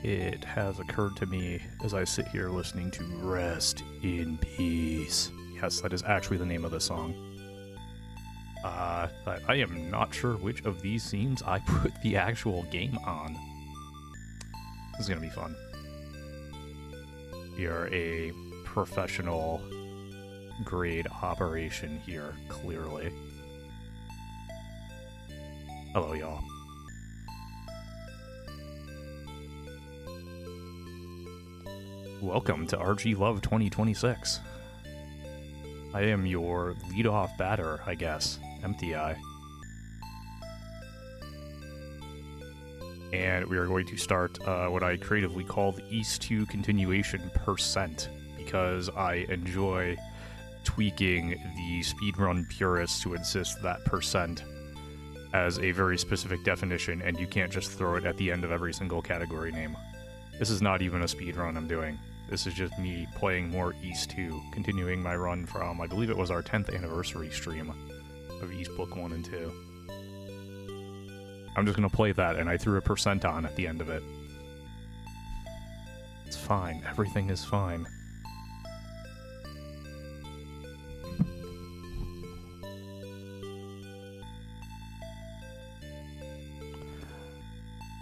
it has occurred to me as I sit here listening to Rest in Peace. Yes, that is actually the name of the song. I am not sure which of these scenes I put the actual game on. This is gonna be fun. We are a professional grade operation here, clearly. Hello, y'all. Welcome to RGLove 2026. I am your lead-off batter, I guess, Emptyeye. And we are going to start what I creatively call the East 2 continuation %, because I enjoy tweaking the speedrun purists to insist that % as a very specific definition, and you can't just throw it at the end of every single category name. This is not even a speedrun I'm doing. This is just me playing more East 2, continuing my run from, I believe it was our 10th anniversary stream of East Book 1 and 2. I'm just gonna play that, and I threw a % on at the end of it. It's fine. Everything is fine.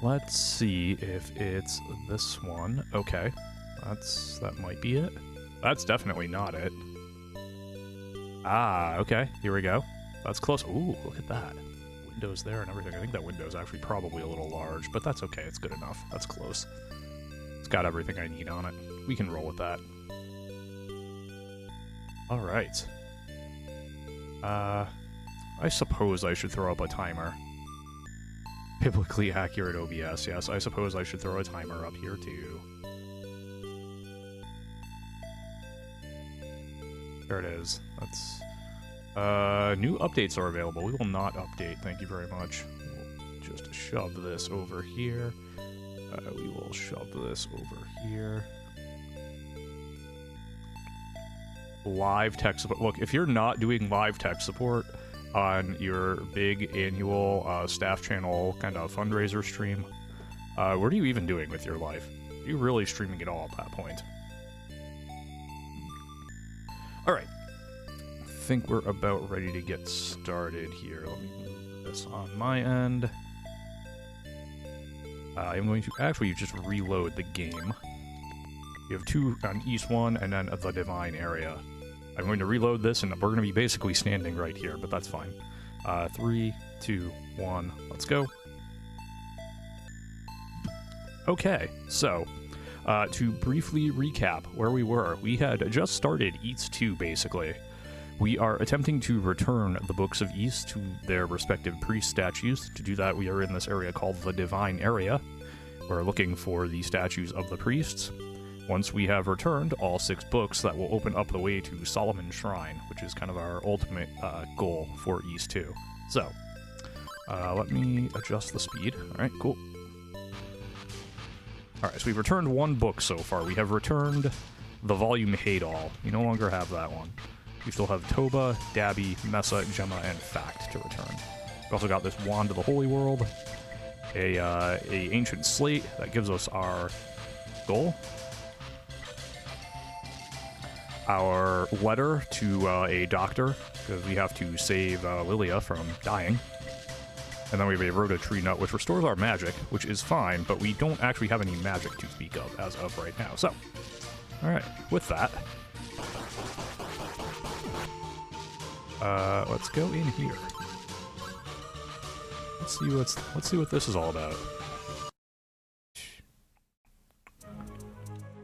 Let's see if it's this one. Okay. That might be it. That's definitely not it. Ah, okay. Here we go. That's close. Ooh, look at that. Windows there and everything. I think that window's actually probably a little large, but that's okay. It's good enough. That's close. It's got everything I need on it. We can roll with that. Alright. I suppose I should throw up a timer. Biblically accurate OBS, yes. I suppose I should throw a timer up here, too. There it is. That's... new updates are available. We will not update, thank you very much. We'll just shove this over here. We will shove this over here. Live tech support. Look, if you're not doing live tech support on your big annual staff channel kind of fundraiser stream, what are you even doing with your life? Are you really streaming it all at that point? Alright. I think we're about ready to get started here. Let me move this on my end. I'm going to actually just reload the game. We have 2 on East 1 and then the Divine area. I'm going to reload this, and we're going to be basically standing right here, but that's fine. 3, 2, 1, let's go. Okay, so, to briefly recap where we were, we had just started East 2, basically. We are attempting to return the Books of East to their respective priest statues. To do that, we are in this area called the Divine Area. We're looking for the statues of the priests. Once we have returned all 6 books, that will open up the way to Solomon's Shrine, which is kind of our ultimate goal for East 2. So, let me adjust the speed. Alright, cool. Alright, so we've returned 1 book so far. We have returned the volume Hadal. We no longer have that one. We still have Toba, Dabby, Mesa, Gemma, and Fact to return. We also got this Wand of the Holy World, a Ancient Slate that gives us our goal, our letter to a doctor, because we have to save Lilia from dying. And then we have a Rhoda Tree Nut, which restores our magic, which is fine, but we don't actually have any magic to speak of as of right now. So, alright, with that, let's go in here. Let's see what this is all about.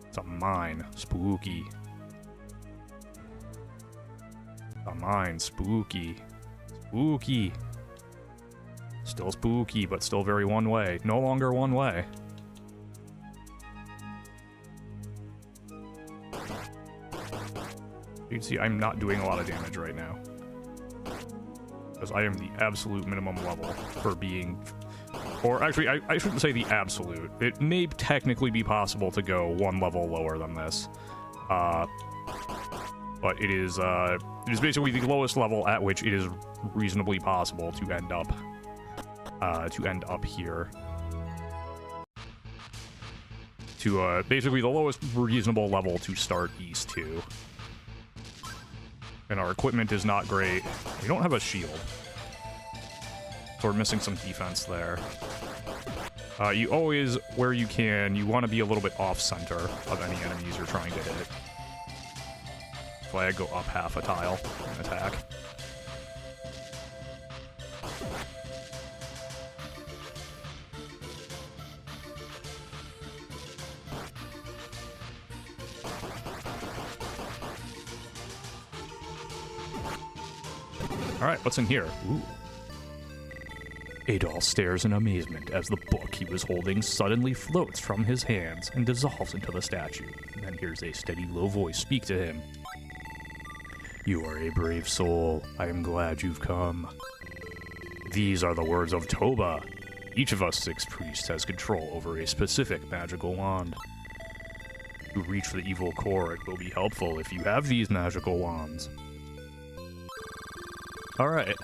It's a mine. Spooky. A mine. Spooky. Spooky. Still spooky, but still very one way. No longer one way. You can see I'm not doing a lot of damage right now, because I am the absolute minimum level for being... Or actually, I shouldn't say the absolute. It may technically be possible to go 1 level lower than this. But it is basically the lowest level at which it is reasonably possible to end up here. to basically the lowest reasonable level to start East 2. And our equipment is not great. We don't have a shield. So we're missing some defense there. You always, where you can, you want to be a little bit off-center of any enemies you're trying to hit. That's why I go up half a tile and attack. Alright, what's in here? Ooh. Adol stares in amazement as the book he was holding suddenly floats from his hands and dissolves into the statue. Then hears a steady, low voice speak to him. You are a brave soul. I am glad you've come. These are the words of Toba. Each of us 6 priests has control over a specific magical wand. To reach the evil core, it will be helpful if you have these magical wands. Alright.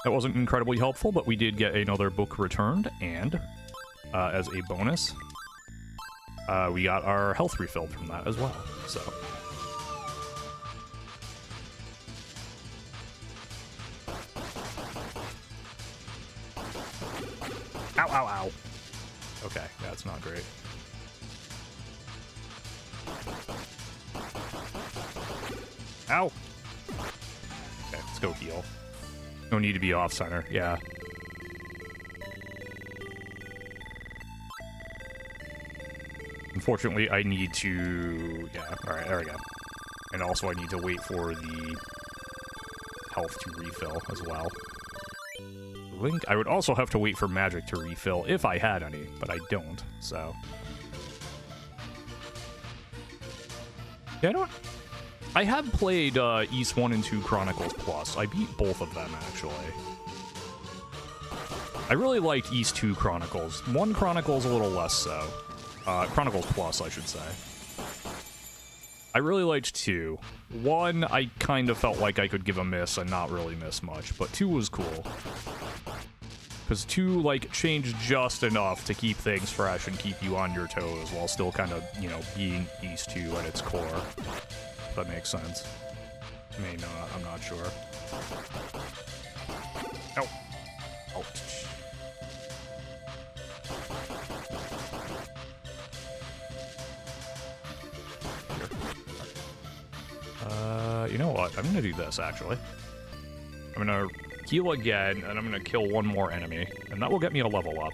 That wasn't incredibly helpful, but we did get another book returned, and as a bonus, we got our health refilled from that as well, so. Ow, ow, ow. Okay, that's not great. Ow! Okay, let's go heal. No need to be off-center, yeah. Unfortunately, I need to... Yeah, alright, there we go. And also I need to wait for the health to refill as well. Link, I would also have to wait for magic to refill if I had any, but I don't, so... Yeah, I have played East 1 and 2 Chronicles Plus. I beat both of them, actually. I really liked East 2 Chronicles. 1 Chronicles a little less so. Chronicles Plus, I should say. I really liked 2. 1, I kind of felt like I could give a miss and not really miss much, but 2 was cool. Because 2, like, changed just enough to keep things fresh and keep you on your toes while still kind of, you know, being East 2 at its core. If that makes sense. May not, I'm not sure. Oh. Ouch. You know what? I'm gonna do this, actually. I'm gonna heal again, and I'm gonna kill one more enemy, and that will get me a level up.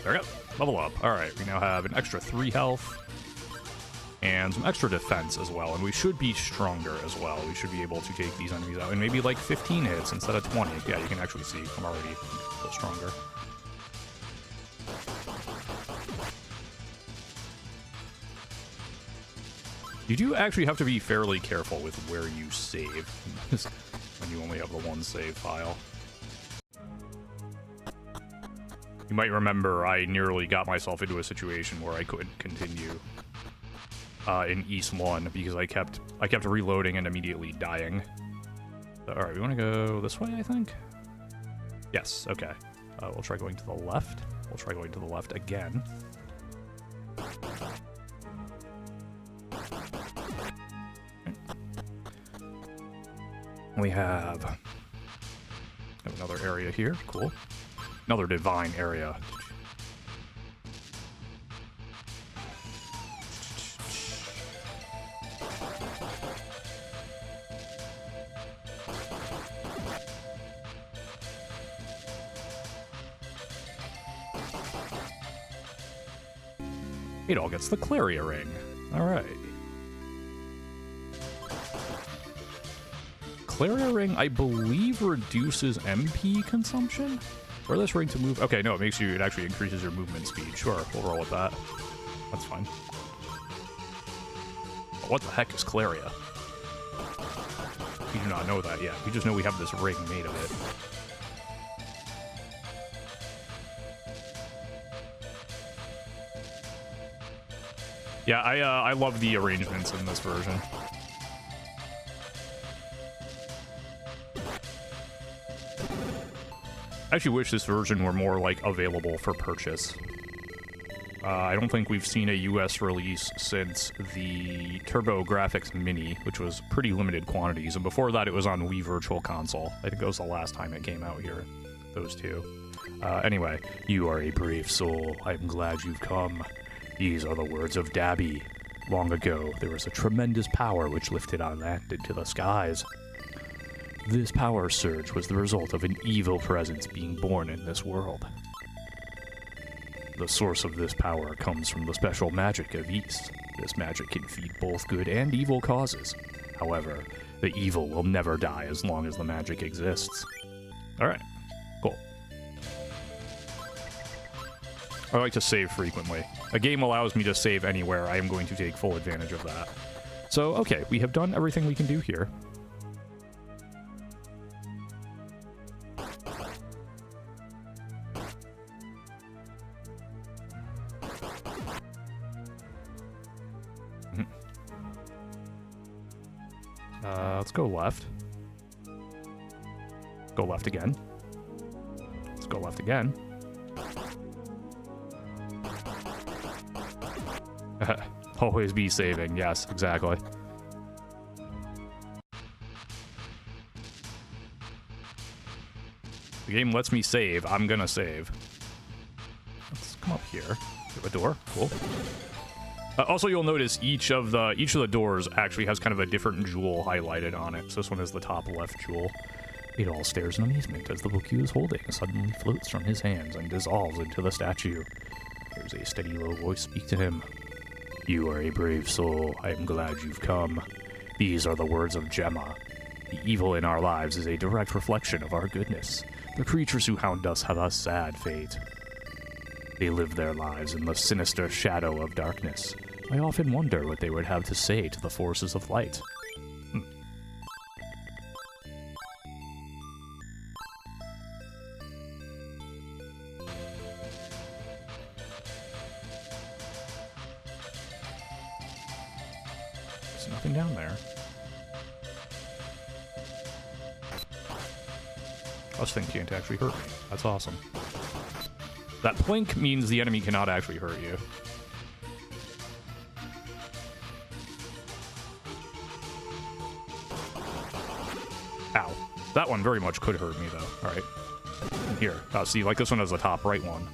There we go. Level up. Alright, we now have an extra 3 health and some extra defense as well, and we should be stronger as well. We should be able to take these enemies out in maybe like 15 hits instead of 20. Yeah, you can actually see I'm already a little stronger. You do actually have to be fairly careful with where you save when you only have the one save file. You might remember I nearly got myself into a situation where I couldn't continue in East 1 because I kept reloading and immediately dying. So, alright, we want to go this way, I think? Yes, okay. We'll try going to the left. We'll try going to the left again. We have another area here. Cool. Another divine area. It all gets the Claria ring. Alright. Claria ring, I believe, reduces MP consumption? For this ring to move... Okay, no, it actually increases your movement speed. Sure, we'll roll with that. That's fine. But what the heck is Claria? We do not know that yet. We just know we have this ring made of it. Yeah, I love the arrangements in this version. I actually wish this version were more, like, available for purchase. I don't think we've seen a US release since the TurboGrafx Mini, which was pretty limited quantities, and before that it was on Wii Virtual Console. I think that was the last time it came out here, those two. Anyway, you are a brave soul. I'm glad you've come. These are the words of Dabby. Long ago, there was a tremendous power which lifted our land into the skies. This power surge was the result of an evil presence being born in this world. The source of this power comes from the special magic of East. This magic can feed both good and evil causes. However, the evil will never die as long as the magic exists. Alright, cool. I like to save frequently. A game allows me to save anywhere. I am going to take full advantage of that. So, okay, we have done everything we can do here. Let's go left. Go left again. Let's go left again. Always be saving. Yes, exactly. The game lets me save. I'm gonna save. Let's come up here. We have a door. Cool. Also, you'll notice each of the doors actually has kind of a different jewel highlighted on it. So this one is the top left jewel. It all stares in amazement as the book he is holding suddenly floats from his hands and dissolves into the statue. There's a steady, low voice speak to him. You are a brave soul. I am glad you've come. These are the words of Gemma. The evil in our lives is a direct reflection of our goodness. The creatures who hound us have a sad fate. They live their lives in the sinister shadow of darkness. I often wonder what they would have to say to the forces of light. There's nothing down there. This thing can't actually hurt me. That's awesome. That blink means the enemy cannot actually hurt you. Ow. That one very much could hurt me, though. Alright. Here. See, like this one has the top right one.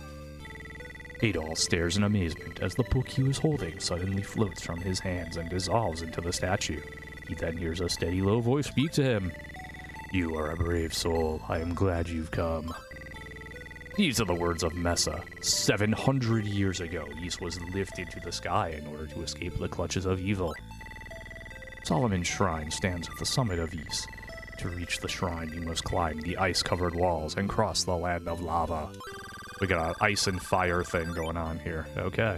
Adol stares in amazement as the book he was holding suddenly floats from his hands and dissolves into the statue. He then hears a steady, low voice speak to him. You are a brave soul. I am glad you've come. These are the words of Mesa. 700 years ago, Ys was lifted to the sky in order to escape the clutches of evil. Solomon's shrine stands at the summit of Ys. To reach the shrine, you must climb the ice-covered walls and cross the land of lava. We got an ice and fire thing going on here. Okay.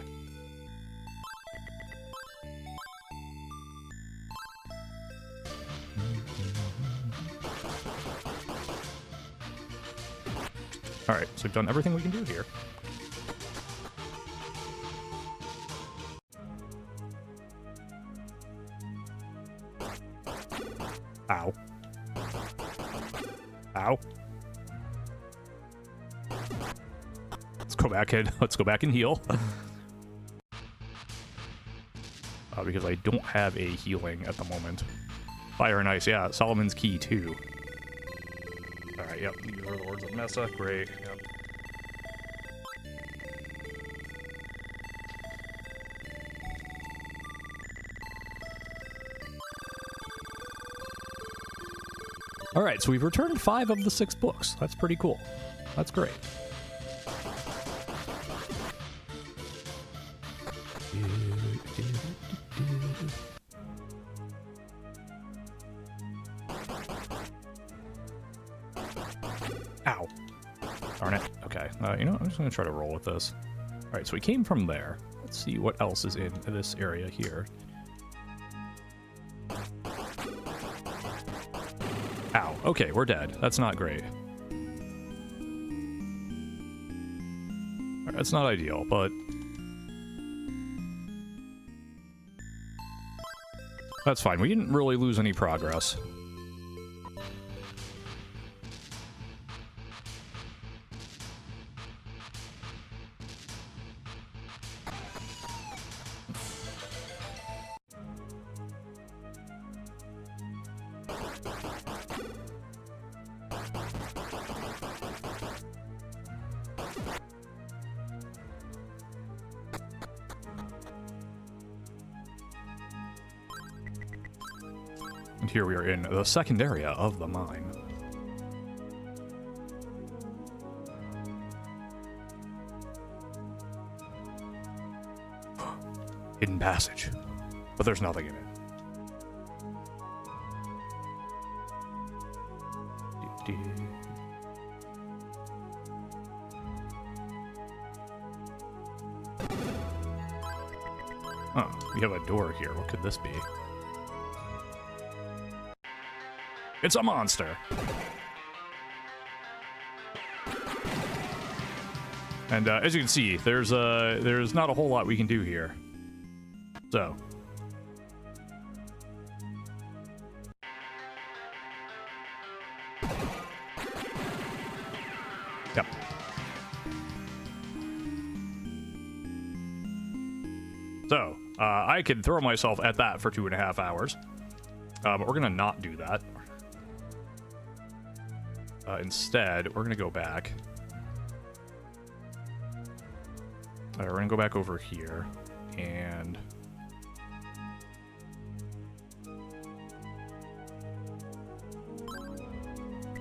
Alright, so we've done everything we can do here. Ow. Ow. Let's go back in. Let's go back and heal. Because I don't have a healing at the moment. Fire and ice, yeah. Solomon's key, too. Alright, yep. These are the words of Mesa. Great. Yep. Alright, so we've returned 5 of the 6 books. That's pretty cool. That's great. Ow. Darn it. Okay, you know, I'm just gonna try to roll with this. Alright, so we came from there. Let's see what else is in this area here. Ow. Okay, we're dead. That's not great. Alright, that's not ideal, but... that's fine. We didn't really lose any progress. And here we are in the second area of the mine. Hidden passage. But there's nothing in it. Huh, we have a door here. What could this be? It's a monster! And as you can see, there's not a whole lot we can do here. So. Yep. So, I could throw myself at that for 2.5 hours. But we're gonna not do that. Instead, we're gonna go back. We're gonna go back over here, and...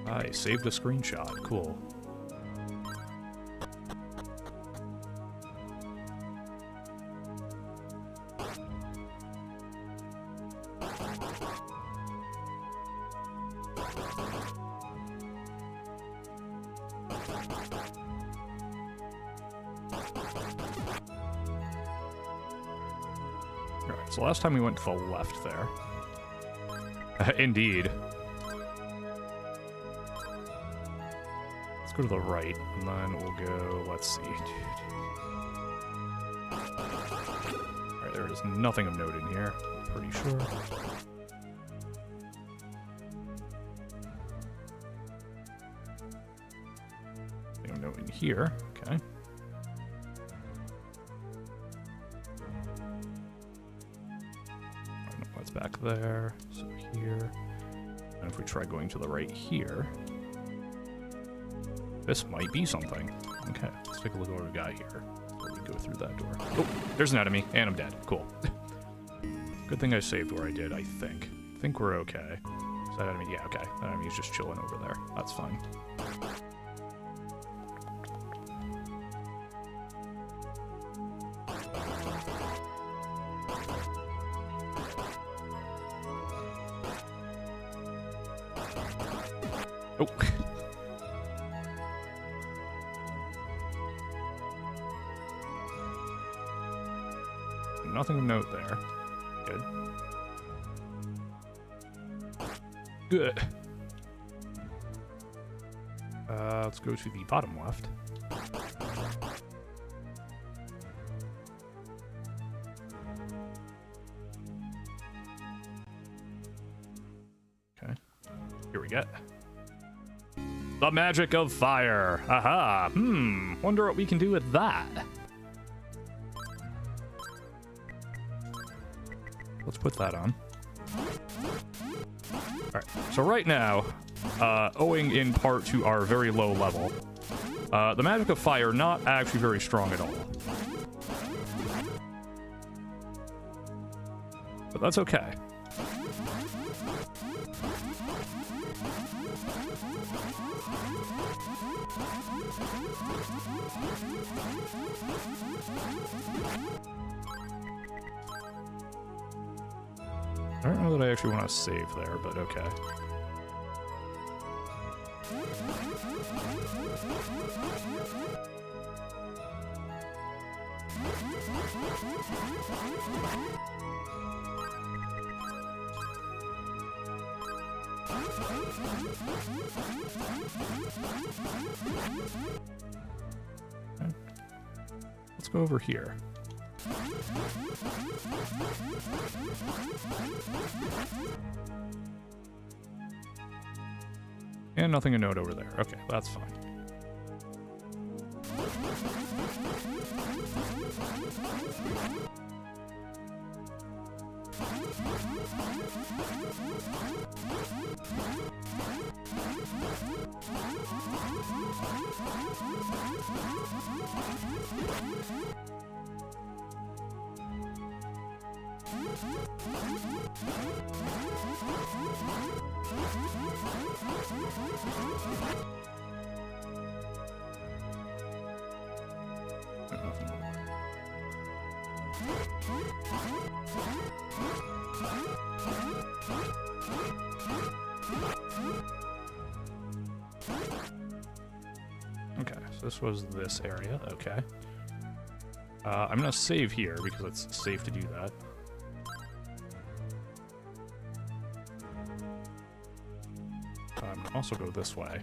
I saved a screenshot. Cool. Alright, so last time we went to the left there. Indeed. Let's go to the right, and then we'll go, let's see. Alright, there is nothing of note in here, I'm pretty sure. Nothing of note in here, okay. That's back there, so here. And if we try going to the right here, this might be something. Okay, let's take a look at what we got here. So we go through that door. Oh, there's an enemy, and I'm dead. Cool. Good thing I saved where I did, I think. I think we're okay. Is that enemy? Yeah, okay. That enemy's just chilling over there. That's fine. Oh. Nothing of note there. Good. Good. Let's go to the bottom left. Okay. Here we go. The magic of fire. Aha. Wonder what we can do with that. Let's put that on. Alright, so right now, owing in part to our very low level, the magic of fire not actually very strong at all. But that's okay. I don't know that I actually want to save there, but okay. Let's go over here. And nothing to note over there. Okay, that's fine. Okay, so this was this area. Okay. I'm gonna save here because it's safe to do that. I'm gonna also go this way.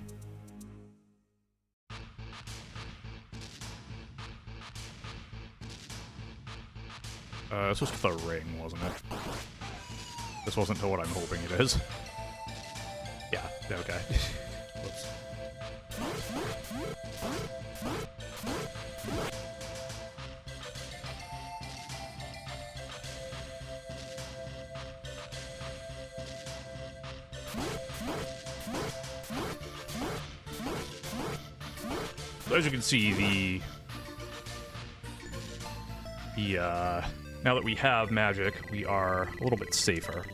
This was the ring, wasn't it? This wasn't to what I'm hoping it is. Yeah, okay. Whoops. As you can see, now that we have magic, we are a little bit safer.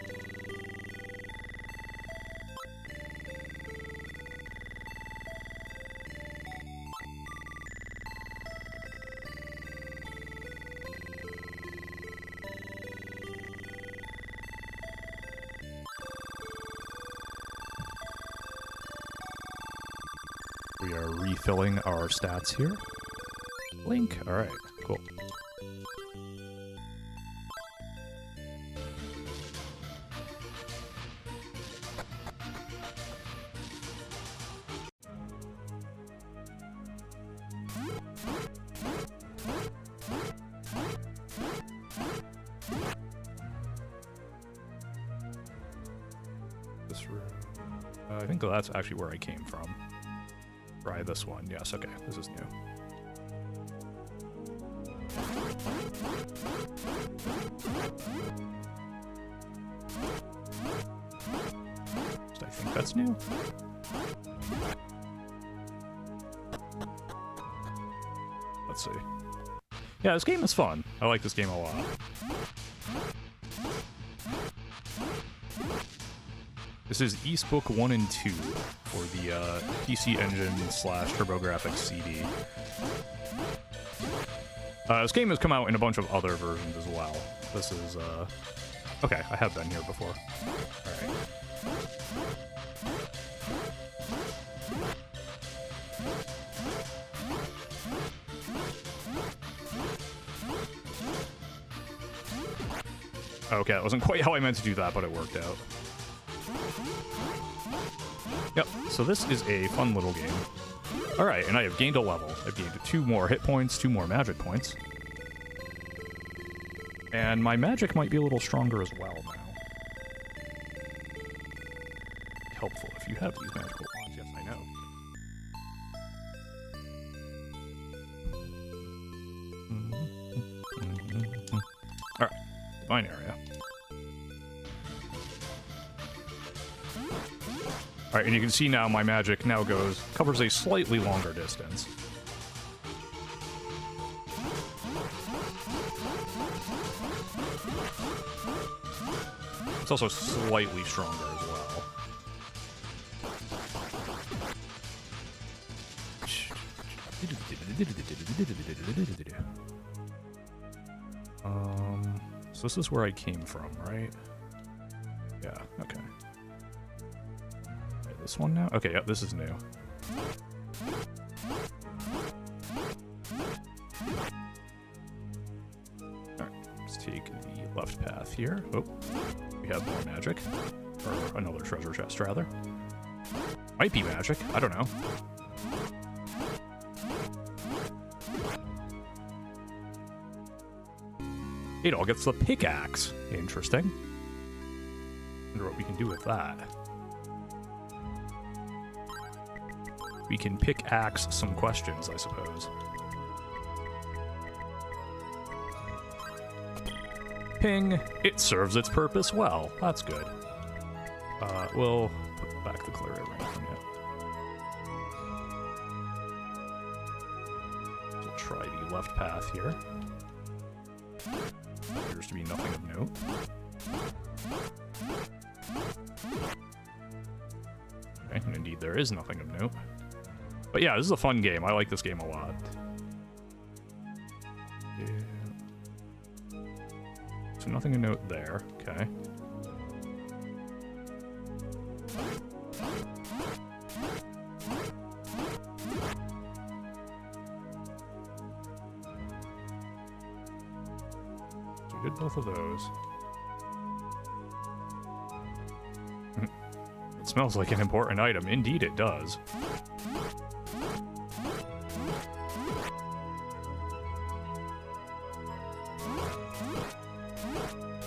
We are refilling our stats here. Link. All right, cool. This room. I think that's actually where I came from. Try this one. Yes, okay. This is new. So I think that's new. Let's see. Yeah, this game is fun. I like this game a lot. This is East Book 1 and 2 for the PC Engine / TurboGrafx CD. This game has come out in a bunch of other versions as well. This is, okay, I have been here before. Alright. Okay, that wasn't quite how I meant to do that, but it worked out. Yep, so this is a fun little game. Alright, and I have gained a level. I've gained 2 more hit points, 2 more magic points. And my magic might be a little stronger as well now. Helpful if you have these magical wands, yes, I know. Alright, divine area. Alright, and you can see now my magic now covers a slightly longer distance. It's also slightly stronger as well. So this is where I came from, right? Yeah, okay. This one now? Okay, yeah, this is new. left path here. Oh, we have more magic. Or another treasure chest, rather. Might be magic. I don't know. Adol gets the pickaxe. Interesting. Wonder what we can do with that. We can pickaxe some questions, I suppose. Ping. It serves its purpose well. That's good. We'll put back the clear ring from you. We'll try the left path here. Appears to be nothing of note. Okay, and indeed there is nothing of note. But yeah, this is a fun game. I like this game a lot. Yeah. So nothing to note there. Okay. So we did both of those. It smells like an important item. Indeed it does.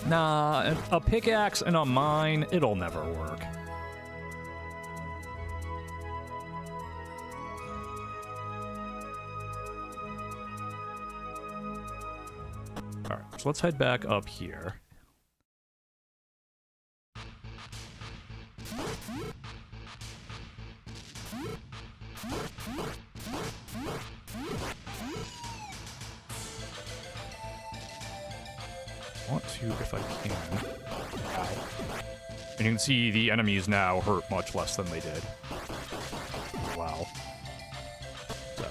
Nah, a pickaxe and a mine, it'll never work. Alright, so let's head back up here. Want to, if I can. And you can see the enemies now hurt much less than they did. Wow. So.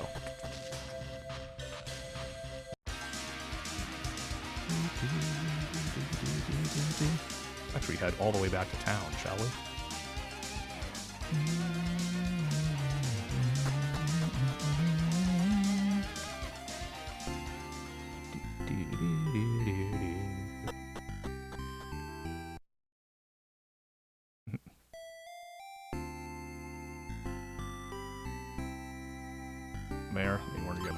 Actually, head all the way back to town, shall we? There.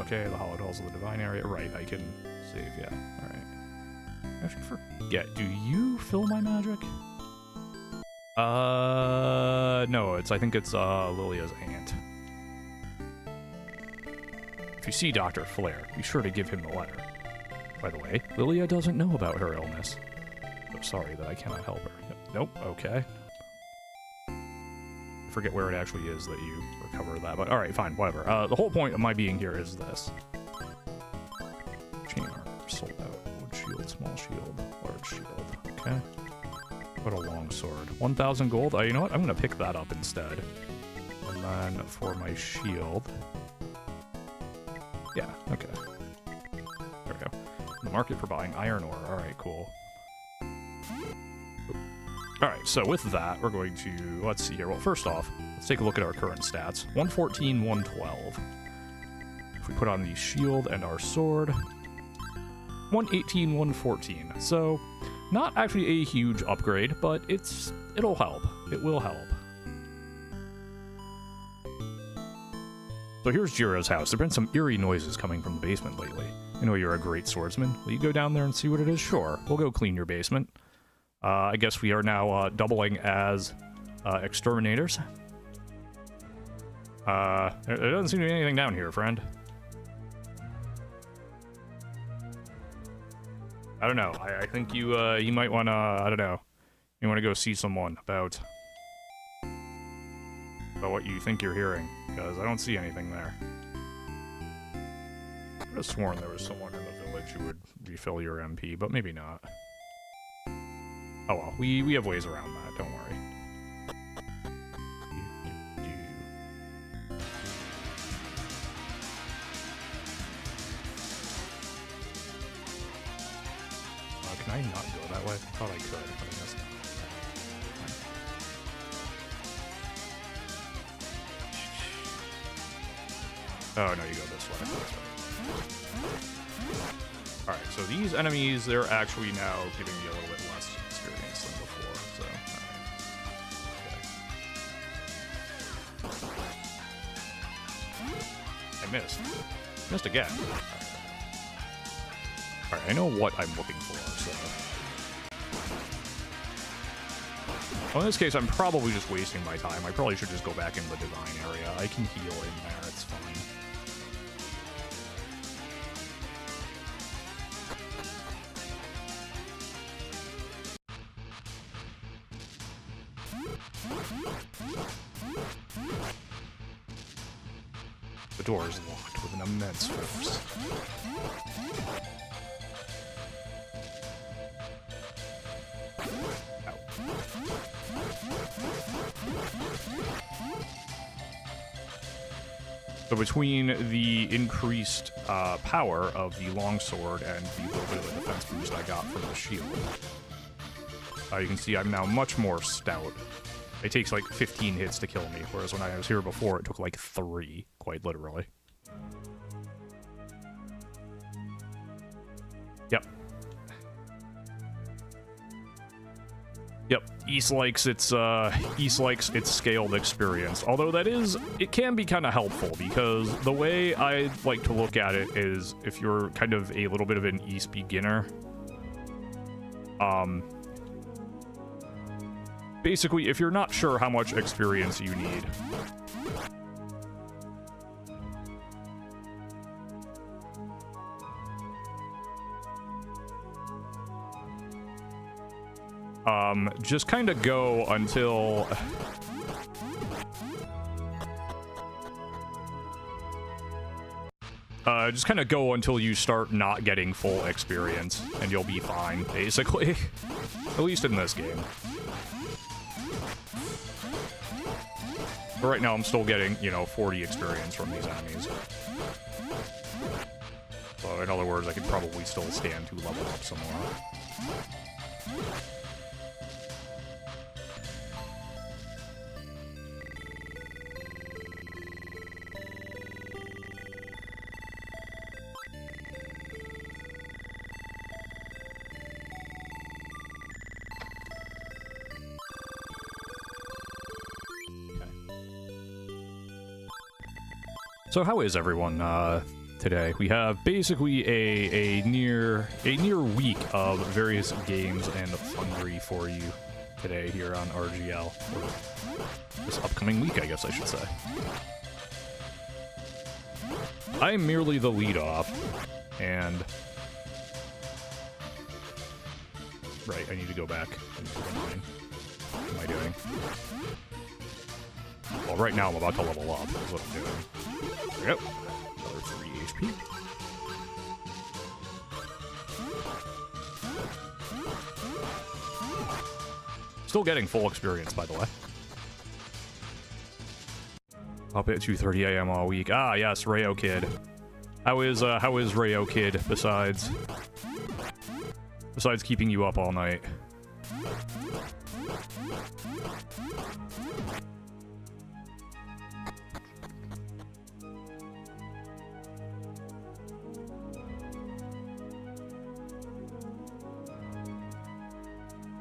Okay, the Hollow Halls of the Divine Area. Right, I can save, yeah. Alright. I should forget. Do you fill my magic? No, I think it's Lilia's aunt. If you see Dr. Flare, be sure to give him the letter. By the way, Lilia doesn't know about her illness. So sorry that I cannot help her. Nope, okay. I forget where it actually is that you recover that, but alright, fine, whatever. The whole point of my being here is this. Chain armor, sold out. Wood shield, small shield, large shield. Okay. What a long sword. 1,000 gold? You know what? I'm gonna pick that up instead. And then for my shield... Yeah, okay. There we go. The market for buying iron ore. Alright, cool. Alright, so with that, we're going to... Let's see here. Well, first off, let's take a look at our current stats. 114, 112. If we put on the shield and our sword... 118, 114. So, not actually a huge upgrade, but it'll help. It will help. So here's Jira's house. There have been some eerie noises coming from the basement lately. I know you're a great swordsman. Will you go down there and see what it is? Sure. We'll go clean your basement. I guess we are now doubling as exterminators. There doesn't seem to be anything down here, friend. I don't know. I think you might want to, I don't know. You want to go see someone about what you think you're hearing, because I don't see anything there. I could have sworn there was someone in the village who would refill your MP, but maybe not. Oh well, we have ways around that, don't worry. Can I not go that way? I thought I could, but I guess not. Oh no, you go this way. Alright, so these enemies, they're actually now giving me a little bit less experience than before, so, alright. Okay. I missed. Missed again. Alright, I know what I'm looking for, so... Well, in this case, I'm probably just wasting my time. I probably should just go back in the divine area. I can heal in there, it's fine. The door is locked with an immense force. Ow. So between the increased power of the longsword and the little bit of a defense boost I got from the shield, you can see I'm now much more stout. It takes like 15 hits to kill me, whereas when I was here before, it took like 3, quite literally. Yep. Yep, East likes its scaled experience. Although it can be kind of helpful, because the way I like to look at it is if you're kind of a little bit of an East beginner, basically, if you're not sure how much experience you need, just kind of go until... just kind of go until you start not getting full experience, and you'll be fine, basically. At least in this game. But right now, I'm still getting, 40 experience from these enemies. So, in other words, I could probably still stand to level up some more. So how is everyone today? We have basically a near week of various games and funnery for you today here on RGL, or this upcoming week, I guess I should say. I'm merely the lead-off, and... Right, I need to go back into the mine. What am I doing? Well, right now I'm about to level up, is what I'm doing. There we go. Another 3 HP. Still getting full experience, by the way. Up at 2:30 AM all week. Ah, yes, Rayo Kid. How is Rayo Kid besides keeping you up all night?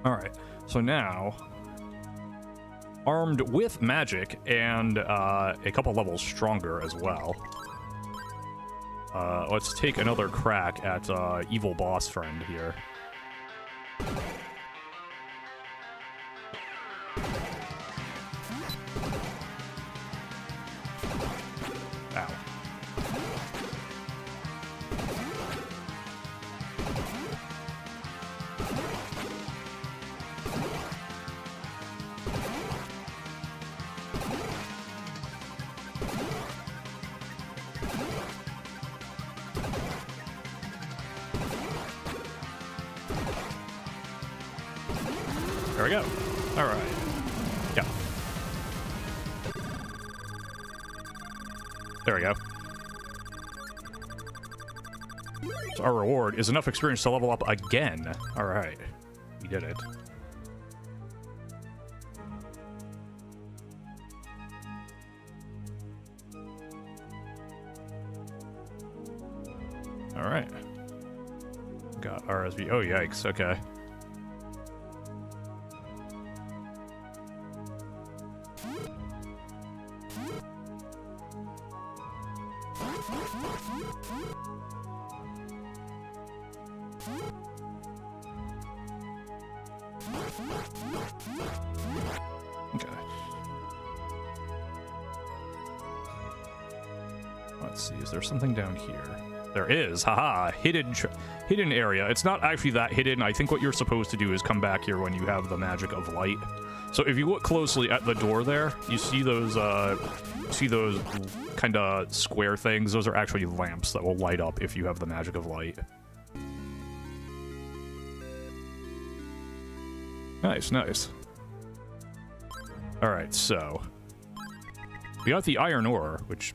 Alright, so now, armed with magic and a couple levels stronger as well, let's take another crack at evil boss friend here. Ow. There we go. All right. Yeah. There we go. So our reward is enough experience to level up again. All right. We did it. All right. Got RSV. Oh, yikes. Okay. Okay. Let's see. Is there something down here? There is. Haha. Hidden area. It's not actually that hidden. I think what you're supposed to do is come back here when you have the magic of light. So if you look closely at the door there, you see those kind of square things. Those are actually lamps that will light up if you have the magic of light. Nice, nice. All right, so we got the iron ore, which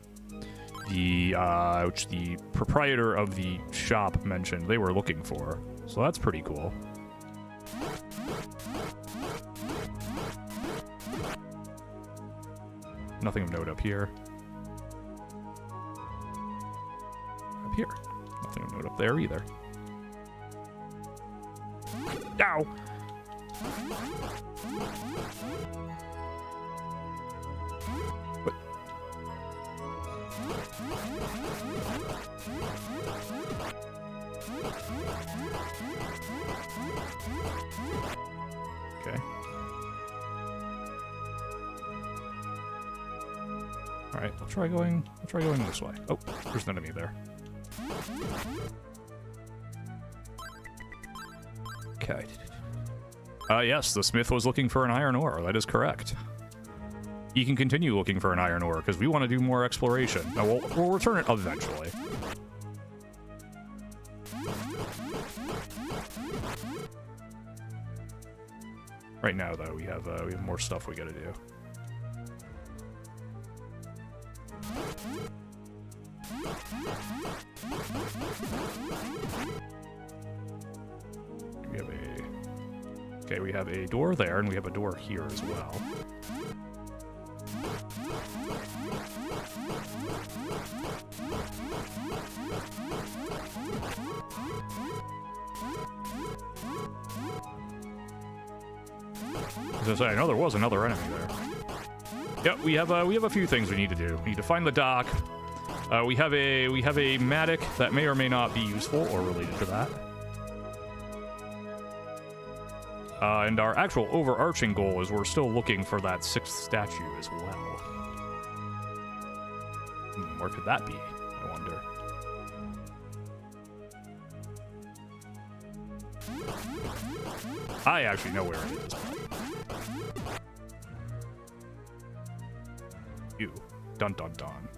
the proprietor of the shop mentioned they were looking for. So that's pretty cool. Nothing of note up here. Up here. Nothing of note up there either. Ow! What? Okay. All right, I'll try going this way. Oh, there's an enemy there. Okay. Yes, the smith was looking for an iron ore. That is correct. He can continue looking for an iron ore, because we want to do more exploration. Now, we'll return it eventually. Right now, though, we have more stuff we gotta do. We have a door there, and we have a door here as well. As I say, I know there was another enemy there. Yep, we have a few things we need to do. We need to find the dock. We have a matic that may or may not be useful or related to that. And our actual overarching goal is we're still looking for that 6th statue as well. Where could that be, I wonder? I actually know where it is. You. Dun dun dun.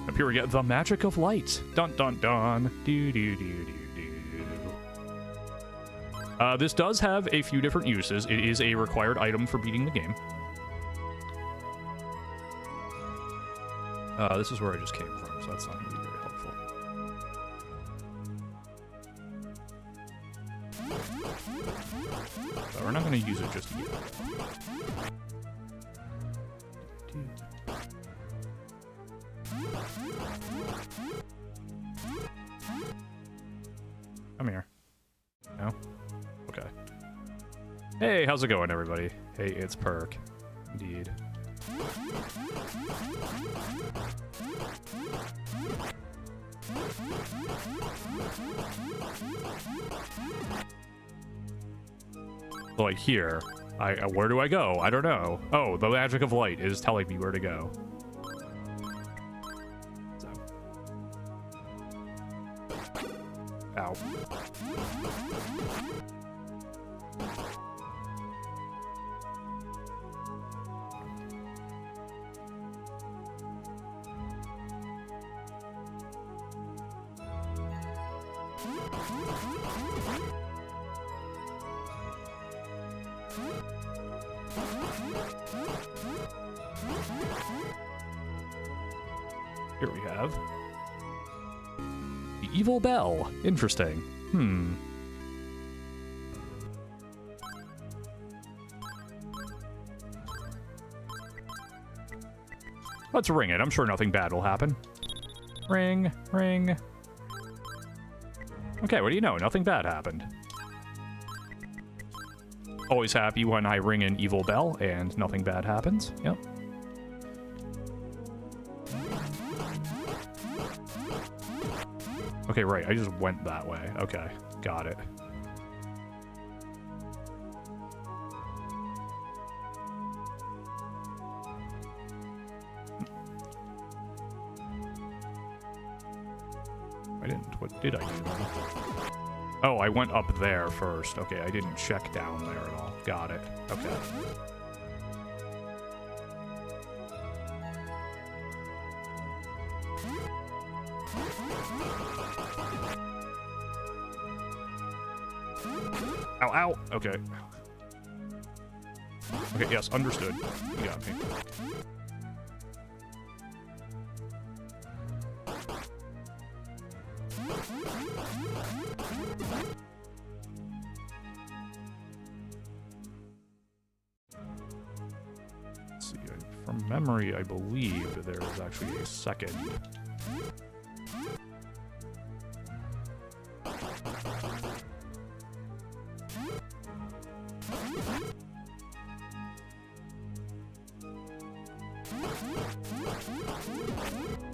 Up here we get the magic of light. Dun dun dun. Do do do do do. This does have a few different uses. It is a required item for beating the game. This is where I just came from, so that's not going to be very helpful. But we're not going to use it just yet. Come here. No? Okay. Hey, how's it going, everybody? Hey, it's Perk. Indeed. Like here. Where do I go? I don't know. Oh, the magic of light is telling me where to go. So. Ow. Here we have the Evil Bell. Interesting. Let's ring it. I'm sure nothing bad will happen. Ring, ring. Okay, what do you know? Nothing bad happened. Always happy when I ring an evil bell and nothing bad happens. Yep. Okay, right. I just went that way. Okay, got it. I didn't. What did I do then? Oh, I went up there first. Okay, I didn't check down there at all. Got it. Okay. Ow, ow! Okay. Okay, yes, understood. You got me. Let's see, from memory, I believe there is actually a second.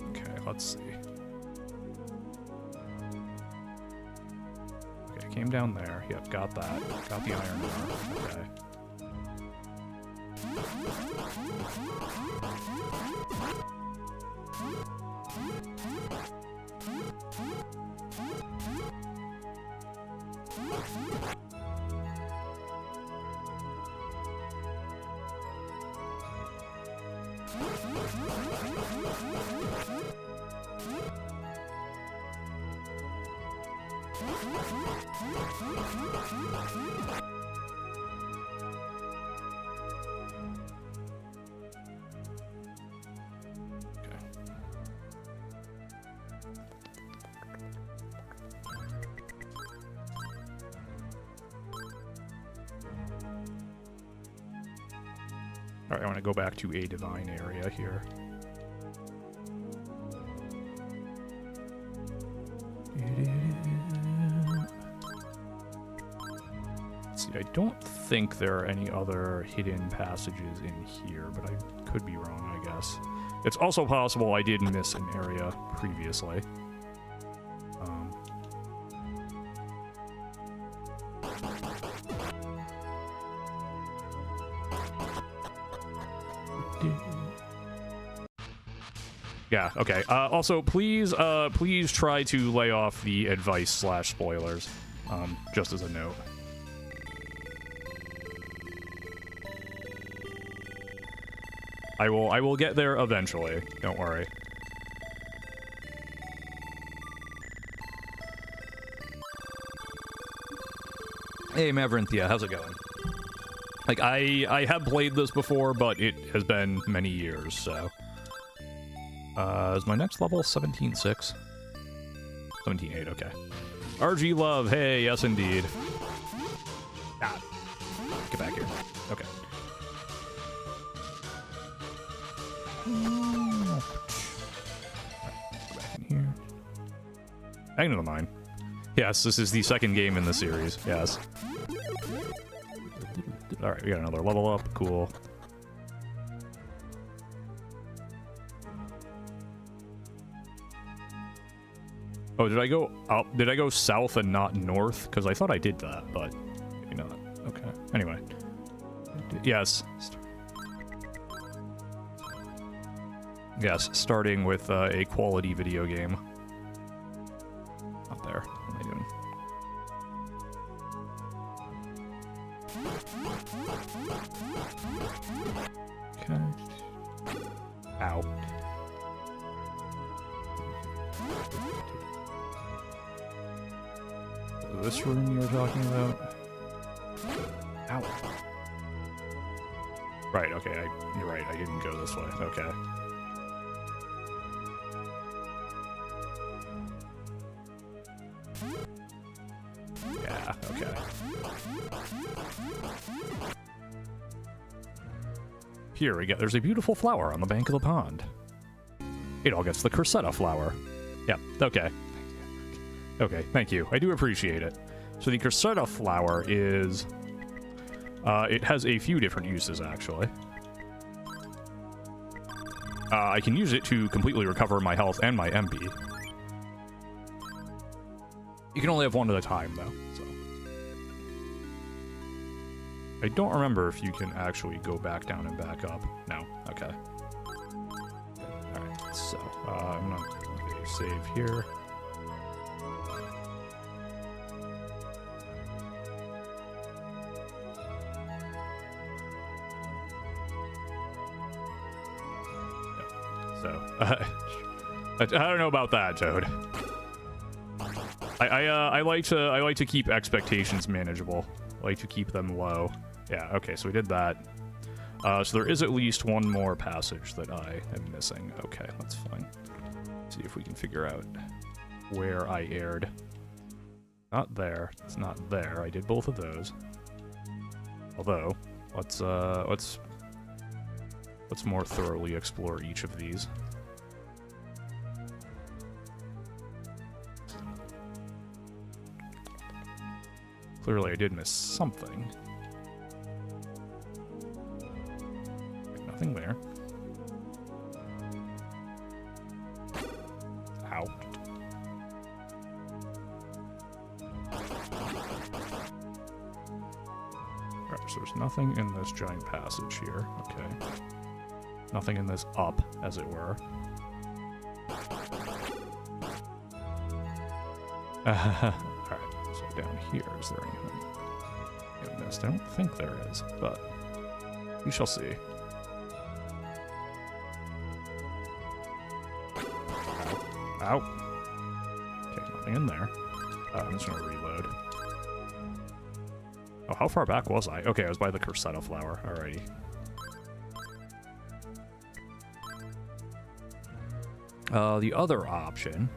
Okay, let's see. Okay, came down there. Yep, got that. Got the iron ore. Okay. Alright, I want to go back to a divine area here. Let's see, I don't think there are any other hidden passages in here, but I could be wrong, I guess. It's also possible I did miss an area previously. Yeah, okay. Also, please try to lay off the advice/spoilers, just as a note. I will get there eventually, don't worry. Hey, Maverinthia, how's it going? Like, I have played this before, but it has been many years, so... is my next level 17.6? 17.8, okay. RGLove, hey, yes indeed. Ah, get back here. Okay. Right, go back in here. Back into the mine. Yes, this is the second game in the series, yes. Alright, we got another level up, cool. Oh, did I go up? Did I go south and not north? Because I thought I did that, but maybe not. Okay. Anyway. Yes. Yes, starting with a quality video game. Up there. What am I doing? Okay. Ow. this room you were talking about? Ow. Right, okay, you're right, I didn't go this way, okay. Yeah, okay. Here we go, there's a beautiful flower on the bank of the pond. It all gets the Cursetta flower. Yep, okay. Okay, thank you, I do appreciate it. So the Cursetta flower is... it has a few different uses, actually. I can use it to completely recover my health and my MP. You can only have one at a time, though, so... I don't remember if you can actually go back down and back up. No? Okay. Alright, so, I'm gonna save here. So, I don't know about that, Toad. I like to keep expectations manageable. I like to keep them low. Yeah, okay, so we did that. So there is at least one more passage that I am missing. Okay, that's fine. Let's see if we can figure out where I erred. Not there. It's not there. I did both of those. Although, let's more thoroughly explore each of these. Clearly I did miss something. Nothing there. Ow. Alright, so there's nothing in this giant passage here. Okay. Nothing in this up, as it were. Alright, so down here, is there anything I missed? I don't think there is, but we shall see. Ow. Ow. Okay, nothing in there. I'm just gonna reload. Oh, how far back was I? Okay, I was by the Cursetta flower. Alrighty. The other option...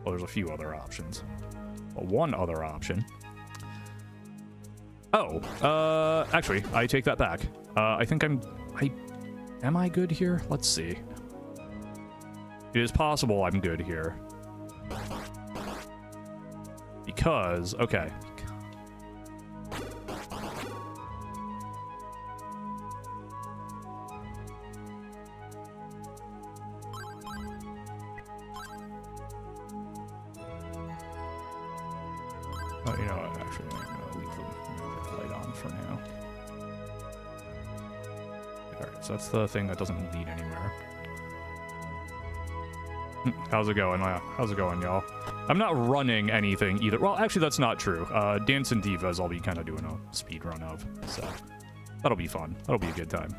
Well, there's a few other options. Well, one other option... Oh, actually, I take that back. I think am I good here? Let's see. It is possible I'm good here. Because, okay. Oh, you know what? Actually, I'm gonna leave the light on for now. Alright, so that's the thing that doesn't lead anywhere. How's it going? How's it going, y'all? I'm not running anything either. Well, actually, that's not true. Dance and Divas I'll be kind of doing a speed run of, so that'll be fun. That'll be a good time.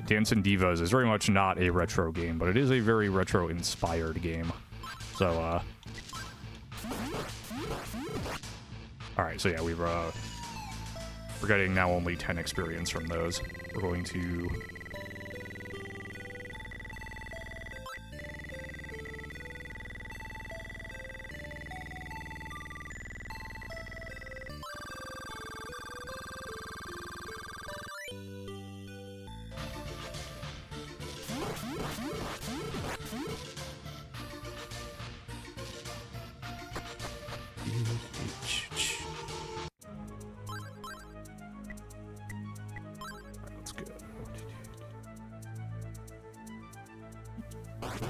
Dance and Divas is very much not a retro game, but it is a very retro-inspired game. So, Alright, so yeah, we're getting now only 10 experience from those. We're going to...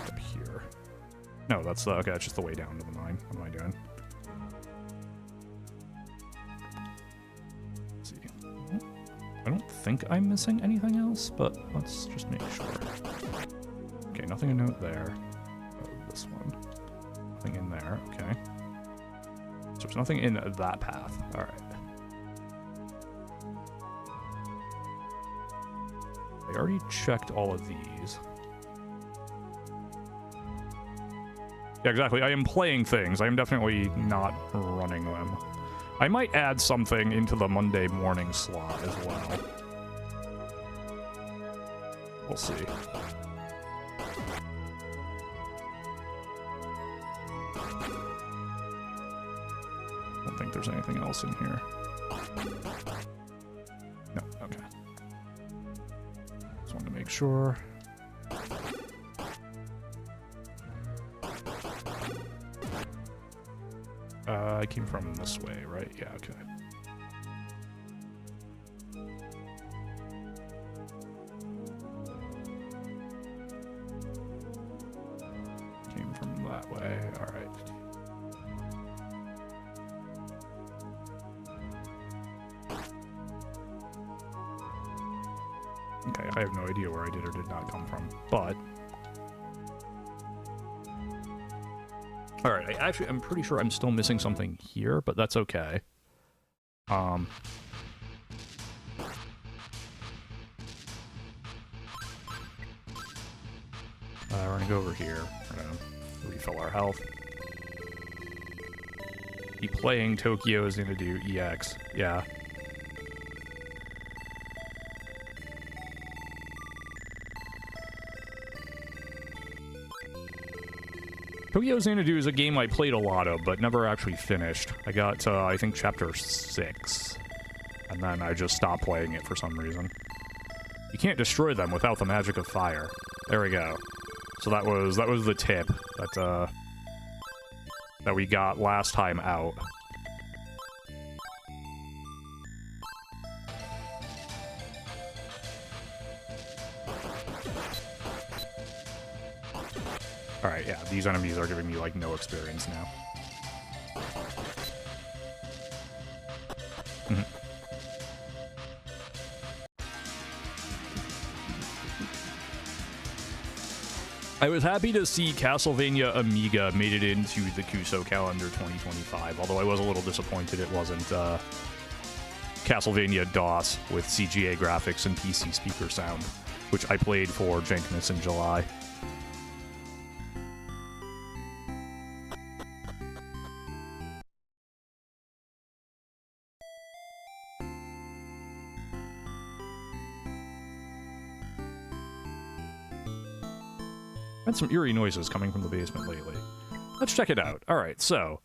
Up here. No, that's the... Okay, that's just the way down to the mine. What am I doing? Let's see. I don't think I'm missing anything else, but let's just make sure. Okay, nothing to note there. Oh, this one. Nothing in there. Okay. So there's nothing in that path. Alright. I already checked all of these. Yeah, exactly. I am playing things. I am definitely not running them. I might add something into the Monday morning slot as well. We'll see. I don't think there's anything else in here. No, okay. Just wanted to make sure. I came from this way, right? Yeah, okay. Came from that way, alright. Okay, I have no idea where I did or did not come from, but... Alright, I'm pretty sure I'm still missing something here, but that's okay. We're gonna go over here. We're gonna refill our health. Be playing Tokyo is gonna do EX. Yeah. Tokyo Xanadu is a game I played a lot of, but never actually finished. I got, I think, chapter 6. And then I just stopped playing it for some reason. You can't destroy them without the magic of fire. There we go. So that was the tip that, that we got last time out. Alright, yeah, these enemies are giving me, like, no experience now. I was happy to see Castlevania Amiga made it into the Kuso calendar 2025, although I was a little disappointed it wasn't, Castlevania DOS with CGA graphics and PC speaker sound, which I played for Jankness in July. Had some eerie noises coming from the basement lately. Let's check it out. Alright, so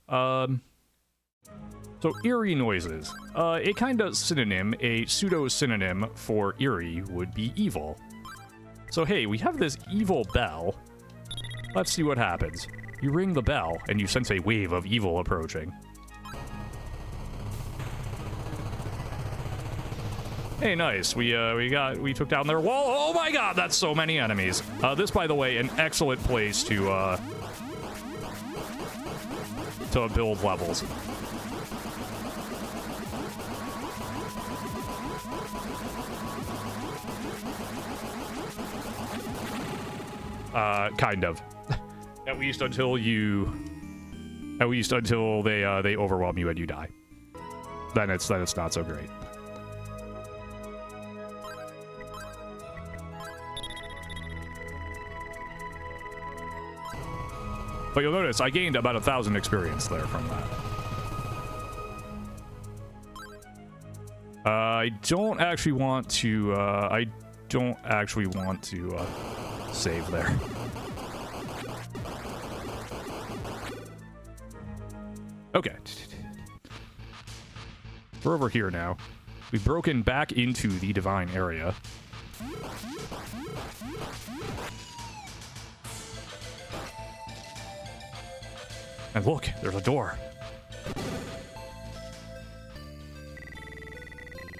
eerie noises. A kind of synonym, a pseudo-synonym for eerie would be evil. So hey, we have this evil bell. Let's see what happens. You ring the bell, and you sense a wave of evil approaching. Hey, nice. We took down their wall. Oh my god, that's so many enemies. This, by the way, an excellent place to build levels. Kind of. At least until they overwhelm you and you die. Then it's not so great. But you'll notice I gained about 1,000 experience there from that. I don't actually want to save there. Okay. We're over here now. We've broken back into the divine area. And look, there's a door.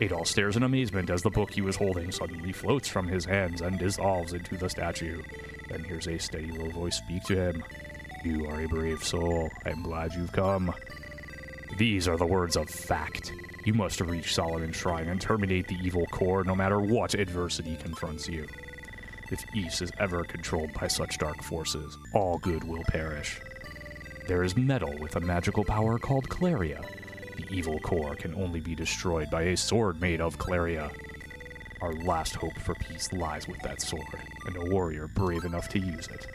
Adol stares in amazement as the book he was holding suddenly floats from his hands and dissolves into the statue. Then hears a steady low voice speak to him. You are a brave soul. I am glad you've come. These are the words of fact. You must reach Solomon's Shrine and terminate the evil core no matter what adversity confronts you. If Ys is ever controlled by such dark forces, all good will perish. There is metal with a magical power called Claria. The evil core can only be destroyed by a sword made of Claria. Our last hope for peace lies with that sword, and a warrior brave enough to use it.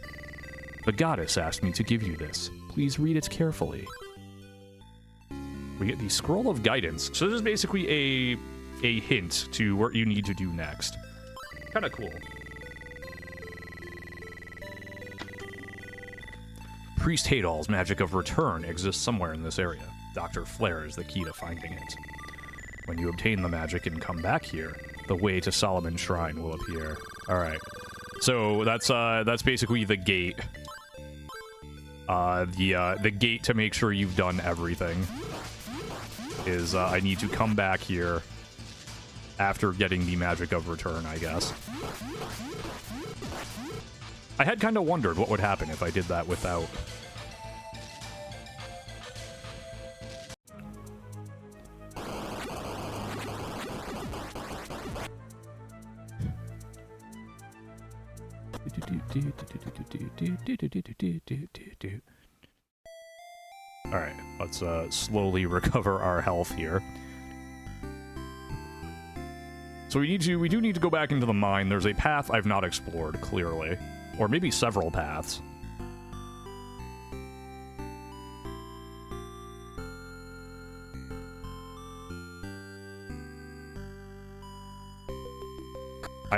The goddess asked me to give you this. Please read it carefully. We get the Scroll of Guidance. So this is basically a hint to what you need to do next. Kind of cool. Priest Hadol's magic of return exists somewhere in this area. Dr. Flare is the key to finding it. When you obtain the magic and come back here, the way to Solomon's Shrine will appear. Alright. So that's basically the gate. The gate to make sure you've done everything is I need to come back here after getting the magic of return, I guess. I had kind of wondered what would happen if I did that without. Alright, let's slowly recover our health here. So we do need to go back into the mine. There's a path I've not explored, clearly. Or maybe several paths.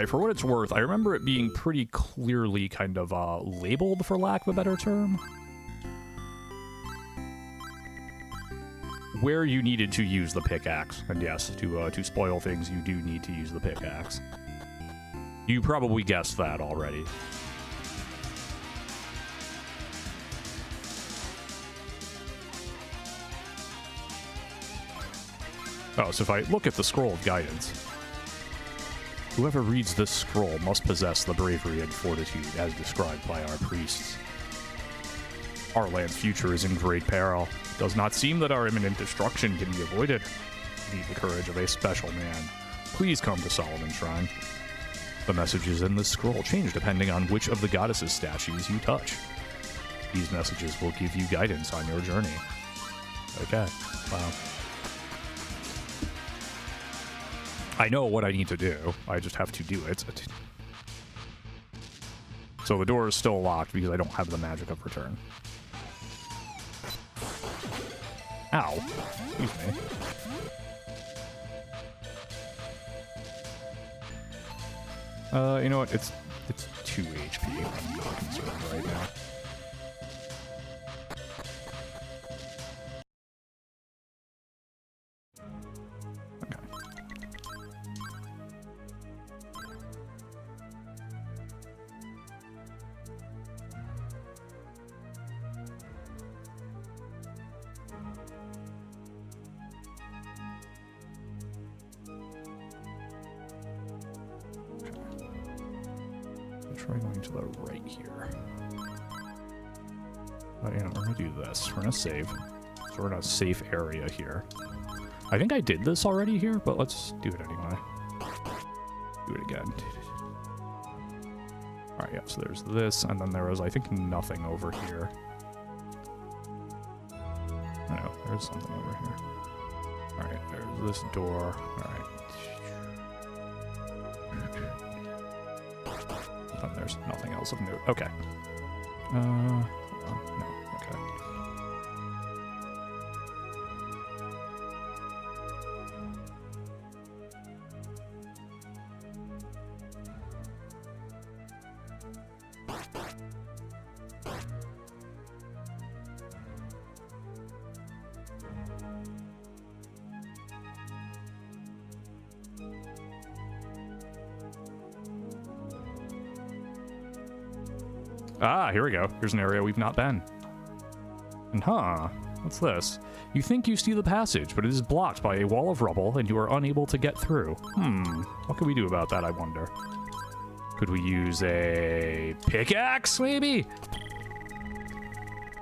For what it's worth, I remember it being pretty clearly kind of labeled, for lack of a better term. Where you needed to use the pickaxe. And yes, to spoil things, you do need to use the pickaxe. You probably guessed that already. Oh, so if I look at the Scroll of Guidance, whoever reads this scroll must possess the bravery and fortitude as described by our priests. Our land's future is in great peril. It does not seem that our imminent destruction can be avoided. We need the courage of a special man. Please come to Solomon's Shrine. The messages in this scroll change depending on which of the goddess's statues you touch. These messages will give you guidance on your journey. Okay, wow. I know what I need to do. I just have to do it. So the door is still locked because I don't have the magic of return. Ow. Excuse me. You know what? It's 2 HP. I'm not concerned right now. Try going to the right here. But, you know, we're gonna do this. We're gonna save. So we're in a safe area here. I think I did this already here, but let's do it anyway. Do it again. Alright, yeah, so there's this, and then there was, I think, nothing over here. I know, there's something over here. Alright, there's this door. Alright. And there's nothing else of note. Okay. No. Okay. Ah, here we go. Here's an area we've not been. And what's this? You think you see the passage, but it is blocked by a wall of rubble, and you are unable to get through. What can we do about that, I wonder? Could we use a pickaxe, maybe?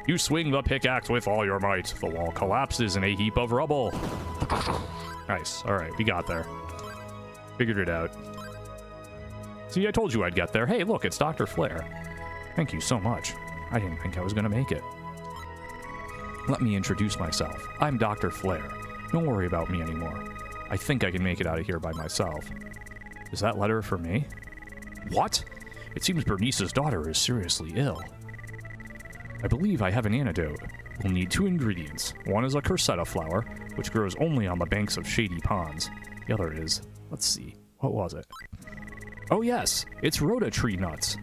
You swing the pickaxe with all your might. The wall collapses in a heap of rubble. Nice. All right, we got there. Figured it out. See, I told you I'd get there. Hey, look, it's Dr. Flare. Thank you so much. I didn't think I was going to make it. Let me introduce myself. I'm Dr. Flare. Don't worry about me anymore. I think I can make it out of here by myself. Is that letter for me? What? It seems Bernice's daughter is seriously ill. I believe I have an antidote. We'll need 2 ingredients. One is a cursetta flower, which grows only on the banks of shady ponds. The other is, let's see, what was it? Oh yes, it's rhoda tree nuts.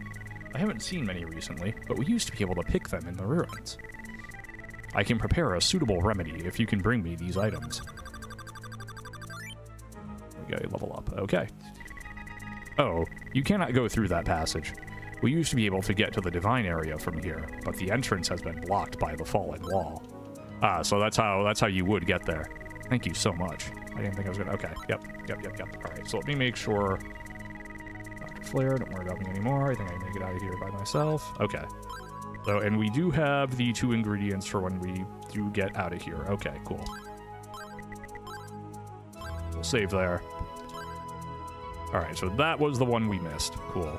I haven't seen many recently, but we used to be able to pick them in the ruins. I can prepare a suitable remedy if you can bring me these items. Okay, level up. Okay. Oh, you cannot go through that passage. We used to be able to get to the divine area from here, but the entrance has been blocked by the fallen wall. Ah, so that's how you would get there. Thank you so much. I didn't think I was gonna. Okay. Yep. All right. So let me make sure. Dr. Flare, don't worry about me anymore. I think I can make it out of here by myself. Okay. So, and we do have the 2 ingredients for when we do get out of here. Okay, cool. We'll save there. All right. So that was the one we missed. Cool.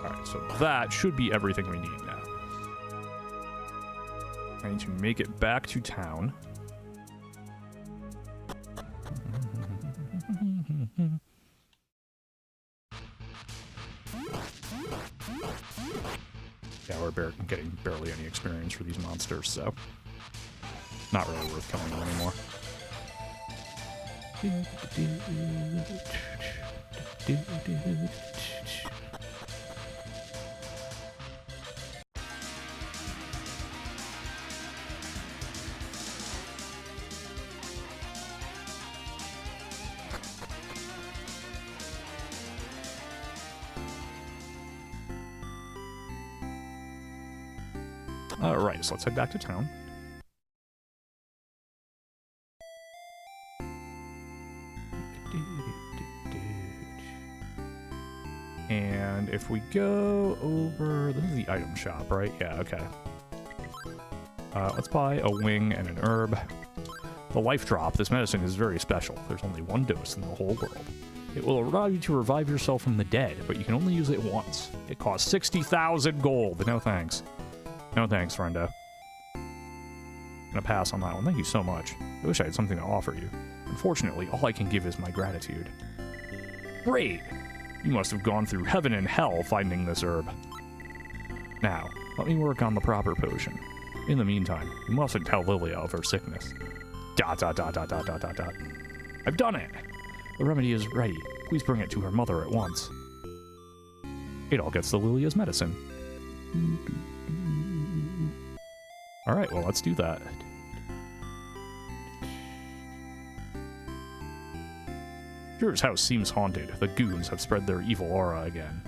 Alright, so that should be everything we need now. I need to make it back to town. Yeah, we're getting barely any experience for these monsters, so not really worth killing them anymore. Alright, so let's head back to town. And if we go over... This is the item shop, right? Yeah, okay. Let's buy a wing and an herb. The life drop. This medicine is very special. There's only 1 dose in the whole world. It will allow you to revive yourself from the dead, but you can only use it once. It costs 60,000 gold. No thanks. No thanks, friendo. Gonna pass on that one. Thank you so much. I wish I had something to offer you. Unfortunately, all I can give is my gratitude. Great! You must have gone through heaven and hell finding this herb. Now, let me work on the proper potion. In the meantime, you mustn't tell Lilia of her sickness. ... I've done it! The remedy is ready. Please bring it to her mother at once. Adol gets the Lilia's medicine. Alright, well, let's do that. Shira's house seems haunted. The goons have spread their evil aura again.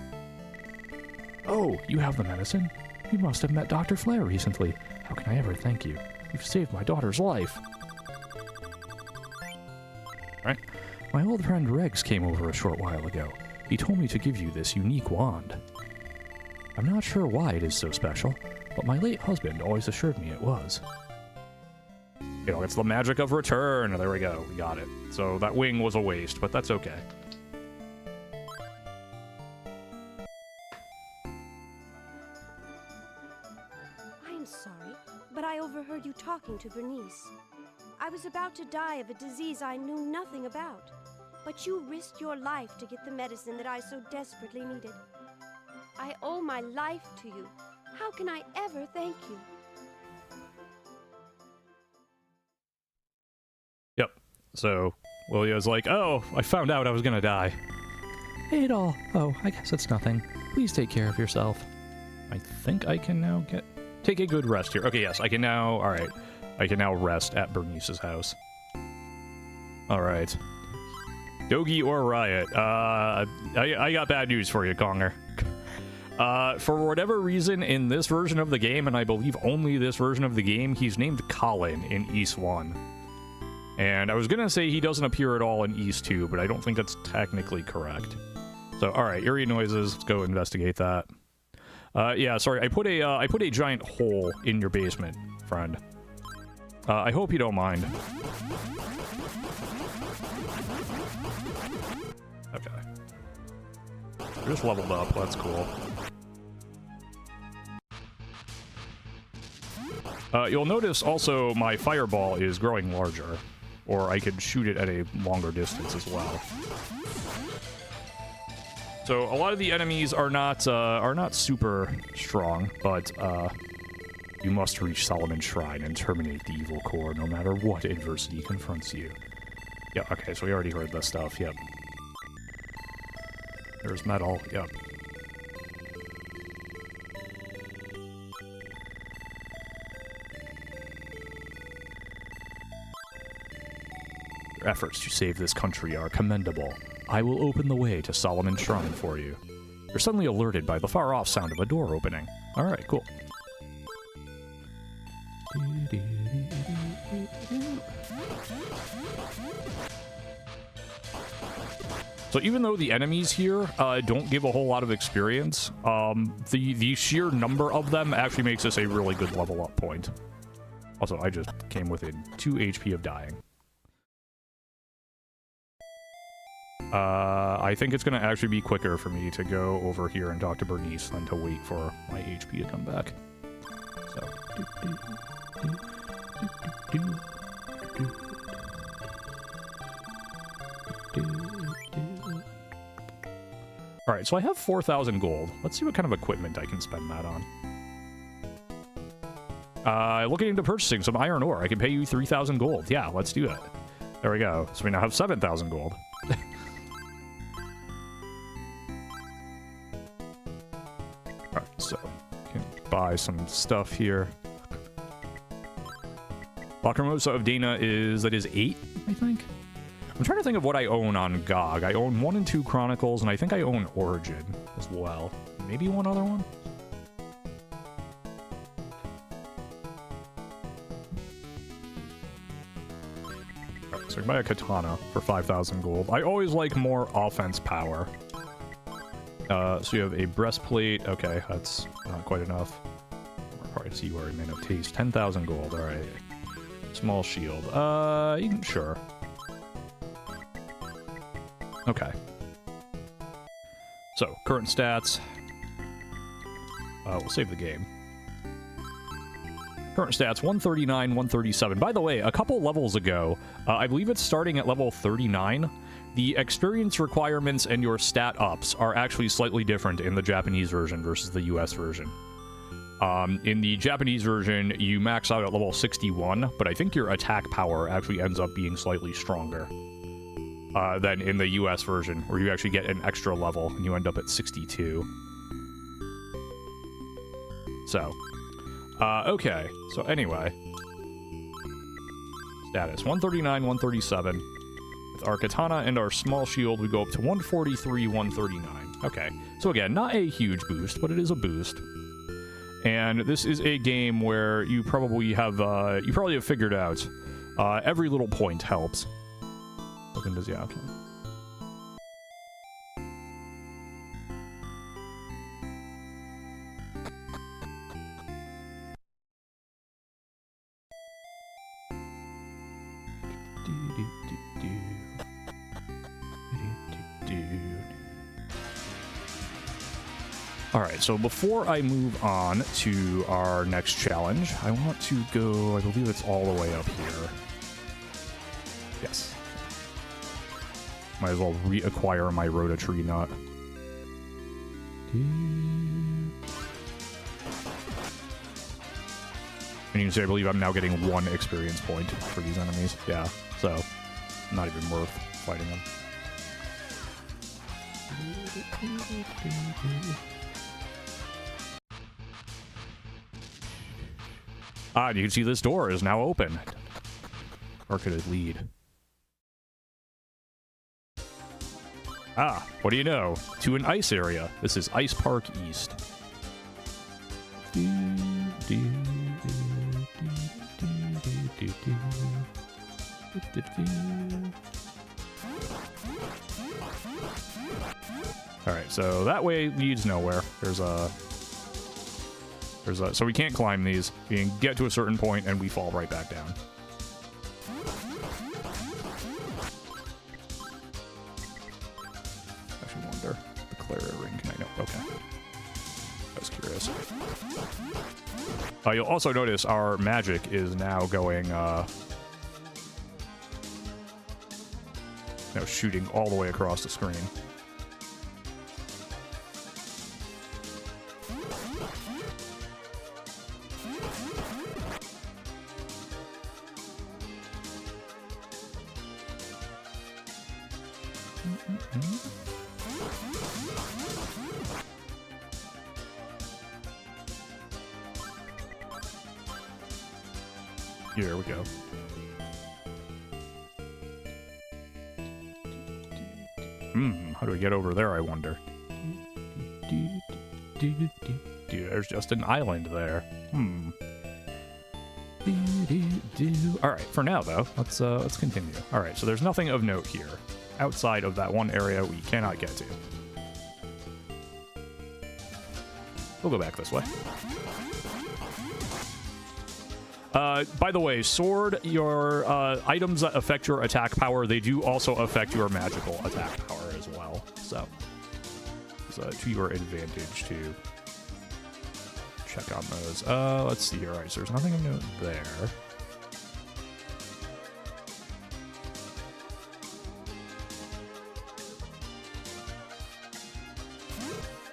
Oh, you have the medicine? You must have met Dr. Flare recently. How can I ever thank you? You've saved my daughter's life. Alright. My old friend Rex came over a short while ago. He told me to give you this unique wand. I'm not sure why it is so special, but my late husband always assured me it was. You know, it's the magic of return. There we go. We got it. So that wing was a waste, but that's okay. I'm sorry, but I overheard you talking to Bernice. I was about to die of a disease I knew nothing about, but you risked your life to get the medicine that I so desperately needed. I owe my life to you. How can I ever thank you? Yep. So Lilia's like, oh, I found out I was gonna die. Adol. Oh, I guess it's nothing. Please take care of yourself. I think I can now take a good rest here. Okay, yes, I can now... Alright. I can now rest at Bernice's house. Alright. Dogi or Riot. I got bad news for you, Conger. For whatever reason, in this version of the game, and I believe only this version of the game, he's named Colin in East 1. And I was gonna say he doesn't appear at all in East 2, but I don't think that's technically correct. So, alright, eerie noises, let's go investigate that. Yeah, sorry, I put a giant hole in your basement, friend. I hope you don't mind. Okay. Just leveled up, that's cool. You'll notice also my fireball is growing larger. or I could shoot it at a longer distance as well. So a lot of the enemies are not super strong, but you must reach Solomon's Shrine and terminate the evil core no matter what adversity confronts you. Yeah, okay, so we already heard this stuff, yep. There's metal, yep. Your efforts to save this country are commendable. I will open the way to Solomon's Shrine for you. You're suddenly alerted by the far-off sound of a door opening. Alright, cool. So even though the enemies here don't give a whole lot of experience, the sheer number of them actually makes this a really good level up point. Also, I just came within 2 HP of dying. I think it's going to actually be quicker for me to go over here and talk to Bernice than to wait for my HP to come back. So. Alright, so I have 4,000 gold. Let's see what kind of equipment I can spend that on. Looking into purchasing some iron ore. I can pay you 3,000 gold. Yeah, let's do it. There we go. So we now have 7,000 gold. Alright, so can buy some stuff here. Lacrimosa of Dana is 8, I think? I'm trying to think of what I own on GOG. I own 1 and 2 Chronicles, and I think I own Origin as well. Maybe one other one? Alright, so I can buy a katana for 5,000 gold. I always like more offense power. So you have a breastplate. Okay, that's not quite enough. Probably see where I may have taste. 10,000 gold, alright. Small shield. Sure. Okay. So, current stats. We'll save the game. Current stats, 139, 137. By the way, a couple levels ago, I believe it's starting at level 39, the experience requirements and your stat ups are actually slightly different in the Japanese version versus the US version. In the Japanese version, you max out at level 61, but I think your attack power actually ends up being slightly stronger than in the US version, where you actually get an extra level and you end up at 62. So, okay. So anyway, status 139, 137. With our katana and our small shield, we go up to 143, 139. Okay. So again, not a huge boost, but it is a boost. And this is a game where you probably have figured out every little point helps. Looking does yeah. Okay. Alright, so before I move on to our next challenge, I want to go, I believe it's all the way up here. Yes. Might as well reacquire my Rototree nut. And you can see, I believe I'm now getting 1 experience point for these enemies. Yeah, so not even worth fighting them. Ah, you can see this door is now open. Where could it lead? Ah, what do you know? To an ice area. This is Ice Park East. Alright, so that way leads nowhere. So we can't climb these. We can get to a certain point and we fall right back down. Actually wonder, declare a ring, can I know? Okay. I was curious. You'll also notice our magic is now going, know, shooting all the way across the screen. Here we go. How do we get over there, I wonder? There's just an island there. Alright, for now, though, let's continue. Alright, so there's nothing of note here, outside of that one area we cannot get to. We'll go back this way. By the way, sword, your items that affect your attack power, they do also affect your magical attack power as well. So, it's to your advantage to check on those. Let's see here. All right, so there's nothing of note there.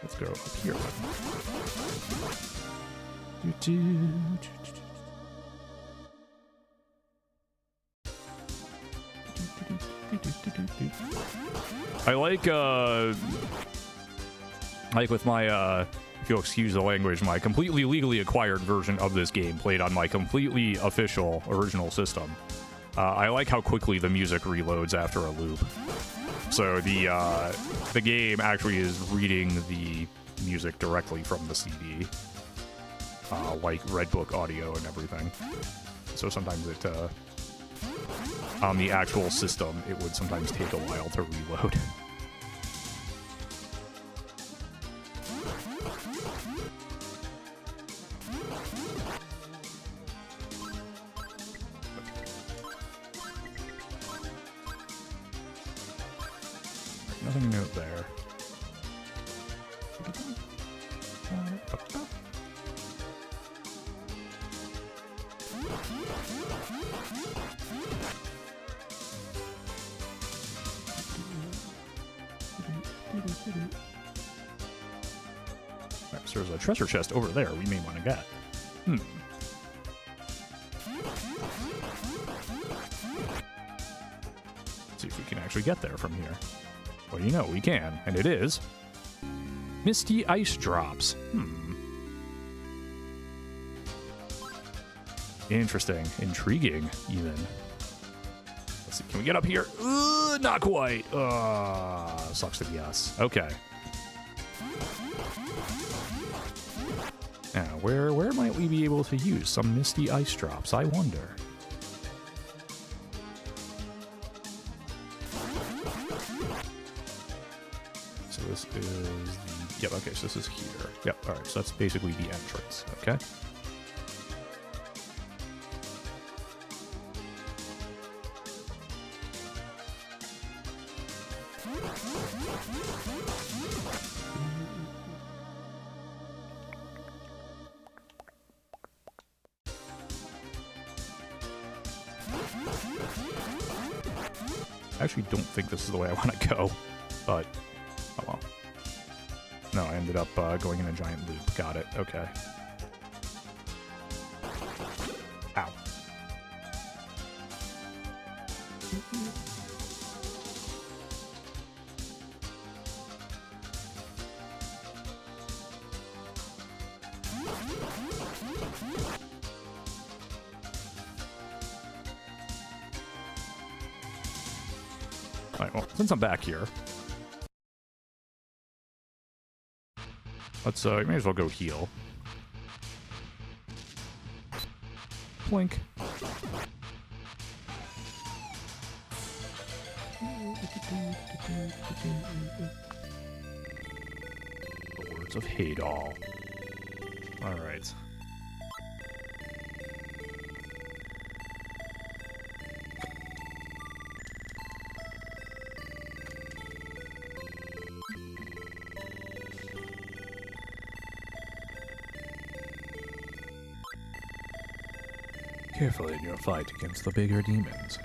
Let's go up here. I like with my, if you'll excuse the language, my completely legally acquired version of this game played on my completely official original system. I like how quickly the music reloads after a loop. So the game actually is reading the music directly from the CD, like Redbook audio and everything. So sometimes it, on the actual system, it would sometimes take a while to reload. Nothing new there. Right, so there's a treasure chest over there we may want to get. Let's see if we can actually get there from here. Well, you know, we can, and it is Misty Ice Drops. Interesting. Intriguing, even. Let's see, can we get up here? Not quite. Sucks to be us. Okay. Now, where might we be able to use some Misty Ice Drops, I wonder? So this is the... Yep, okay, so this is here. Yep, alright, so that's basically the entrance, okay? I actually don't think this is the way I want to go, but oh well. No, I ended up going in a giant loop. Got it. Okay. Ow. Alright, well, since I'm back here, let's, may as well go heal. Blink. The words of Hadal. Alright. Careful in your fight against the bigger demons.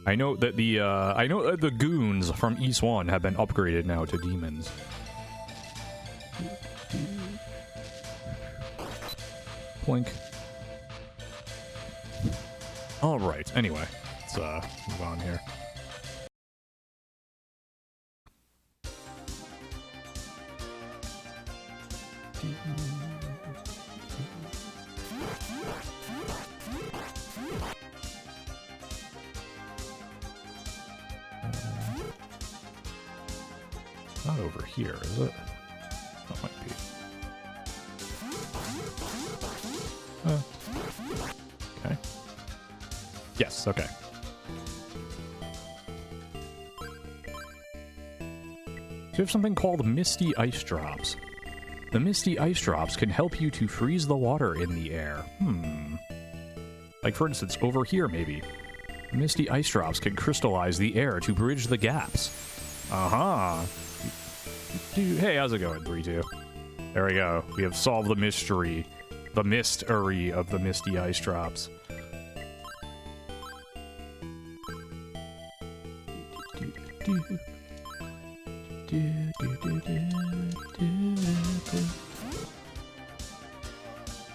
I know that the goons from East 1 have been upgraded now to demons. Plink. All right. Anyway, let's move on here. Not over here, is it? That might be. Okay. Yes, okay. So you have something called Misty Ice Drops. The Misty Ice Drops can help you to freeze the water in the air. Like, for instance, over here, maybe. Misty Ice Drops can crystallize the air to bridge the gaps. Uh-huh. Hey, how's it going, 3-2? There we go. We have solved the mystery. The mystery of the Misty Ice Drops.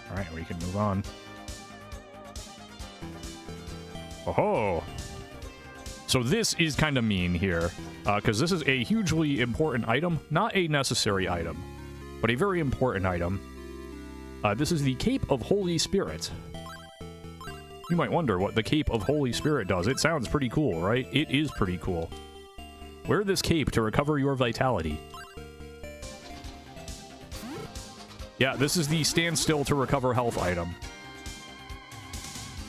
Alright, we can move on. Oh-ho! So this is kind of mean here, because this is a hugely important item. Not a necessary item, but a very important item. This is the Cape of Holy Spirit. You might wonder what the Cape of Holy Spirit does. It sounds pretty cool, right? It is pretty cool. Wear this cape to recover your vitality. Yeah, this is the stand still to recover health item.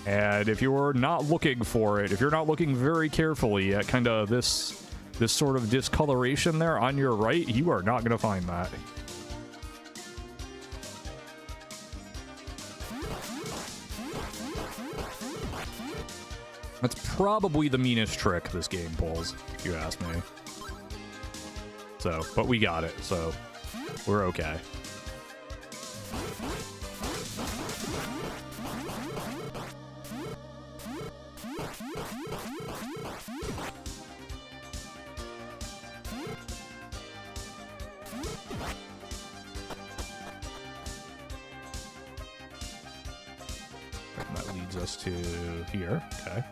And if you're not looking for it, if you're not looking very carefully at kind of this sort of discoloration there on your right, you are not going to find that. That's probably the meanest trick this game pulls, if you ask me. So, but we got it, so we're okay. And that leads us to here, okay.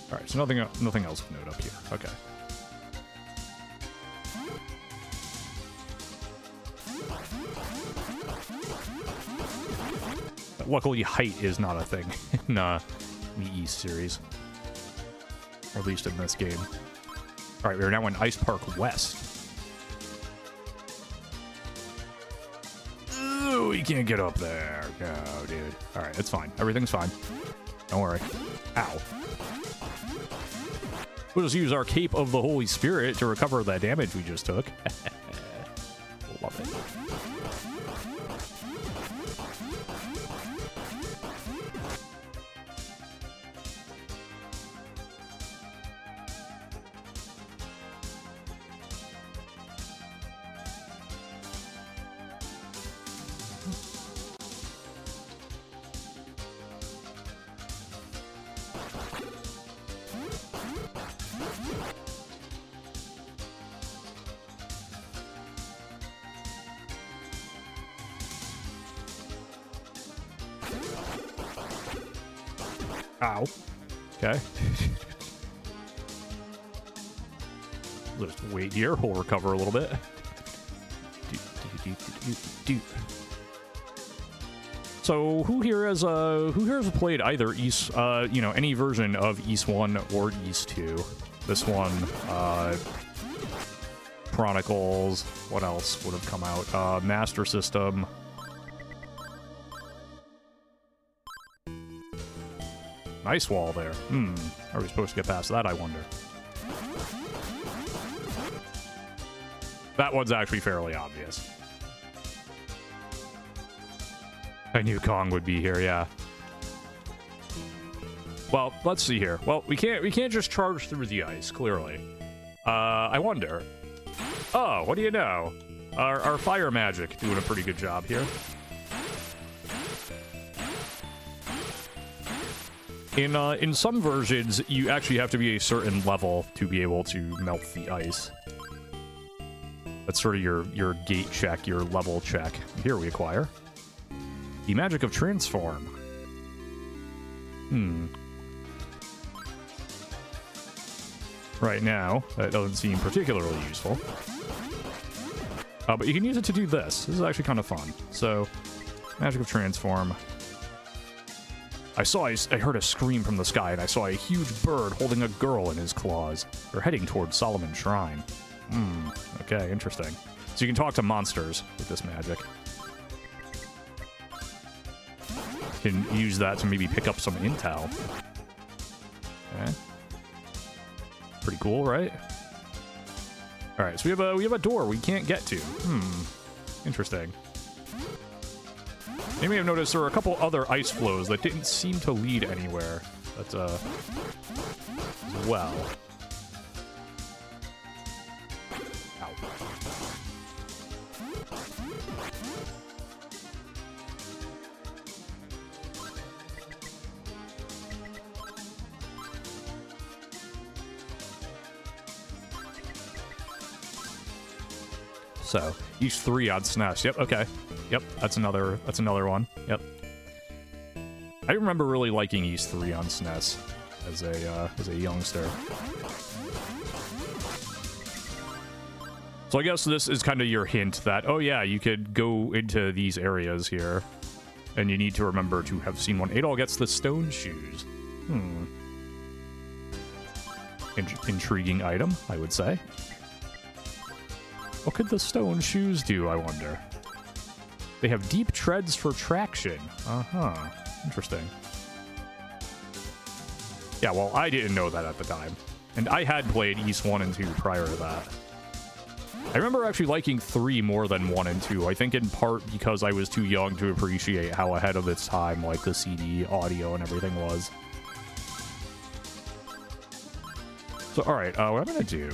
Alright, so nothing else of note up here. Okay. Luckily, height is not a thing in the East series. Or at least in this game. Alright, we are now in Ice Park West. Ooh, we can't get up there. No, dude. Alright, it's fine. Everything's fine. Don't worry. Ow. We'll just use our Cape of the Holy Spirit to recover that damage we just took. Love it. Ow. Okay. Just wait here. We'll recover a little bit. So who here has played either East, you know, any version of East 1 or East 2? This one, Chronicles. What else would have come out? Master System. Nice wall there. Are we supposed to get past that, I wonder? That one's actually fairly obvious. I knew Kong would be here, yeah. Well, let's see here. Well, we can't just charge through the ice, clearly. I wonder. Oh, what do you know? Our fire magic doing a pretty good job here. In some versions, you actually have to be a certain level to be able to melt the ice. That's sort of your gate check, your level check. Here we acquire the magic of transform. Right now, that doesn't seem particularly useful. But you can use it to do this. This is actually kind of fun. So, magic of transform. I heard a scream from the sky, and I saw a huge bird holding a girl in his claws. They're heading towards Solomon's shrine. Okay, interesting. So you can talk to monsters with this magic. You can use that to maybe pick up some intel. Okay. Pretty cool, right? Alright, so we have a door we can't get to. Interesting. You may have noticed there were a couple other ice flows that didn't seem to lead anywhere. But, as well. Ow. So, each 3 on SNES. Yep, okay. Yep, that's another one. Yep. I remember really liking East 3 on SNES as a youngster. So I guess this is kind of your hint that, oh yeah, you could go into these areas here, and you need to remember to have seen one. Adol gets the stone shoes. Intriguing item, I would say. What could the stone shoes do, I wonder? They have deep treads for traction. Interesting. Yeah, well, I didn't know that at the time. And I had played East 1 and 2 prior to that. I remember actually liking 3 more than 1 and 2. I think in part because I was too young to appreciate how ahead of its time, like, the CD audio and everything was. So, alright, what I'm gonna do...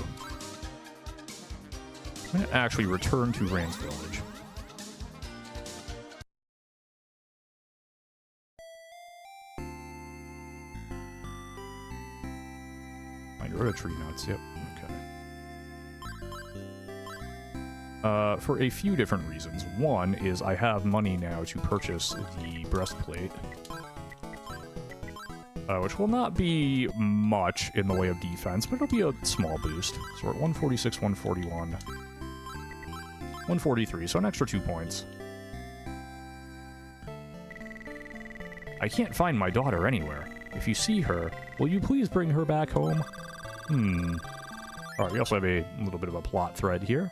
I'm gonna actually return to Rand's Village. Find a tree nuts, yep, okay. For a few different reasons. One is I have money now to purchase the breastplate. Which will not be much in the way of defense, but it'll be a small boost. So we're at 146, 141... 143, so an extra 2 points. I can't find my daughter anywhere. If you see her, will you please bring her back home? Alright, we also have a little bit of a plot thread here.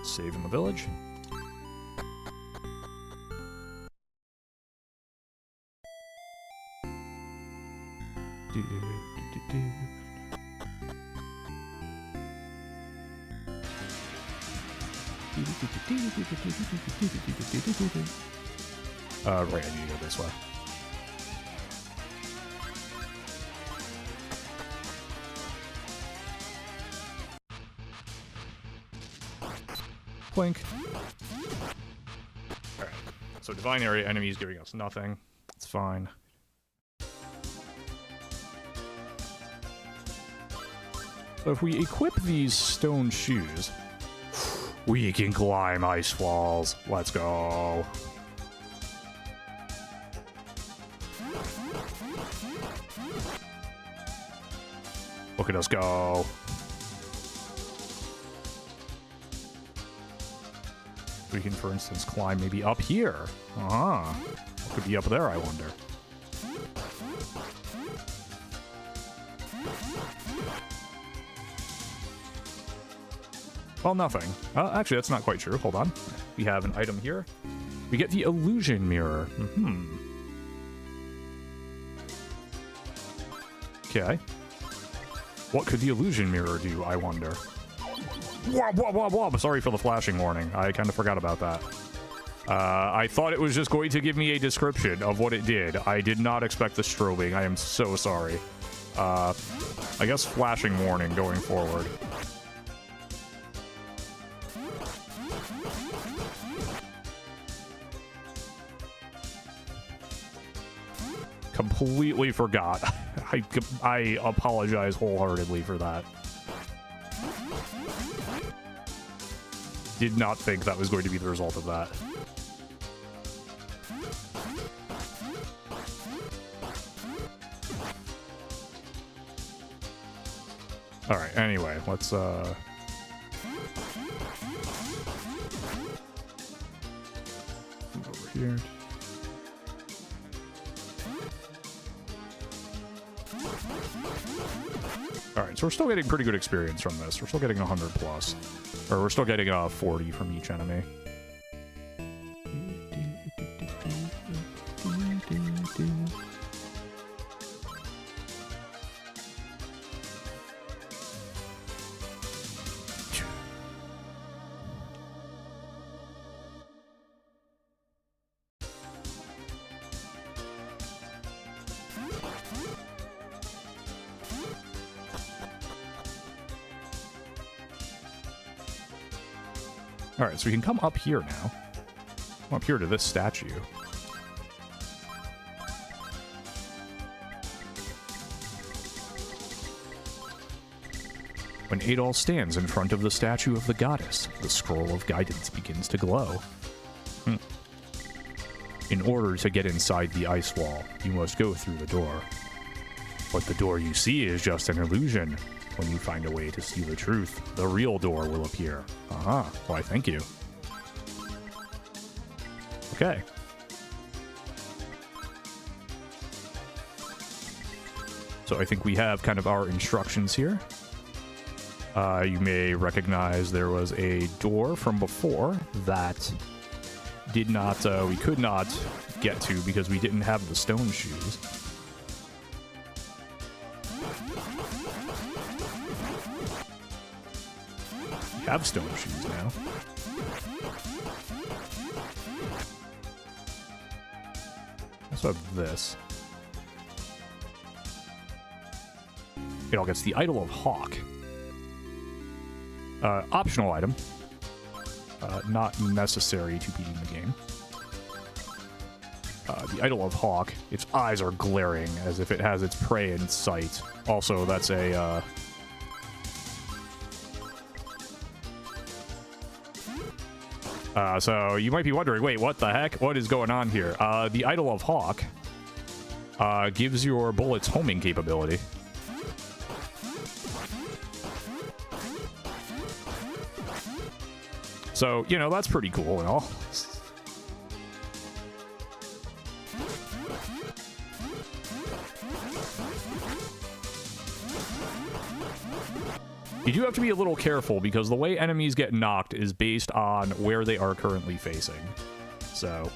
Save in the village. Right, I need to go this way. Blink. Alright, so Divine Area enemies giving us nothing. It's fine. So if we equip these stone shoes, we can climb ice walls. Let's go. Look at us go. We can, for instance, climb maybe up here. What could be up there, I wonder? Well, nothing. Actually, that's not quite true. Hold on. We have an item here. We get the illusion mirror. Okay. What could the illusion mirror do, I wonder? Wob, wob, wob, wob. Sorry for the flashing warning. I kind of forgot about that. I thought it was just going to give me a description of what it did. I did not expect the strobing. I am so sorry. I guess flashing warning going forward. Completely forgot. I apologize wholeheartedly for that. Did not think that was going to be the result of that. Alright, anyway, let's, over here. Alright, so we're still getting pretty good experience from this. We're still getting 100 plus. Or we're still getting 40 from each enemy. Alright, so we can come up here now. Come up here to this statue. When Adol stands in front of the statue of the goddess, the scroll of guidance begins to glow. In order to get inside the ice wall, you must go through the door. But the door you see is just an illusion. When you find a way to see the truth, the real door will appear. Aha, why thank you. Okay. So I think we have kind of our instructions here. You may recognize there was a door from before that did not, we could not get to because we didn't have the stone shoes. We have stone shoes now. Also have this. It all gets the Idol of Hawk. Optional item. Not necessary to beating the game. The Idol of Hawk, its eyes are glaring as if it has its prey in sight. Also, that's a, so you might be wondering, wait, what the heck? What is going on here? The Idol of Hawk gives your bullets homing capability. So, you know, that's pretty cool and all. You do have to be a little careful because the way enemies get knocked is based on where they are currently facing. So,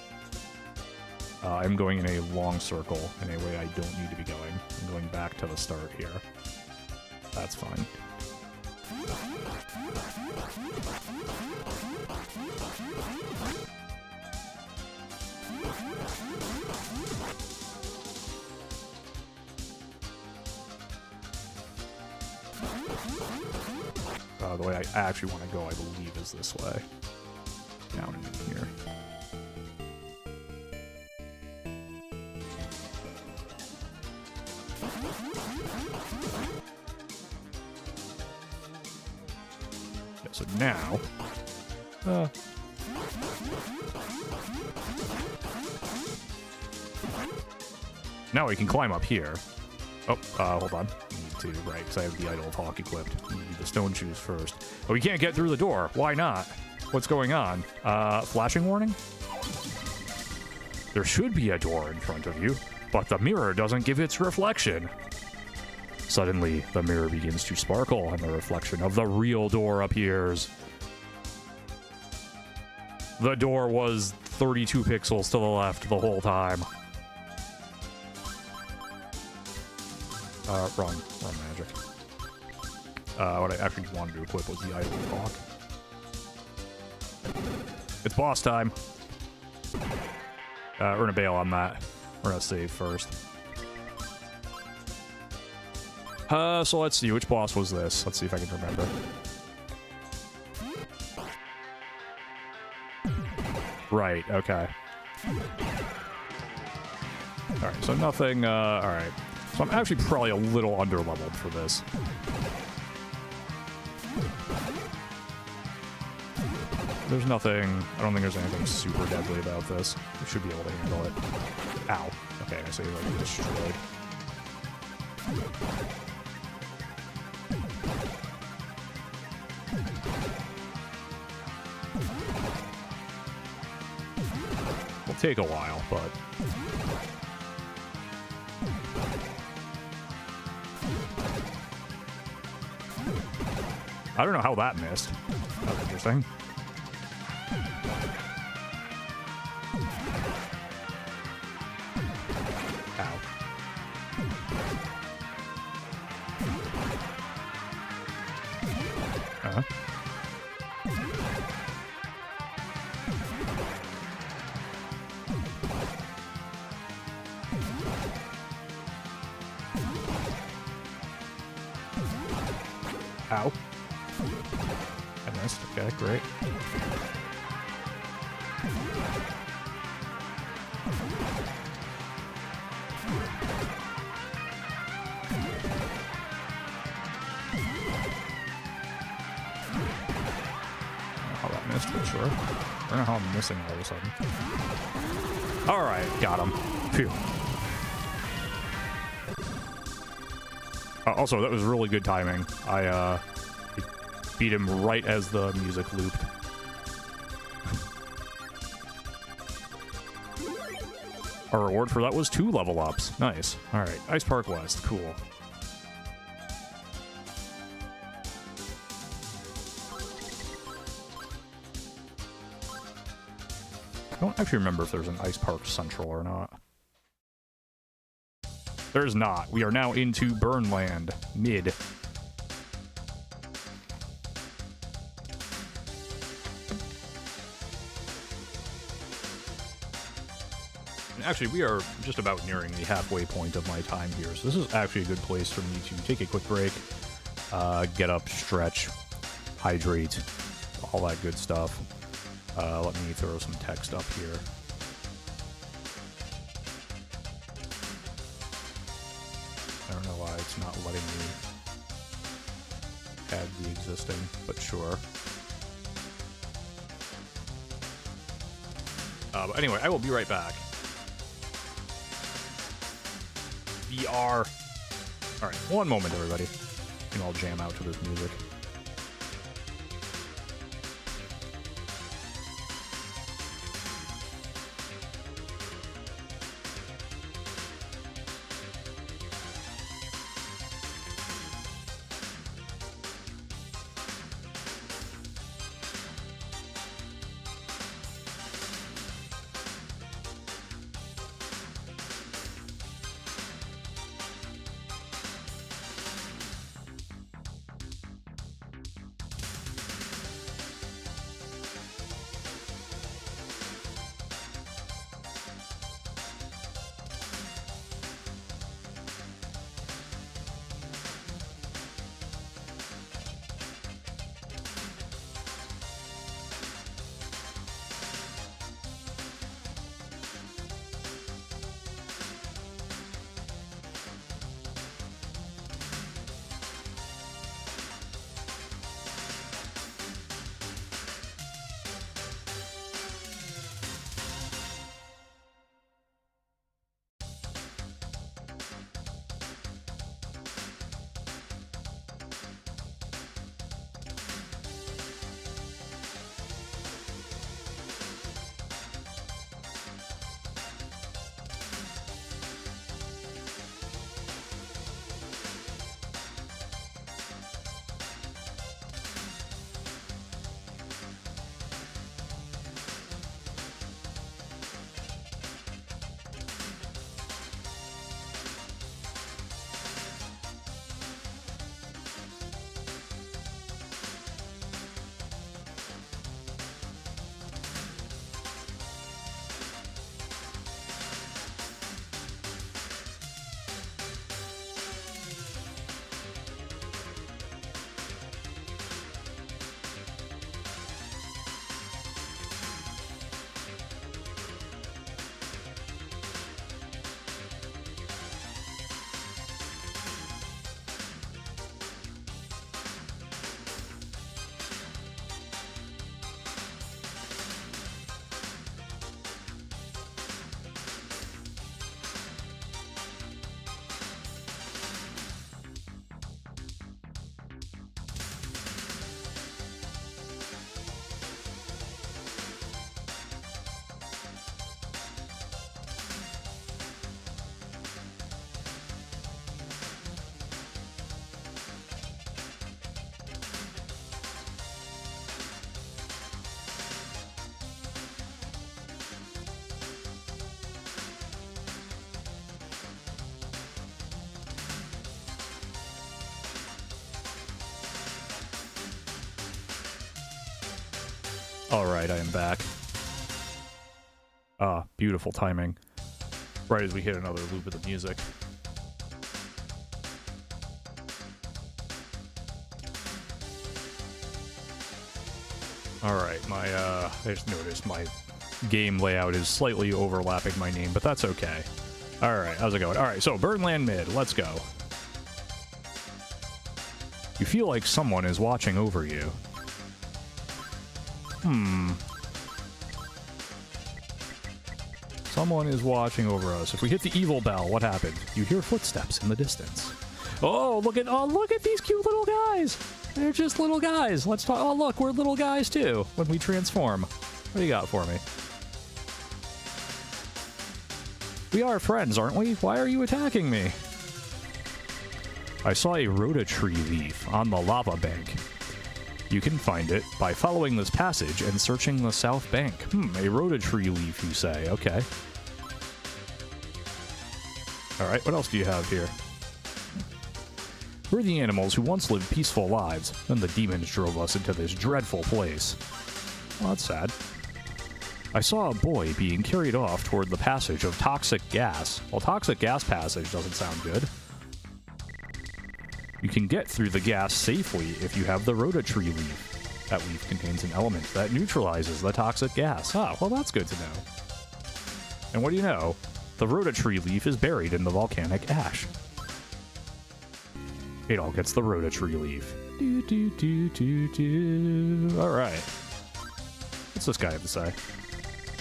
I'm going in a long circle in a way I don't need to be going. I'm going back to the start here. That's fine. The way I actually want to go, I believe, is this way. Down and in here. Yeah, so now... now we can climb up here. Oh, hold on. To, right, because I have the Idol of Hawk equipped. We need the stone shoes first. But we can't get through the door. Why not? What's going on? Flashing warning? There should be a door in front of you, but the mirror doesn't give its reflection. Suddenly, the mirror begins to sparkle, and the reflection of the real door appears. The door was 32 pixels to the left the whole time. Wrong magic. What I actually wanted to equip was the Idle Talk. It's boss time. We're gonna bail on that. We're gonna save first. So let's see, which boss was this? Let's see if I can remember. Right, okay. Alright, so nothing, alright. So I'm actually probably a little underleveled for this. There's nothing, I don't think there's anything super deadly about this. We should be able to handle it. Ow. Okay, I see it like destroyed. Will take a while, but... I don't know how that missed. That was interesting. Ow. Uh-huh. Ow. I missed. Okay, great. How that missed for sure. I don't know how I'm missing all of a sudden. Alright, got him. Phew. Also, that was really good timing. I beat him right as the music looped. Our reward for that was 2 level ups. Nice. Alright, Ice Park West. Cool. I don't actually remember if there's an Ice Park Central or not. There's not. We are now into Burnland. Mid. And actually, we are just about nearing the halfway point of my time here, so this is actually a good place for me to take a quick break, get up, stretch, hydrate, all that good stuff. Let me throw some text up here. I don't know why it's not letting me add the existing, but sure. But anyway, I will be right back. VR. Alright, one moment, everybody. And I'll jam out to this music. Alright, I am back. Ah, beautiful timing. Right as we hit another loop of the music. Alright, I just noticed my game layout is slightly overlapping my name, but that's okay. Alright, how's it going? Alright, so Burnland Mid, let's go. You feel like someone is watching over you. Someone is watching over us. If we hit the evil bell, what happened? You hear footsteps in the distance. Oh, look at these cute little guys. They're just little guys. Let's talk. Oh, look, we're little guys too when we transform. What do you got for me? We are friends, aren't we? Why are you attacking me? I saw a Rototree leaf on the lava bank. You can find it by following this passage and searching the south bank. A Rototree leaf, you say. Okay. Alright, what else do you have here? We're the animals who once lived peaceful lives, then the demons drove us into this dreadful place. Well, that's sad. I saw a boy being carried off toward the passage of toxic gas. Well, toxic gas passage doesn't sound good. You can get through the gas safely if you have the Rototree leaf. That leaf contains an element that neutralizes the toxic gas. Ah, well that's good to know. And what do you know? The Rototree leaf is buried in the volcanic ash. Adol gets the Rototree leaf. Alright. What's this guy have to say?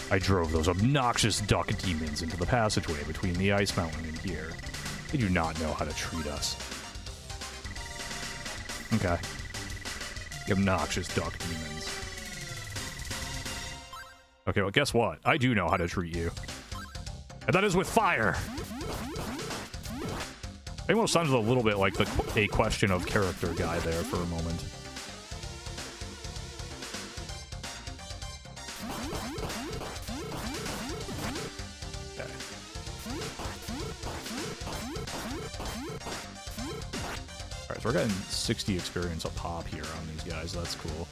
I drove those obnoxious duck demons into the passageway between the ice mountain and here. They do not know how to treat us. Okay. The obnoxious duck demons. Okay, well, guess what? I do know how to treat you. And that is with fire! It almost sounded a little bit like a question of character guy there for a moment. Okay. Alright, so we're getting 60 experience a pop here on these guys. That's cool.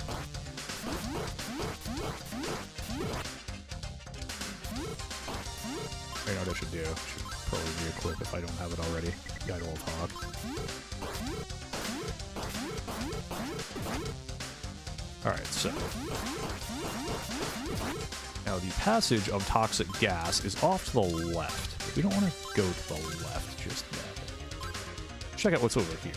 I know what I should do. Should probably re-equip if I don't have it already. Guide will talk. Alright, so. Now the passage of toxic gas is off to the left. We don't want to go to the left just yet. Check out what's over here.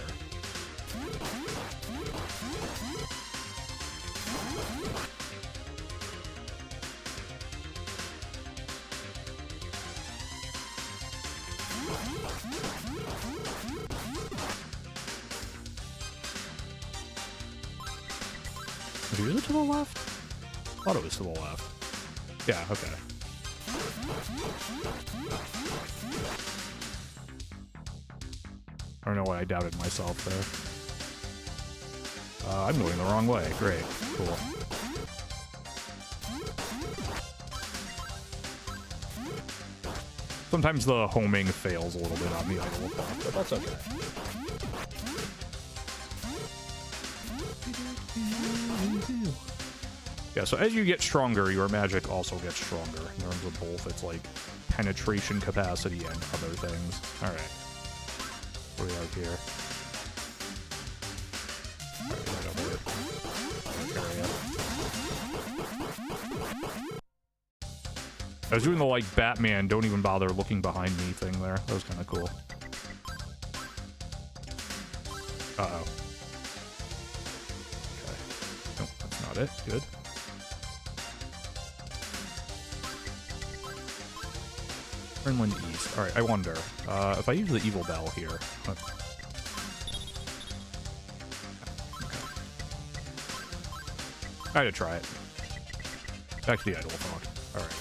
Is it to the left? I thought it was to the left. Yeah, okay. I don't know why I doubted myself there. I'm going the wrong way. Great. Cool. Sometimes the homing fails a little bit on the idle effect, but that's okay. Yeah, so as you get stronger, your magic also gets stronger in terms of both its, like, penetration capacity and other things. Alright. What do we have here? Alright, right over here. I was doing the, like, Batman, don't even bother looking behind me thing there. That was kind of cool. Uh-oh. Okay. Nope, that's not it. Good. Inland East. Alright, I wonder. If I use the Evil Bell here... Okay. I had to try it. Back to the idle talk. Alright.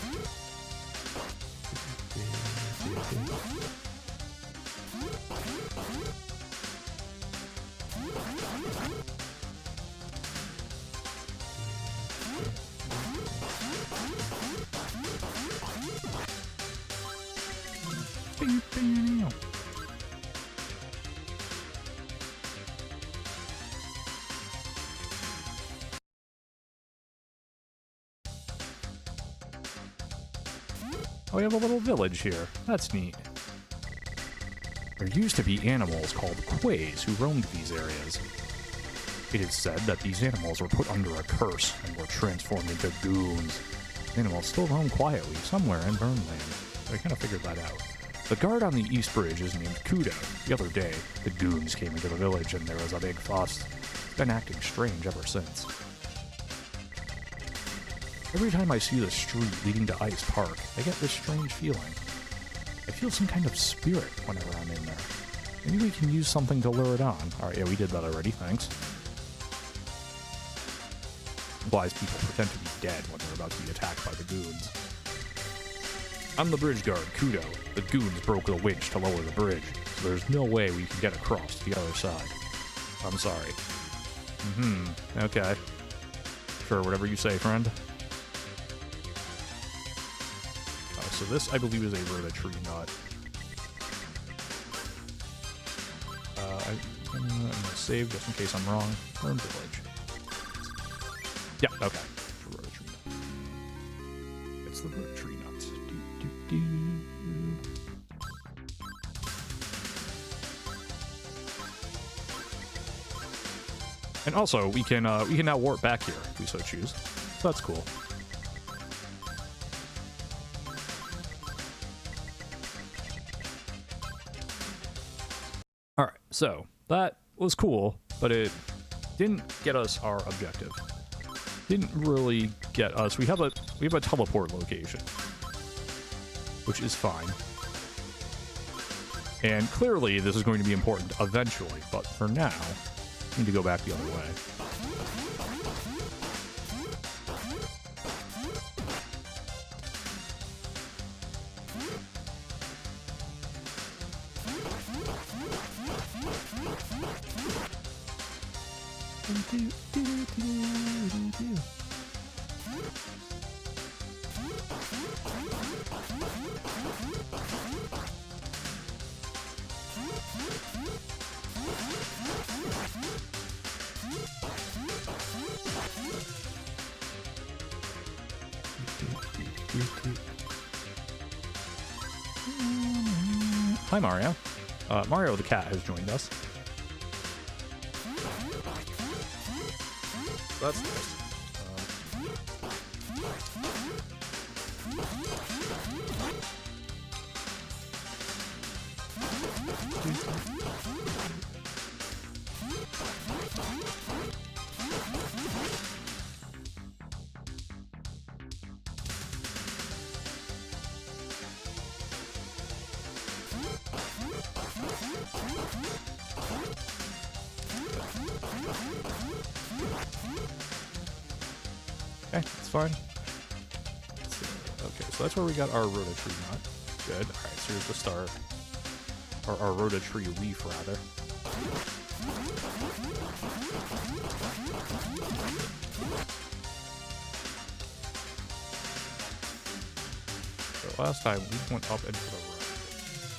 Bing, bing, Oh, we have a little village here. That's neat. There used to be animals called quays who roamed these areas. It is said that these animals were put under a curse and were transformed into goons. Animals still roam quietly somewhere in Burnland. I kind of figured that out. The guard on the East Bridge is named Kudo. The other day, the goons came into the village and there was a big fuss. It's been acting strange ever since. Every time I see the street leading to Ice Park, I get this strange feeling. I feel some kind of spirit whenever I'm in there. Maybe we can use something to lure it on. Alright, yeah, we did that already, thanks. Implies people pretend to be dead when they're about to be attacked by the goons. I'm the bridge guard, Kudo. The goons broke the winch to lower the bridge, so there's no way we can get across to the other side. I'm sorry. Okay. Sure, whatever you say, friend. Oh, so this, I believe, is a Rhoda tree nut. I'm gonna save just in case I'm wrong. Burn village. Yeah, okay. Rhoda tree nut. It's the Rhoda tree nuts. And also, we can now warp back here if we so choose. So that's cool. All right, so that was cool, but it didn't get us our objective. Didn't really get us. We have a teleport location, which is fine. And clearly, this is going to be important eventually, but for now, we need to go back the other way. Hi, Mario. Mario the cat has joined us. That's nice. Okay, that's fine. Okay, so that's where we got our Rhoda tree nut. Good. Alright, so here's the start. Or our Rhoda tree leaf, rather. So last time we went up and to the right.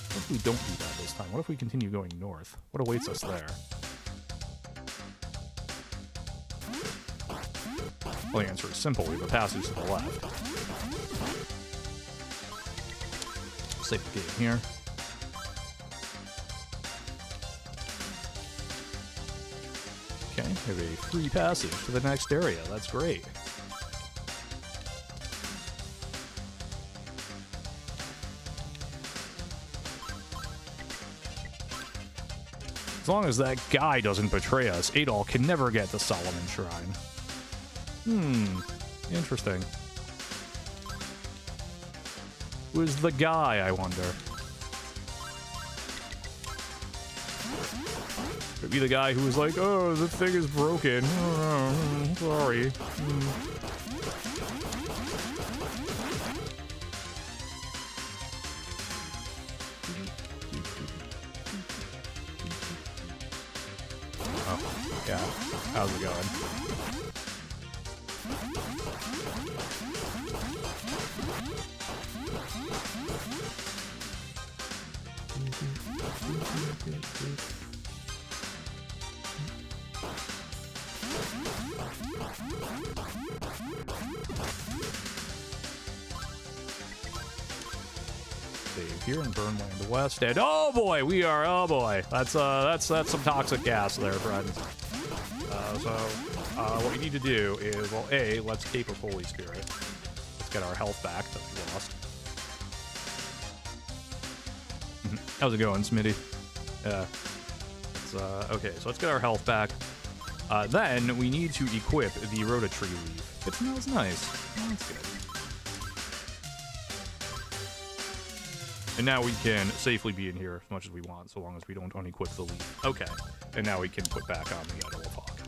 What if we don't do that this time? What if we continue going north? What awaits us there? Well, the answer is simple. We have a passage to the left. Save the game here. Okay, we have a free passage to the next area. That's great. As long as that guy doesn't betray us, Adol can never get the Solomon Shrine. Interesting. Who's the guy, I wonder? Could be the guy who was like, oh, the thing is broken. Oh, sorry. Oh, yeah. How's it going? save here in Burnland West. And oh boy, oh boy, that's some toxic gas there, friends. What we need to do is, well, A, let's cape of Holy Spirit. Let's get our health back that we lost. How's it going, Smitty? Okay, so let's get our health back. Then we need to equip the Rototree leaf. It smells nice. Oh, that's good. And now we can safely be in here as much as we want, so long as we don't unequip the leaf. Okay, and now we can put back on the Idol of Hawk.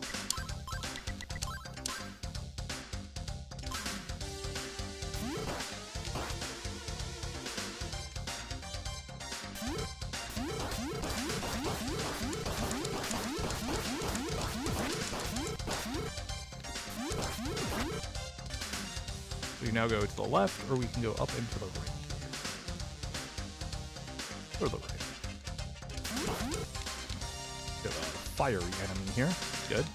We now go to the left, or we can go up into the right. Or the right. Got a fiery enemy here. Good.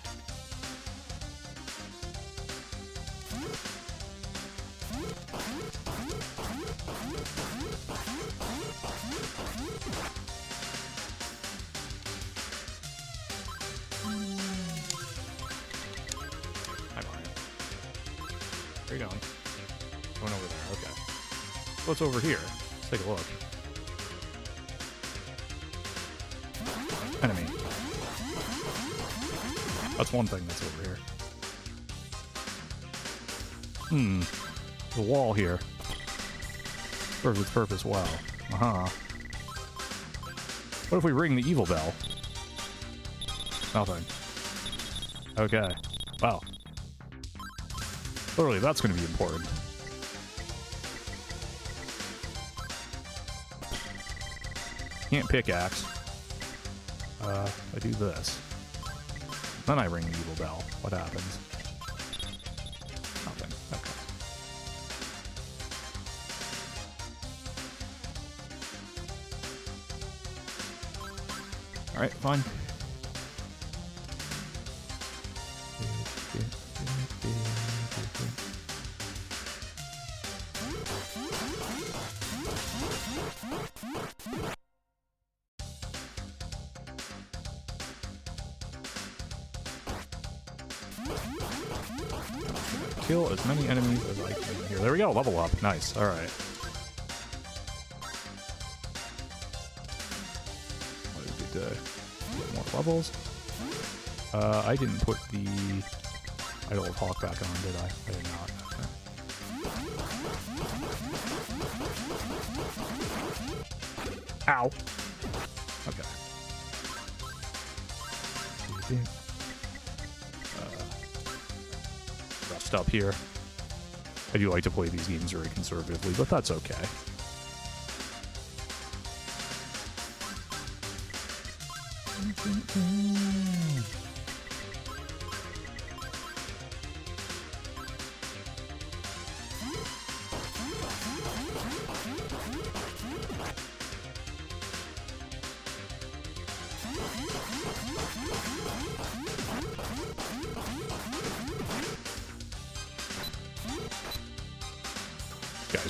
Hi, Ryan. Where are you going? Going over there. Okay. What's over here? Let's take a look. Enemy. That's one thing that's over here. The wall here. Serves its purpose well. What if we ring the evil bell? Nothing. Okay. Wow. Literally, that's going to be important. Can't pickaxe. I do this. Then I ring the evil bell. What happens? Nothing. Okay. Alright, fine. Kill as many enemies as I can here. There we go, level up. Nice, alright. Good to get more levels. I didn't put the Idol of Hawk back on, did I? I did not. Okay. Ow! Okay. Up here. I do like to play these games very conservatively, but that's okay.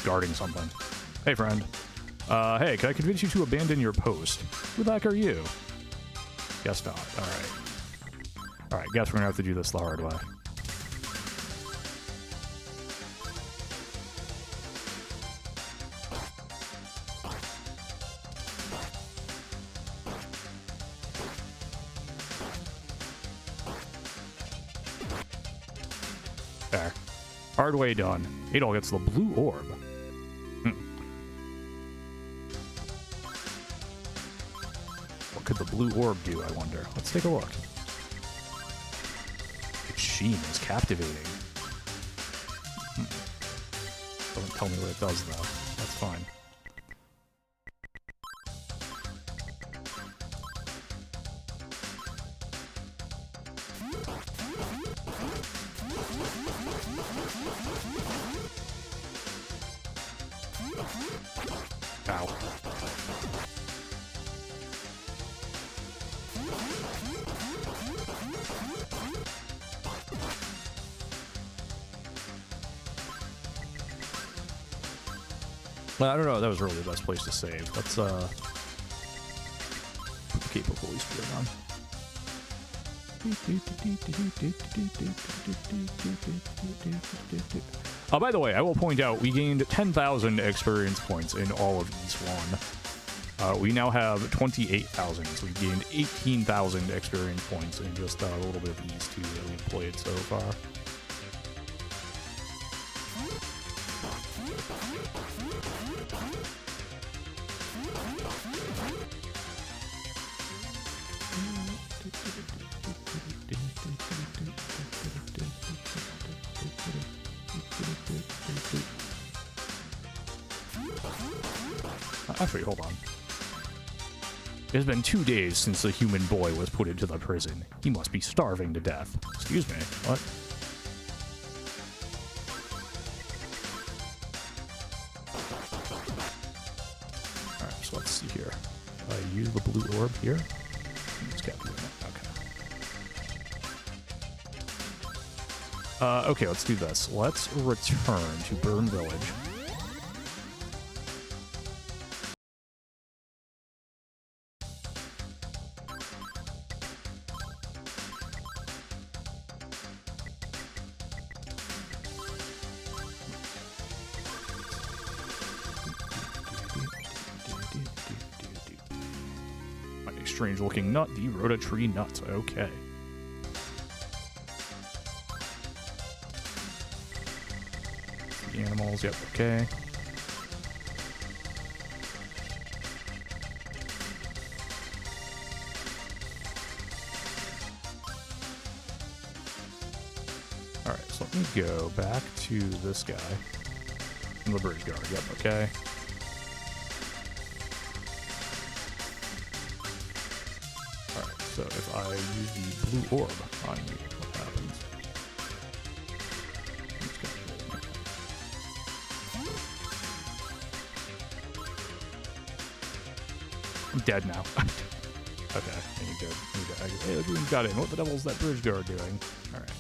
Guarding something. Hey, friend. Hey, can I convince you to abandon your post? Who the heck are you? Guess not. Alright. Alright, guess we're gonna have to do this the hard way. There. Hard way done. Adol gets the blue orb. Could the blue orb do, I wonder? Let's take a look. Its sheen is captivating. Doesn't tell me what it does, though. That's fine. Ow. Well, I don't know. That was really the best place to save. Let's put the capability spirit on. Oh, by the way, I will point out we gained 10,000 experience points in all of East 1. We now have 28,000, so we gained 18,000 experience points in just a little bit of East 2 that we've played so far. Actually, hold on. It has been 2 days since the human boy was put into the prison. He must be starving to death. Excuse me, what? Alright, so let's see here. Use the blue orb here. It's got blue in it. Okay. Okay, let's do this. Let's return to Burn Village. Strange looking nut, the Rhoda tree nuts. Okay. The animals, yep, okay. Alright, so let me go back to this guy. And the bridge guard, yep, okay. So if I use the blue orb on you, what happens? I'm dead now. Okay, I need to exit. Hey, look who got in. What the devil's that bridge guard doing? Alright.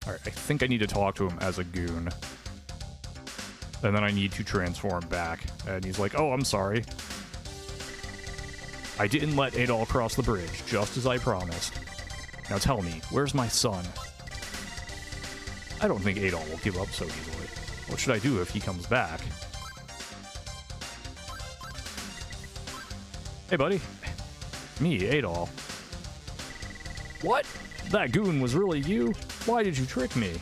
Alright, I think I need to talk to him as a goon. And then I need to transform back. And he's like, oh, I'm sorry. I didn't let Adol cross the bridge, just as I promised. Now tell me, where's my son? I don't think Adol will give up so easily. What should I do if he comes back? Hey, buddy. Me, Adol. What? That goon was really you? Why did you trick me?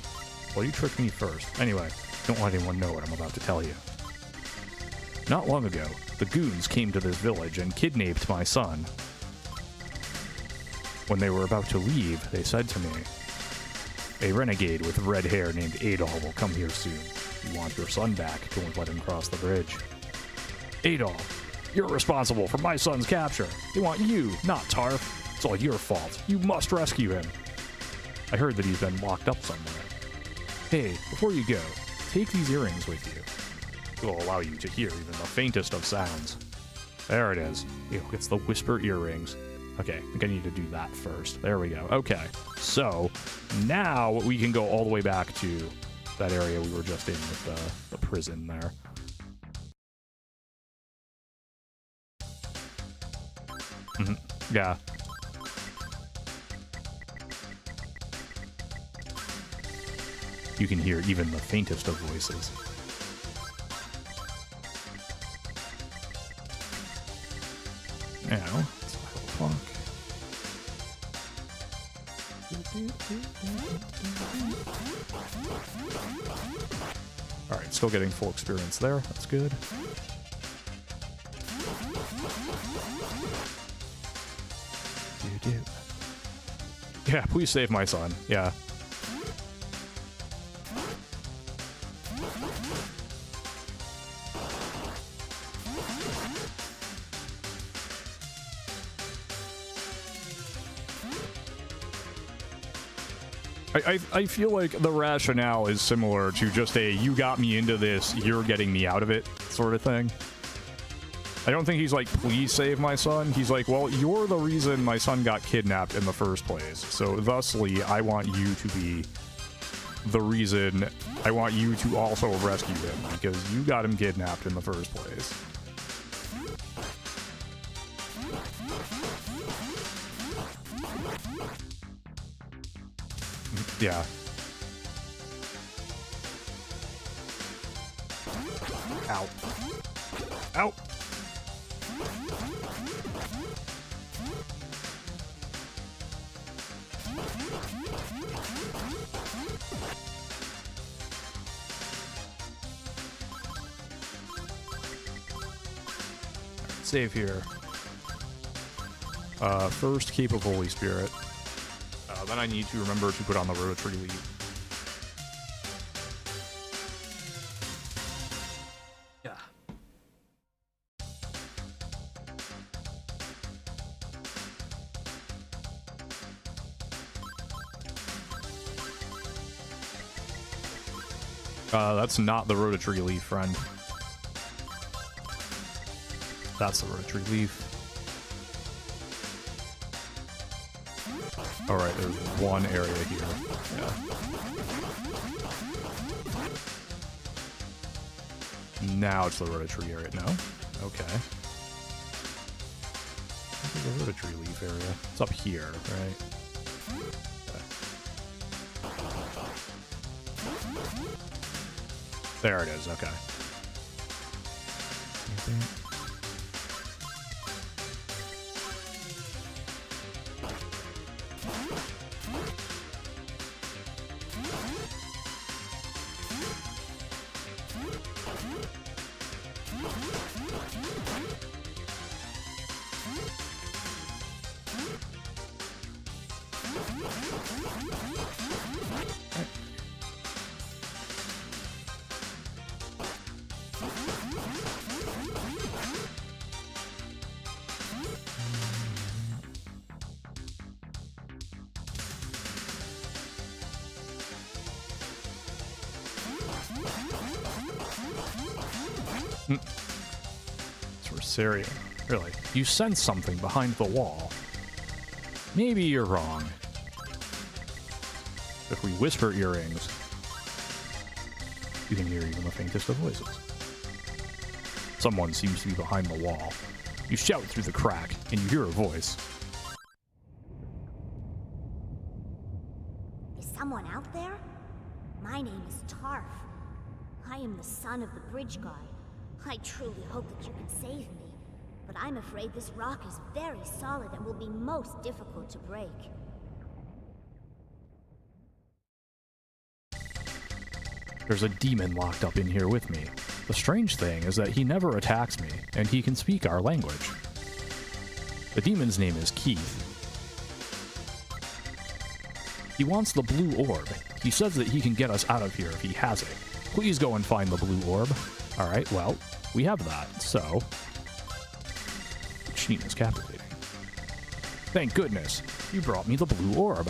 Well, you tricked me first. Anyway, don't let anyone know what I'm about to tell you. Not long ago, the goons came to this village and kidnapped my son. When they were about to leave, they said to me, a renegade with red hair named Adol will come here soon. You want your son back, don't let him cross the bridge. Adol, you're responsible for my son's capture. They want you, not Tarf. It's all your fault. You must rescue him. I heard that he's been locked up somewhere. Hey, before you go, take these earrings with you. It will allow you to hear even the faintest of sounds. There it is. It's the whisper earrings. Okay, I think I need to do that first. There we go. Okay, so now we can go all the way back to that area we were just in with the prison there. Yeah. You can hear even the faintest of voices. Now, it's 5 o'clock. Alright, still getting full experience there. That's good. Yeah, please save my son. Yeah. I feel like the rationale is similar to just a, you got me into this, you're getting me out of it sort of thing. I don't think he's like, please save my son. He's like, well, you're the reason my son got kidnapped in the first place. So thusly, I want you to be the reason. I want you to also rescue him because you got him kidnapped in the first place. Yeah. Ow. Ow. Save here. First, Cape of Holy Spirit. Then I need to remember to put on the rotary leaf. Yeah. That's not the rotary leaf, friend. That's the rotary leaf. Alright, there's one area here. Yeah. Now it's the rotary area. No? Okay. The rotary leaf area. It's up here, right? Okay. There it is, okay. Syria. Really? You sense something behind the wall. Maybe you're wrong. If we whisper earrings, you can hear even the faintest of voices. Someone seems to be behind the wall. You shout through the crack, and you hear a voice. Is someone out there? My name is Tarf. I am the son of the bridge guard. I truly hope that you can save me, but I'm afraid this rock is very solid and will be most difficult to break. There's a demon locked up in here with me. The strange thing is that he never attacks me, and he can speak our language. The demon's name is Keith. He wants the blue orb. He says that he can get us out of here if he has it. Please go and find the blue orb. Alright, well, we have that, so... Sheen is captivating. Thank goodness, you brought me the blue orb.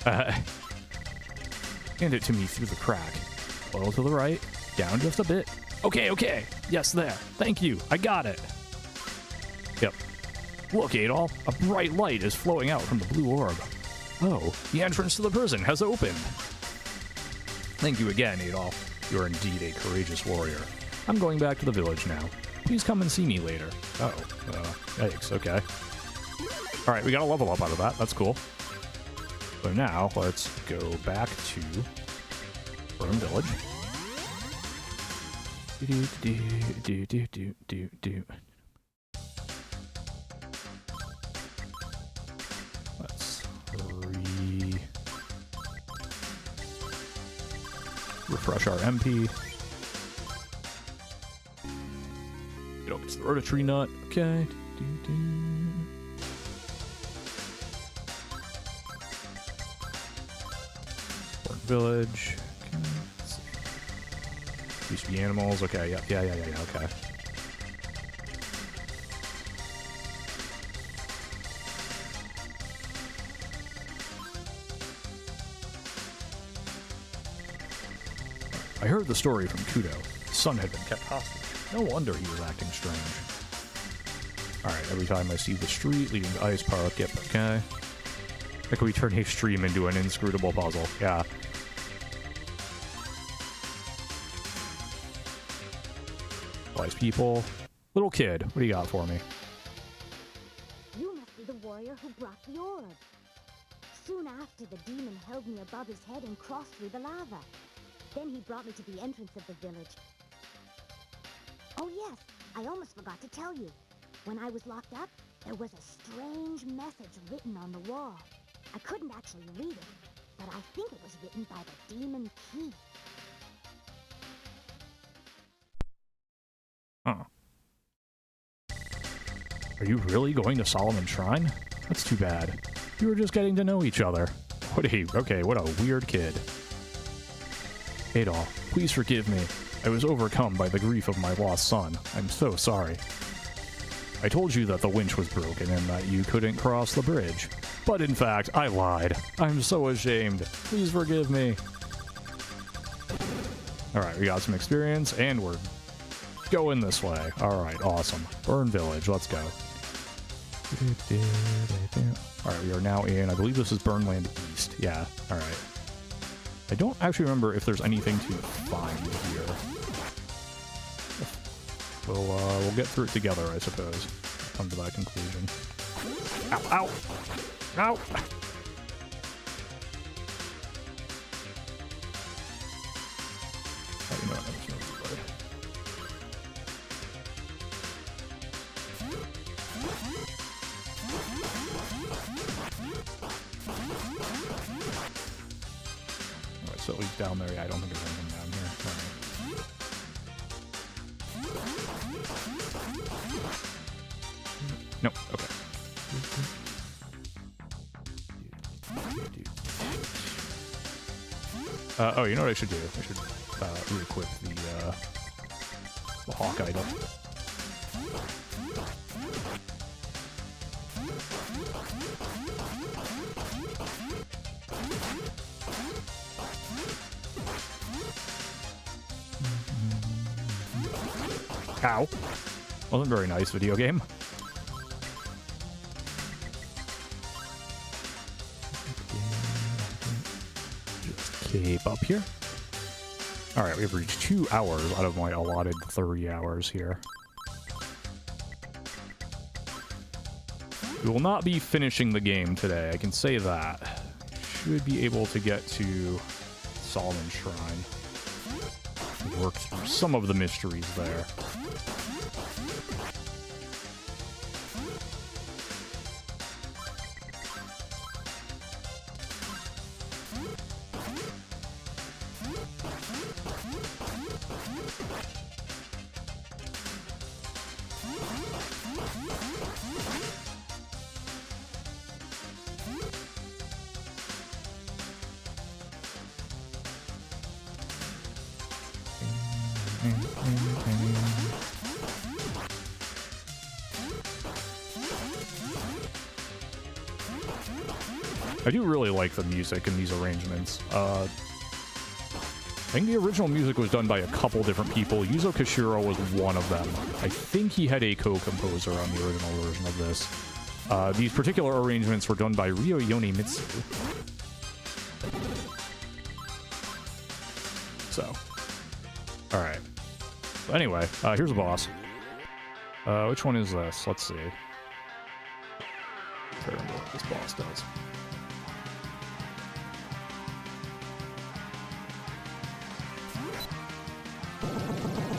Hand it to me through the crack. A little to the right, down just a bit. Okay, okay, yes, there. Thank you, I got it. Yep. Look, Adol, a bright light is flowing out from the blue orb. Oh, the entrance to the prison has opened. Thank you again, Adol. You're indeed a courageous warrior. I'm going back to the village now. Please come and see me later. Oh, yikes, okay. Alright, we got a level up out of that. That's cool. So now, let's go back to Burn Village. Let's refresh our MP. Get up to the rotary nut. Okay. Burn Village. Okay. Let's see. Used to be animals. Okay. Yeah. Okay. I heard the story from Kudo. His son had been kept hostage. No wonder he was acting strange. Alright, every time I see the street leading to Ice Park, yep, okay. How can we turn a stream into an inscrutable puzzle? Yeah. Wise people. Little kid, what do you got for me? You must be the warrior who brought the orb. Soon after, the demon held me above his head and crossed through the lava. Then he brought me to the entrance of the village. Oh yes, I almost forgot to tell you. When I was locked up, there was a strange message written on the wall. I couldn't actually read it, but I think it was written by the demon key. Huh. Are you really going to Solomon Shrine? That's too bad. You were just getting to know each other. What a weird kid. Adol, please forgive me. I was overcome by the grief of my lost son. I'm so sorry. I told you that the winch was broken and that you couldn't cross the bridge. But in fact, I lied. I'm so ashamed. Please forgive me. Alright, we got some experience, and we're going this way. Alright, awesome. Burn Village, let's go. Alright, we are now in, I believe this is Burnland East. Yeah, alright. I don't actually remember if there's anything to find here. We'll get through it together, I suppose. Come to that conclusion. Ow, ow! Ow! Oh, you know what, I'm just gonna reload. Alright, so at least down there, yeah, I don't think there's anything down here. Alright. No, okay. Oh, you know what I should do? I should re-equip the hawk idol. Ow. Wasn't very nice, video game. Just cape up here. Alright, we've reached 2 hours out of my allotted 3 hours here. We will not be finishing the game today, I can say that. Should be able to get to Solomon Shrine. Work through some of the mysteries there. I do really like the music in these arrangements. I think the original music was done by a couple different people. Yuzo Koshiro was one of them. I think he had a co-composer on the original version of this. These particular arrangements were done by Ryo Yonemitsu. So, alright. Anyway, here's a boss. Which one is this? Let's see. I don't know what this boss does.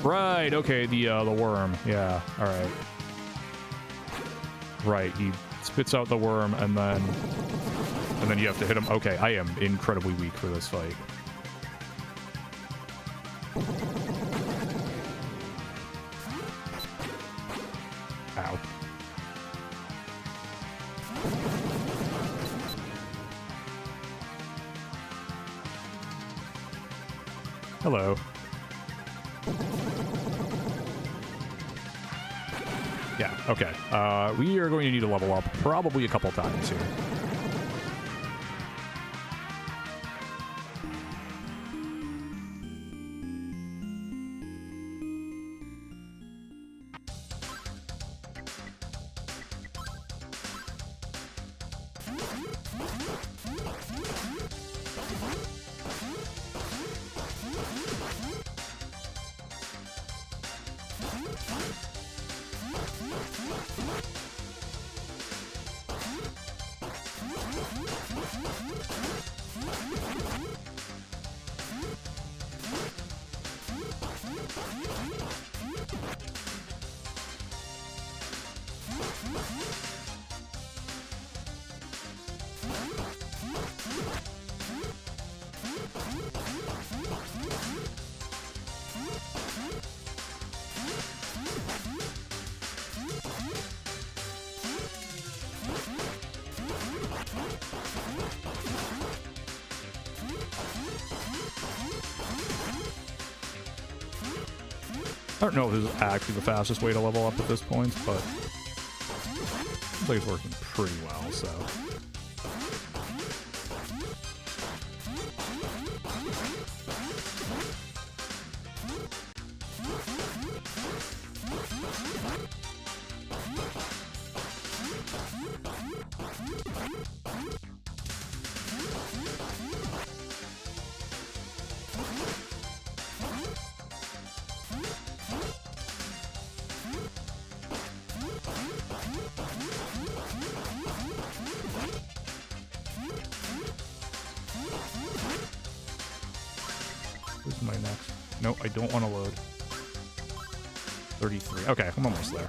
Right, okay, the worm. Yeah, alright. Right, he spits out the worm and then you have to hit him. Okay, I am incredibly weak for this fight. Ow. Hello. Yeah, okay. We are going to need to level up probably a couple times here. I don't know if this is actually the fastest way to level up at this point, but I think it's working pretty well, so. Where's my next? Nope, I don't want to load. 33. Okay, I'm almost there.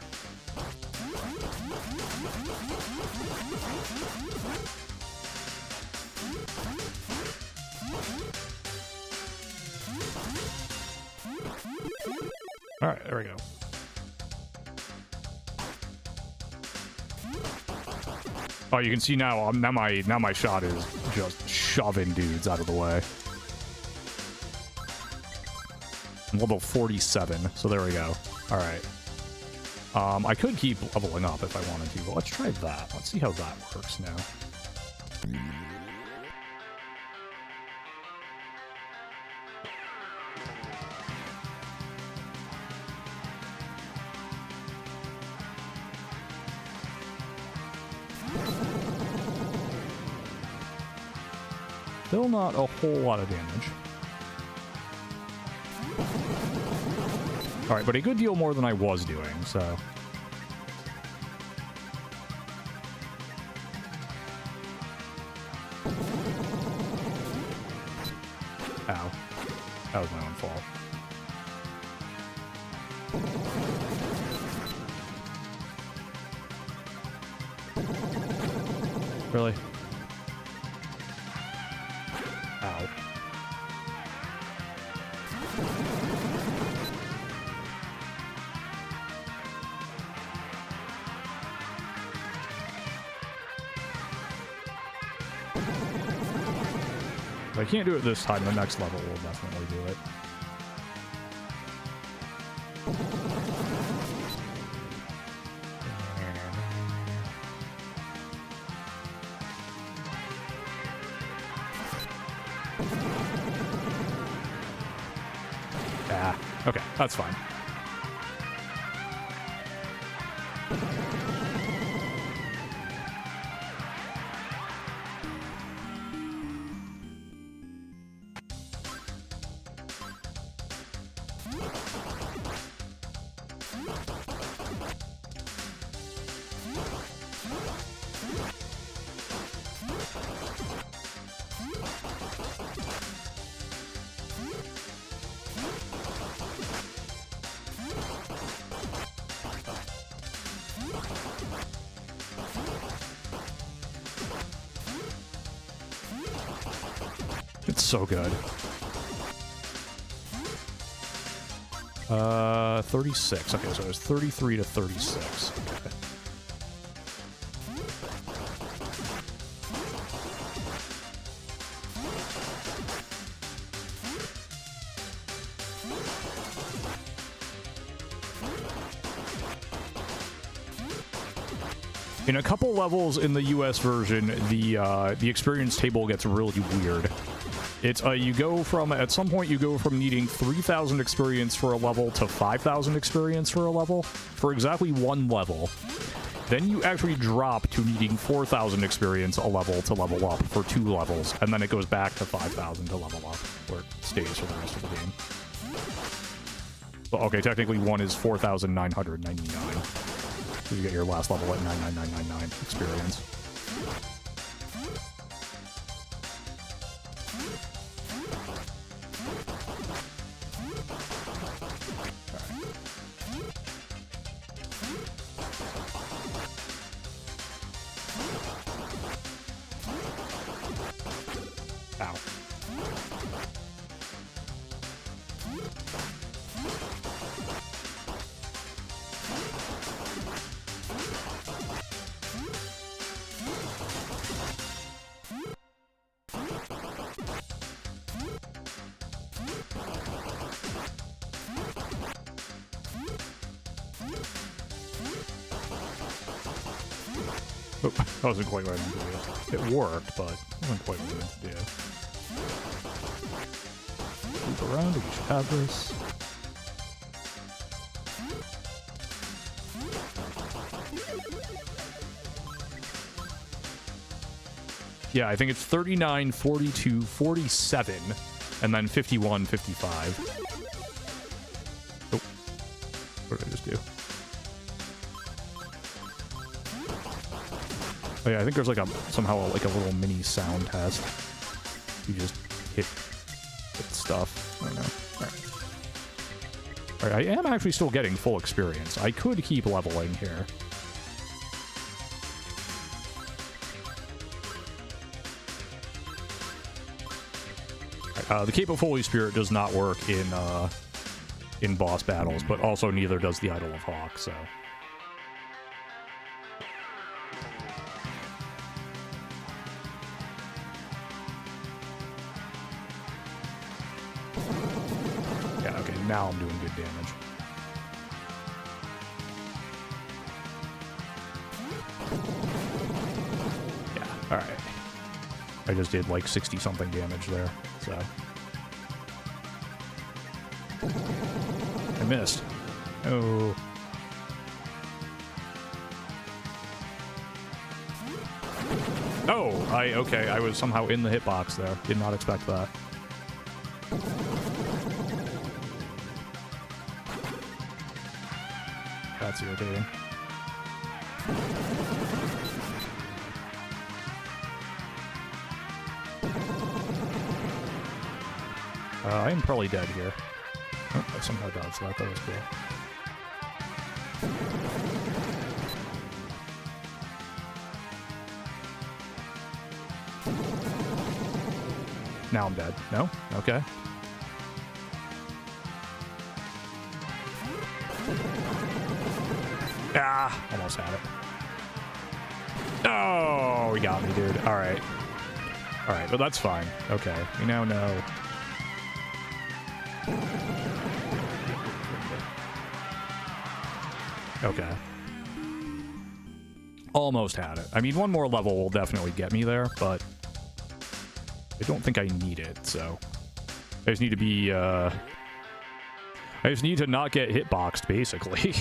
Alright, there we go. Oh, you can see now, now my shot is just shoving dudes out of the way. I'm level 47, so there we go. Alright. I could keep leveling up if I wanted to, but let's try that. Let's see how that works now. Still not a whole lot of damage. Alright, but a good deal more than I was doing, so. Ow. That was my own fault. Really? Ow. If I can't do it this time, the next level will definitely do it. Ah, okay, that's fine. It's so good. 36. Okay, so it was 33 to 36. Okay. In a couple levels in the US version, the experience table gets really weird. It's you go from, at some point you go from needing 3,000 experience for a level to 5,000 experience for a level, for exactly one level. Then you actually drop to needing 4,000 experience a level to level up for 2 levels, and then it goes back to 5,000 to level up, where it stays for the rest of the game. Well, okay, technically 1 is 4,999. So you get your last level at 99999 experience. Ow. Oh, that wasn't quite what I meant to do. It worked, but it wasn't quite what I meant to do. Move around, we should have this. Yeah, I think it's 39, 42, 47, and then 51, 55. Oh, what did I just do? Oh yeah, I think there's like somehow like a little mini sound test. You just hit stuff. I don't know. Alright, I am actually still getting full experience. I could keep leveling here. The Cape of Holy Spirit does not work in boss battles, but also neither does the Idol of Hawk, so... Yeah, okay, now I'm doing good damage. Yeah, alright. I just did like 60-something damage there, so... I missed. Oh. Oh, okay, I was somehow in the hitbox there. Did not expect that. That's irritating. I am probably dead here. Oh, I somehow dodged that. That was cool. Now I'm dead. No? Okay. Ah! Almost had it. Oh, he got me, dude. Alright. Alright, but that's fine. Okay. We now know. Okay. Almost had it. I mean, one more level will definitely get me there, but I don't think I need it, so... I just need to be, I just need to not get hitboxed, basically.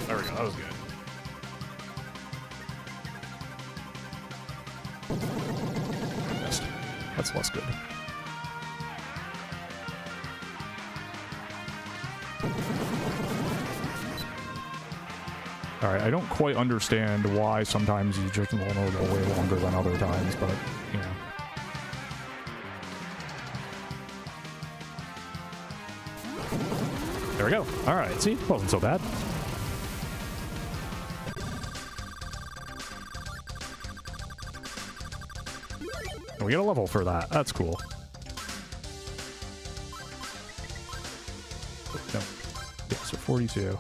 There we go, that was good. Missed. That's less good. Alright, I don't quite understand why sometimes he's just vulnerable way longer than other times, but, you know. There we go. Alright, see? Wasn't so bad. We get a level for that. That's cool. No. So 42.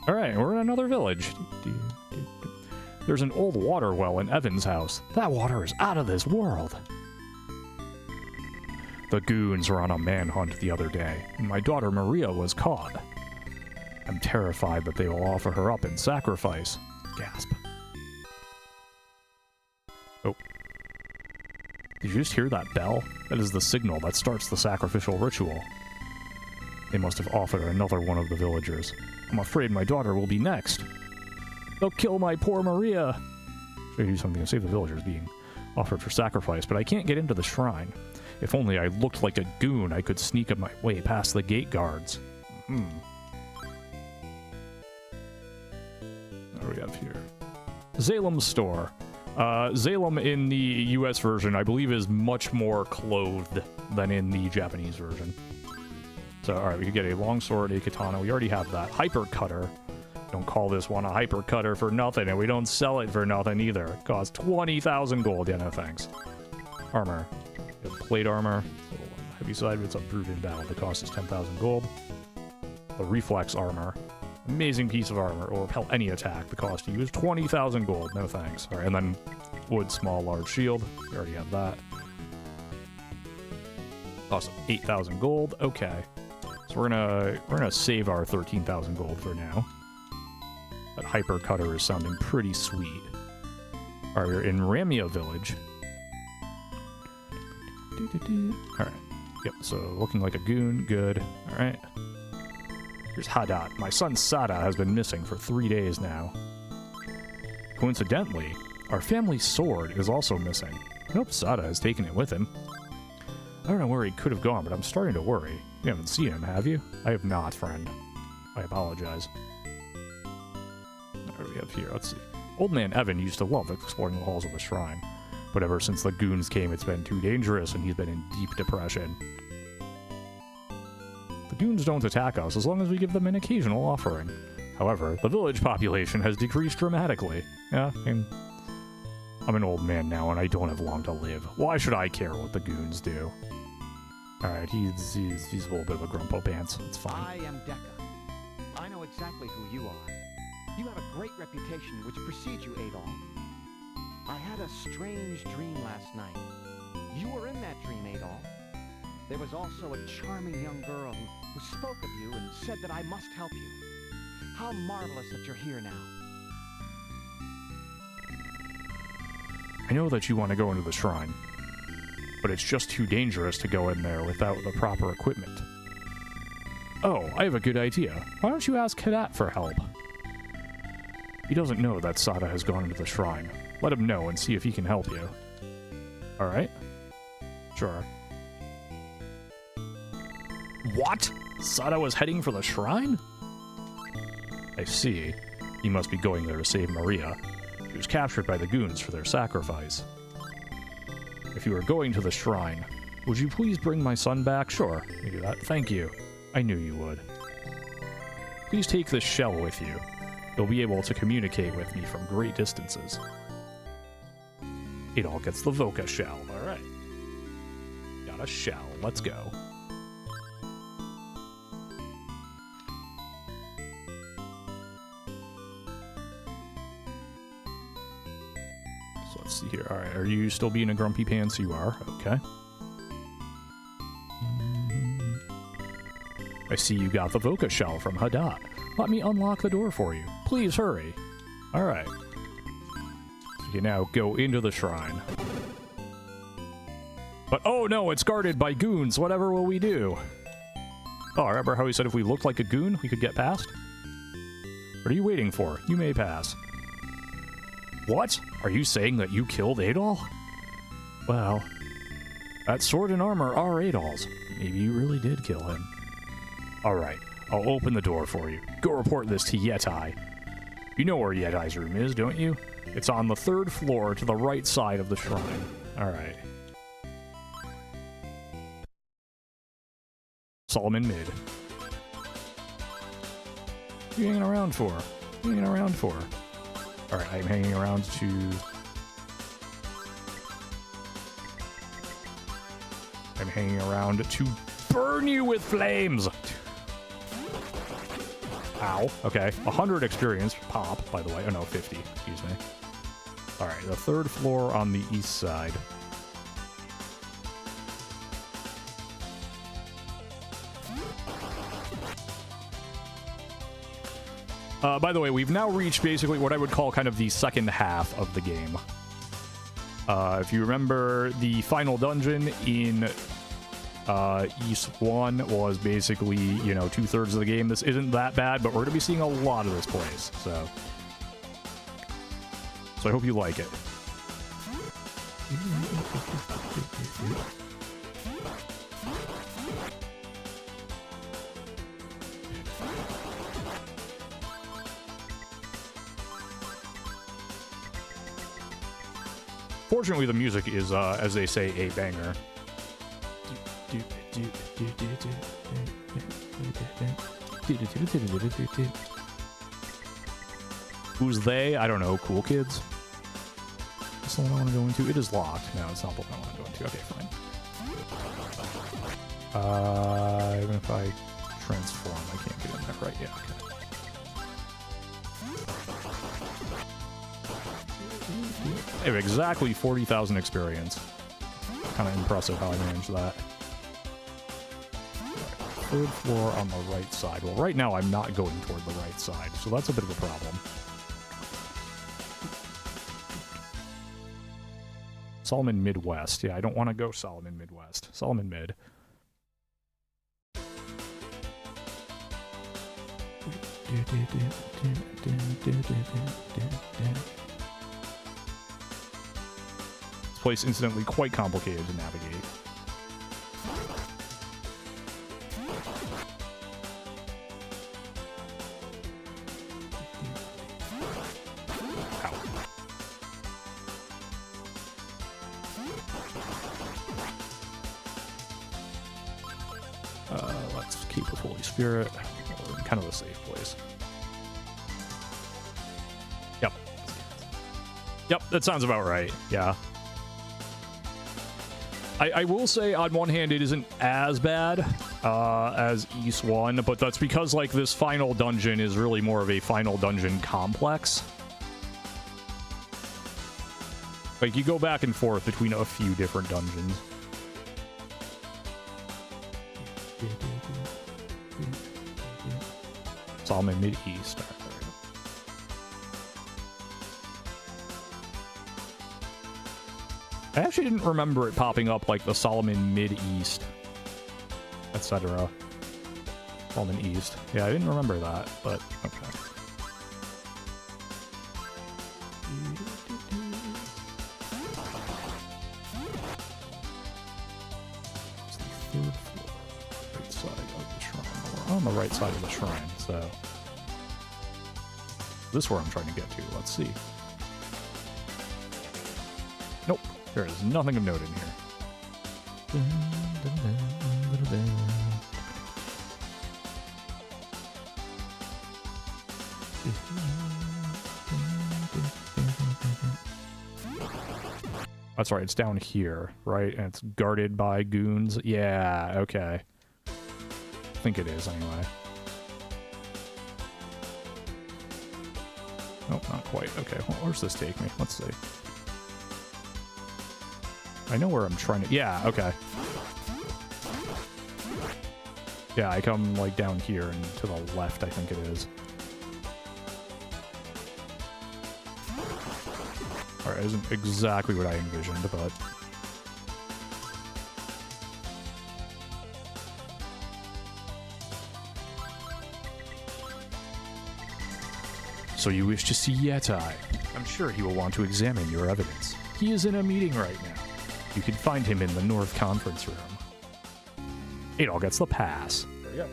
Alright, we're in another village. There's an old water well in Evan's house. That water is out of this world. The goons were on a manhunt the other day, and my daughter Maria was caught. I'm terrified that they will offer her up in sacrifice. Gasp. Oh. Did you just hear that bell? That is the signal that starts the sacrificial ritual. They must have offered another one of the villagers. I'm afraid my daughter will be next. They'll kill my poor Maria. Should I do something to save the villagers being offered for sacrifice, but I can't get into the shrine. If only I looked like a goon, I could sneak my way past the gate guards. What do we have here? Zalem's store. Zalem in the US version, I believe, is much more clothed than in the Japanese version. So, alright, we could get a longsword, a katana. We already have that. Hyper cutter. Don't call this one a hyper cutter for nothing, and we don't sell it for nothing either. It costs 20,000 gold. Yeah, no thanks. Armor. We have plate armor. A little on the heavy side, but it's improved in battle. The cost is 10,000 gold. The reflex armor. Amazing piece of armor. Or repel any attack. The cost to use 20,000 gold. No thanks. Alright, and then wood, small, large shield. We already have that. Cost 8,000 gold. Okay. So we're gonna save our 13,000 gold for now. That hyper cutter is sounding pretty sweet. Alright, we're in Ramia village. Alright. Yep, so looking like a goon. Good. Alright. Here's Hadat. My son Sada has been missing for 3 days now. Coincidentally, our family sword is also missing. I hope Sada has taken it with him. I don't know where he could have gone, but I'm starting to worry. You haven't seen him, have you? I have not, friend. I apologize. What do we have here? Let's see. Old man Evan used to love exploring the halls of the shrine, but ever since the goons came, it's been too dangerous, and he's been in deep depression. The goons don't attack us as long as we give them an occasional offering. However, the village population has decreased dramatically. Yeah, I'm an old man now, and I don't have long to live. Why should I care what the goons do? Alright, he's a little bit of a grumpo pants. It's fine. I am Dekka. I know exactly who you are. You have a great reputation which precedes you, Adol. I had a strange dream last night. You were in that dream, Adol. There was also a charming young girl who spoke of you and said that I must help you. How marvelous that you're here now. I know that you want to go into the shrine, but it's just too dangerous to go in there without the proper equipment. Oh, I have a good idea. Why don't you ask Hadat for help? He doesn't know that Sada has gone into the shrine. Let him know and see if he can help you. Alright? Sure. What? Sada was heading for the shrine? I see. He must be going there to save Maria. He was captured by the goons for their sacrifice. If you are going to the shrine, would you please bring my son back? Sure, you do that. Thank you. I knew you would. Please take this shell with you. You'll be able to communicate with me from great distances. It all gets the Voca shell. Alright. Got a shell. Let's go. So let's see here. Alright, are you still being a grumpy pants? You are. Okay. I see you got the Voca shell from Hadat. Let me unlock the door for you. Please hurry. Alright. So you can now go into the shrine. But oh no, it's guarded by goons. Whatever will we do? Oh, remember how he said if we looked like a goon, we could get past? What are you waiting for? You may pass. What? Are you saying that you killed Adol? Well, that sword and armor are Adol's. Maybe you really did kill him. Alright, I'll open the door for you. Go report this to Emptyeye. You know where Emptyeye's room is, don't you? It's on the 3rd floor to the right side of the shrine. Alright. Solomon mid. What are you hanging around for? What are you hanging around for? Alright, I'm hanging around to... I'm hanging around to burn you with flames! Ow. Okay. 100 experience. Pop, by the way. Oh, no, 50. Excuse me. Alright, the third floor on the east side. By the way, we've now reached basically what I would call kind of the second half of the game. If you remember, the final dungeon in East 1 was basically, you know, 2/3 of the game. This isn't that bad, but we're going to be seeing a lot of this place, so I hope you like it. Fortunately, the music is, as they say, a banger. Who's they? I don't know. Cool kids? That's the one I want to go into. It is locked. No, it's not the one I want to go into. Okay, fine. Even if I transform, I can't get in there. Right, yeah, okay. I have exactly 40,000 experience. Kind of impressive how I managed that. Third floor on the right side. Well, right now I'm not going toward the right side, so that's a bit of a problem. Solomon Midwest. Yeah, I don't want to go Solomon Midwest. Solomon Mid. This place incidentally quite complicated to navigate. Let's keep with Holy Spirit. We're in kind of a safe place. Yep. Yep, that sounds about right. Yeah. I will say, on one hand, it isn't as bad as East 1, but that's because, like, this final dungeon is really more of a final dungeon complex. Like, you go back and forth between a few different dungeons. Solomon Mid-East. I actually didn't remember it popping up like the Solomon Mid-East, etc. Solomon East. Yeah, I didn't remember that, but okay. It's the third floor, right side of the shrine. We're on the right side of the shrine, so this is where I'm trying to get to. Let's see. Nope. There is nothing of note in here. That's right, it's down here, right? And it's guarded by goons. Yeah, okay. I think it is, anyway. Nope, not quite. Okay, well, where's this take me? Let's see. I know where I'm trying to... Yeah, okay. Yeah, I come, like, down here and to the left, I think it is. Alright, isn't exactly what I envisioned, but... So you wish to see Emptyeye? I'm sure he will want to examine your evidence. He is in a meeting right now. You can find him in the North Conference Room. Adol gets the pass. There you go.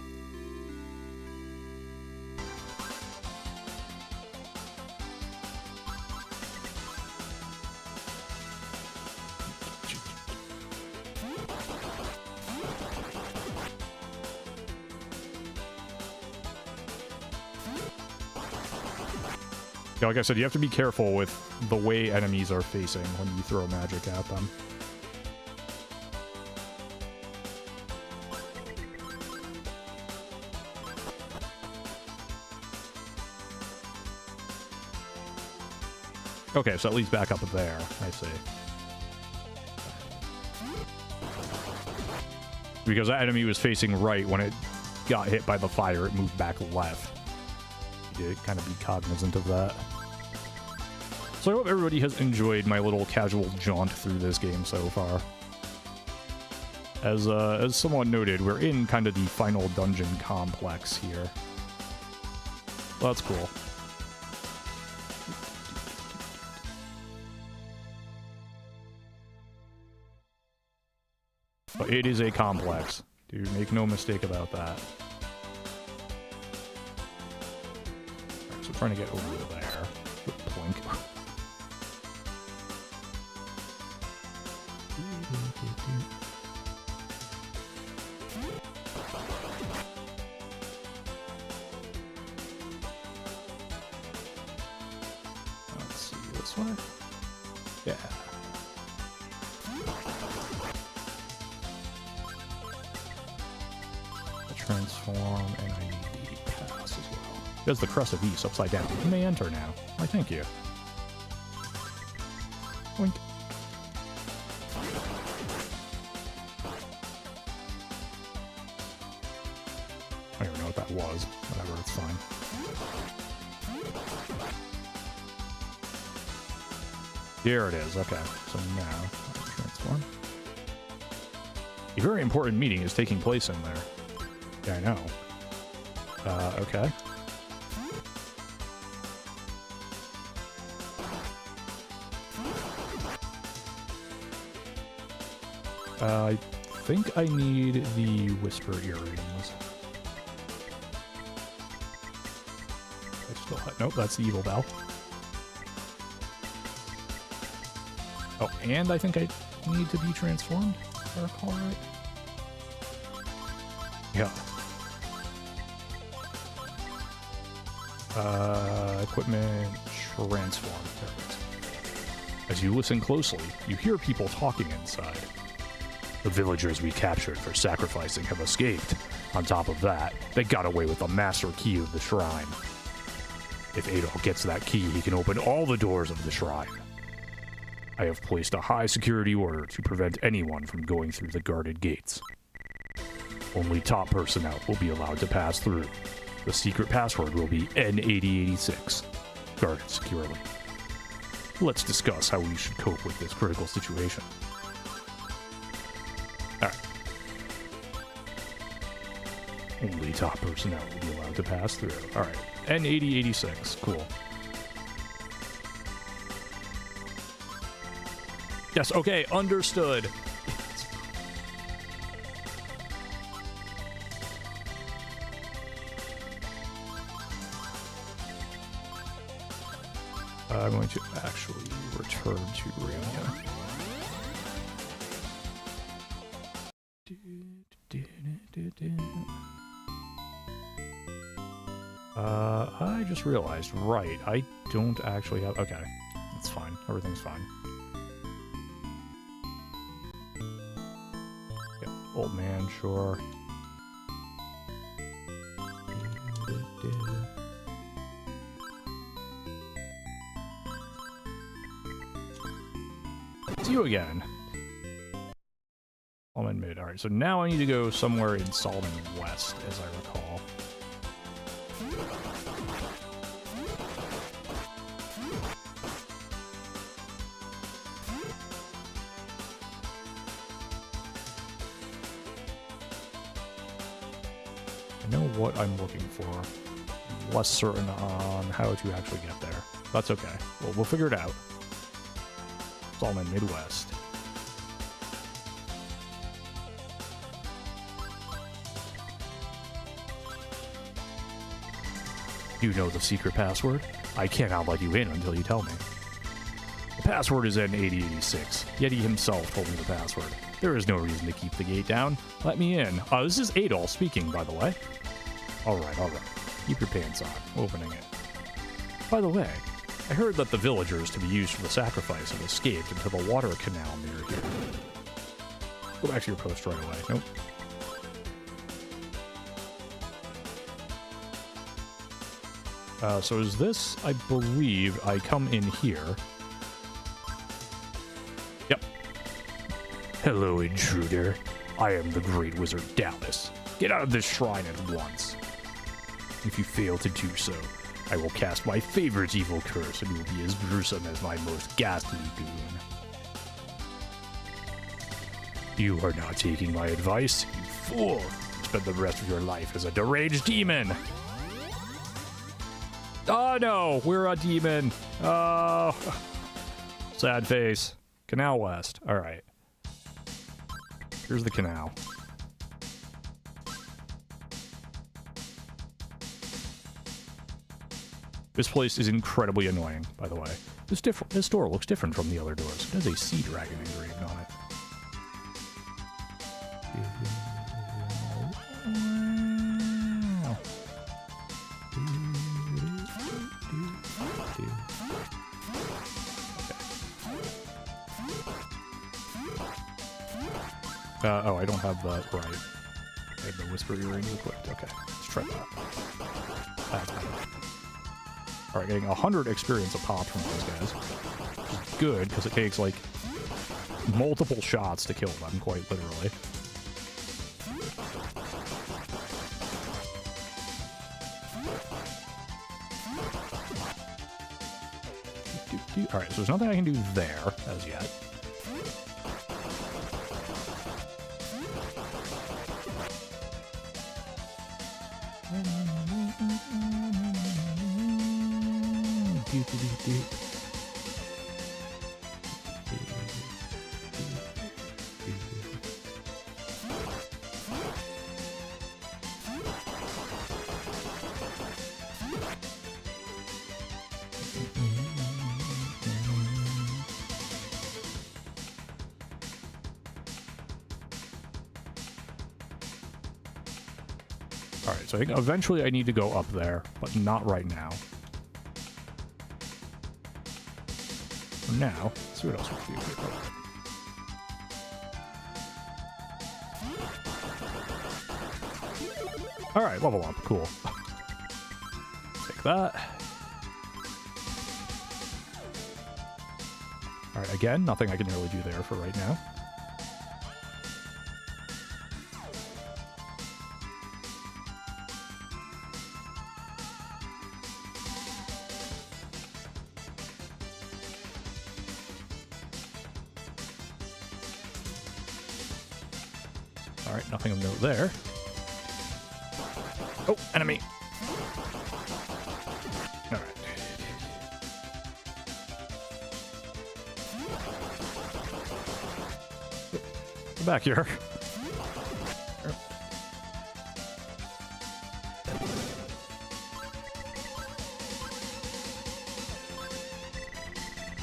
Yeah, like I said, you have to be careful with the way enemies are facing when you throw magic at them. Okay, so at least back up there. I see. Because that enemy was facing right when it got hit by the fire, it moved back left. You did kind of be cognizant of that. So I hope everybody has enjoyed my little casual jaunt through this game so far. As someone noted, we're in kind of the final dungeon complex here. Well, that's cool. But it is a complex. Dude, make no mistake about that. Alright, so trying to get over there. Plink. Let's see, this one? Yeah. Transform, and I need the pass as well. There's the Crest of East upside down. You may enter now. Why, thank you. Boink. I don't even know what that was. Whatever, it's fine. Here it is. Okay, so now transform. A very important meeting is taking place in there. Yeah, I know. Okay. I think I need the Whisper earrings. I still have... Nope, that's the Evil Bell. Oh, and I think I need to be transformed, if I recall right. Yeah. Equipment transform. As you listen closely, you hear people talking inside. The villagers we captured for sacrificing have escaped. On top of that, they got away with the master key of the shrine. If Adol gets that key, he can open all the doors of the shrine. I have placed a high security order to prevent anyone from going through the guarded gates. Only top personnel will be allowed to pass through. The secret password will be N8086, guarded securely. Let's discuss how we should cope with this critical situation. Alright. Only top personnel will be allowed to pass through. Alright, N8086, cool. Yes, okay, understood. I'm going to actually return to Rania. I just realized, right, I don't actually have... Okay, that's fine. Everything's fine. Yep, old man, sure. It's you again. Solomon Mid. Alright, so now I need to go somewhere in Solomon West, as I recall. I know what I'm looking for. I'm less certain on how to actually get there. That's okay. Well, we'll figure it out. Solomon Midwest. You know the secret password? I cannot let you in until you tell me. The password is N8086. Yeti himself told me the password. There is no reason to keep the gate down. Let me in. This is Adol speaking, by the way. Alright, alright. Keep your pants on. Opening it. By the way, I heard that the villagers to be used for the sacrifice have escaped into the water canal near here. Go back to your post right away. Nope. So is this, I believe, I come in here. Yep. Hello, intruder. I am the great wizard Dallas. Get out of this shrine at once. If you fail to do so, I will cast my favorite evil curse and you will be as gruesome as my most ghastly goon. You are not taking my advice, you fool. Spend the rest of your life as a deranged demon. Oh no, we're a demon. Oh, sad face. Canal West. All right. Here's the canal. This place is incredibly annoying, by the way. This door looks different from the other doors. It has a sea dragon engraved on it. Oh, I don't have that right. I have the whisper earring equipped. Okay, let's try that. That's better. Alright, getting 100 experience a pop from those guys. Which is good, because it takes, like, multiple shots to kill them, quite literally. Alright, so there's nothing I can do there, as yet. Alright, so I think eventually I need to go up there, but not right now. For now, let's see what else we can do here. Alright, level up. Cool. Take that. Alright, again, nothing I can really do there for right now. Alright, nothing of note there. Oh, enemy! Alright. Go back here.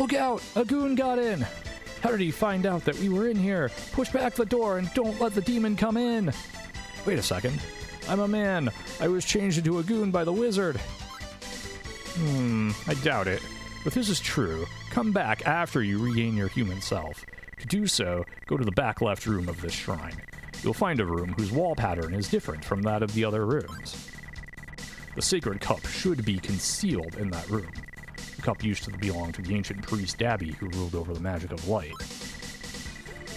Look out! A goon got in! How did he find out that we were in here? Push back the door and don't let the demon come in! Wait a second. I'm a man. I was changed into a goon by the wizard. I doubt it. If this is true, come back after you regain your human self. To do so, go to the back left room of this shrine. You'll find a room whose wall pattern is different from that of the other rooms. The sacred cup should be concealed in that room. The cup used to belong to the ancient priest Dabby, who ruled over the magic of light.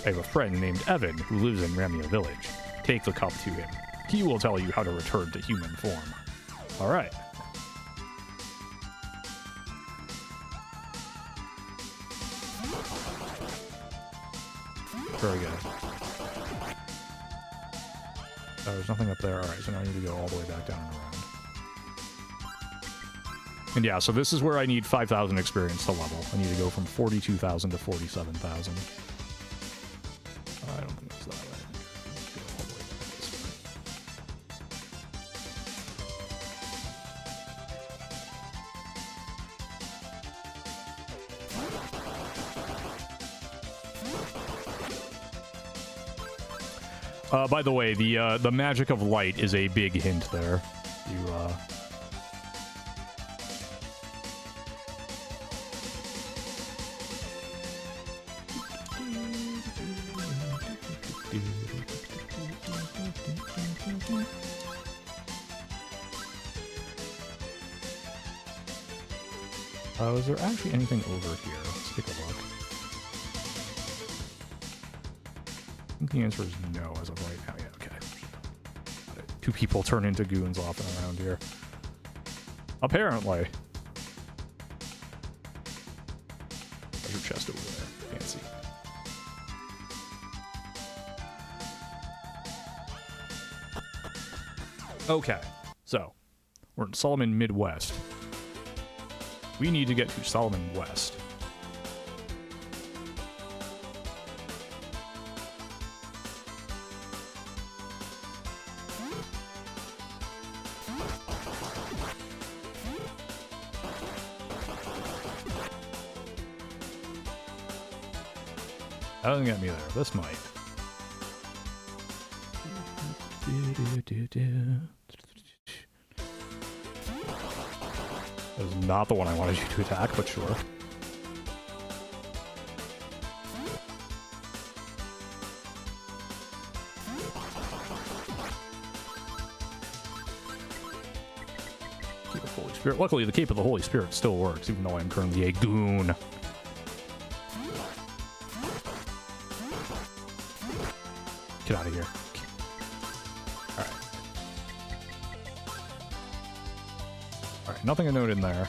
I have a friend named Evan who lives in Ramia Village. Take the cup to him. He will tell you how to return to human form. Alright. Very good. Oh, there's nothing up there. Alright, so now I need to go all the way back down and around. And yeah, so this is where I need 5,000 experience to level. I need to go from 42,000 to 47,000. I don't think it's that way. Let's go all the way back this way. By the way, the magic of light is a big hint there. Is there actually anything over here? Let's take a look. I think the answer is no as of right now. Yeah, okay. Two people turn into goons often around here. Apparently. There's a chest over there. Can't see. Okay, so we're in Solomon Midwest. We need to get to Solomon West. That doesn't get me there. This might. That is not the one I wanted you to attack, but sure. Cape of Holy Spirit. Luckily, the Cape of the Holy Spirit still works, even though I'm currently a goon. Get out of here. Alright. Alright, nothing to note in there.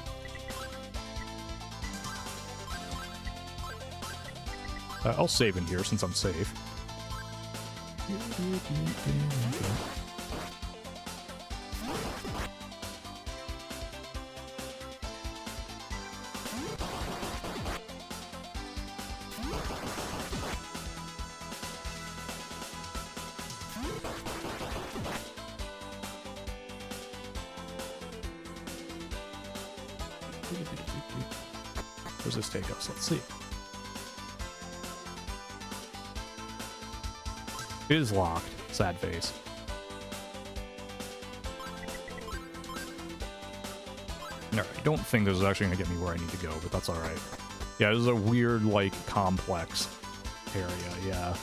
I'll save in here since I'm safe. Where's this take us? Let's see. It is locked. Sad face. Alright, I don't think this is actually going to get me where I need to go, but that's alright. Yeah, this is a weird, like, complex area, yeah.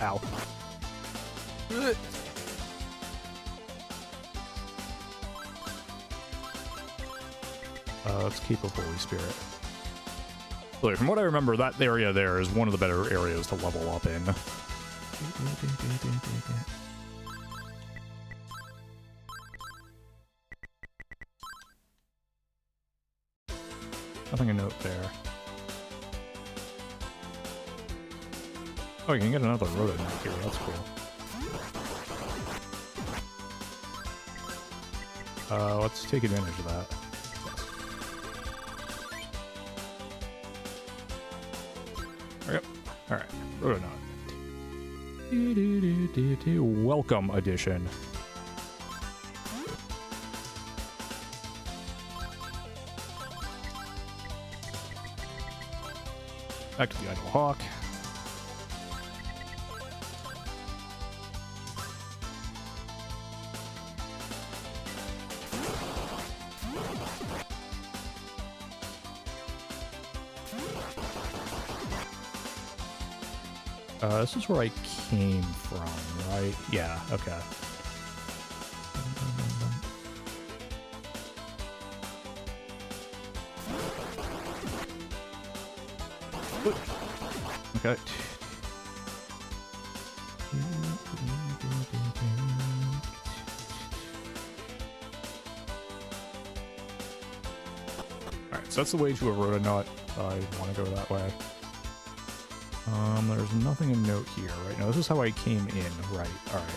Ow. Let's keep a Holy Spirit. Look, from what I remember, that area there is one of the better areas to level up in. Nothing to note there. Oh, you can get another Rotonaut here. That's cool. Let's take advantage of that. Yep. Alright. Rotonaut. Welcome edition. Back to the Idle Hawk. This is where I came from, right? Yeah, okay. Okay. Alright, so that's the way to a Rotonaut. I want to go that way. There's nothing to note here, right? Now, this is how I came in, right? Alright.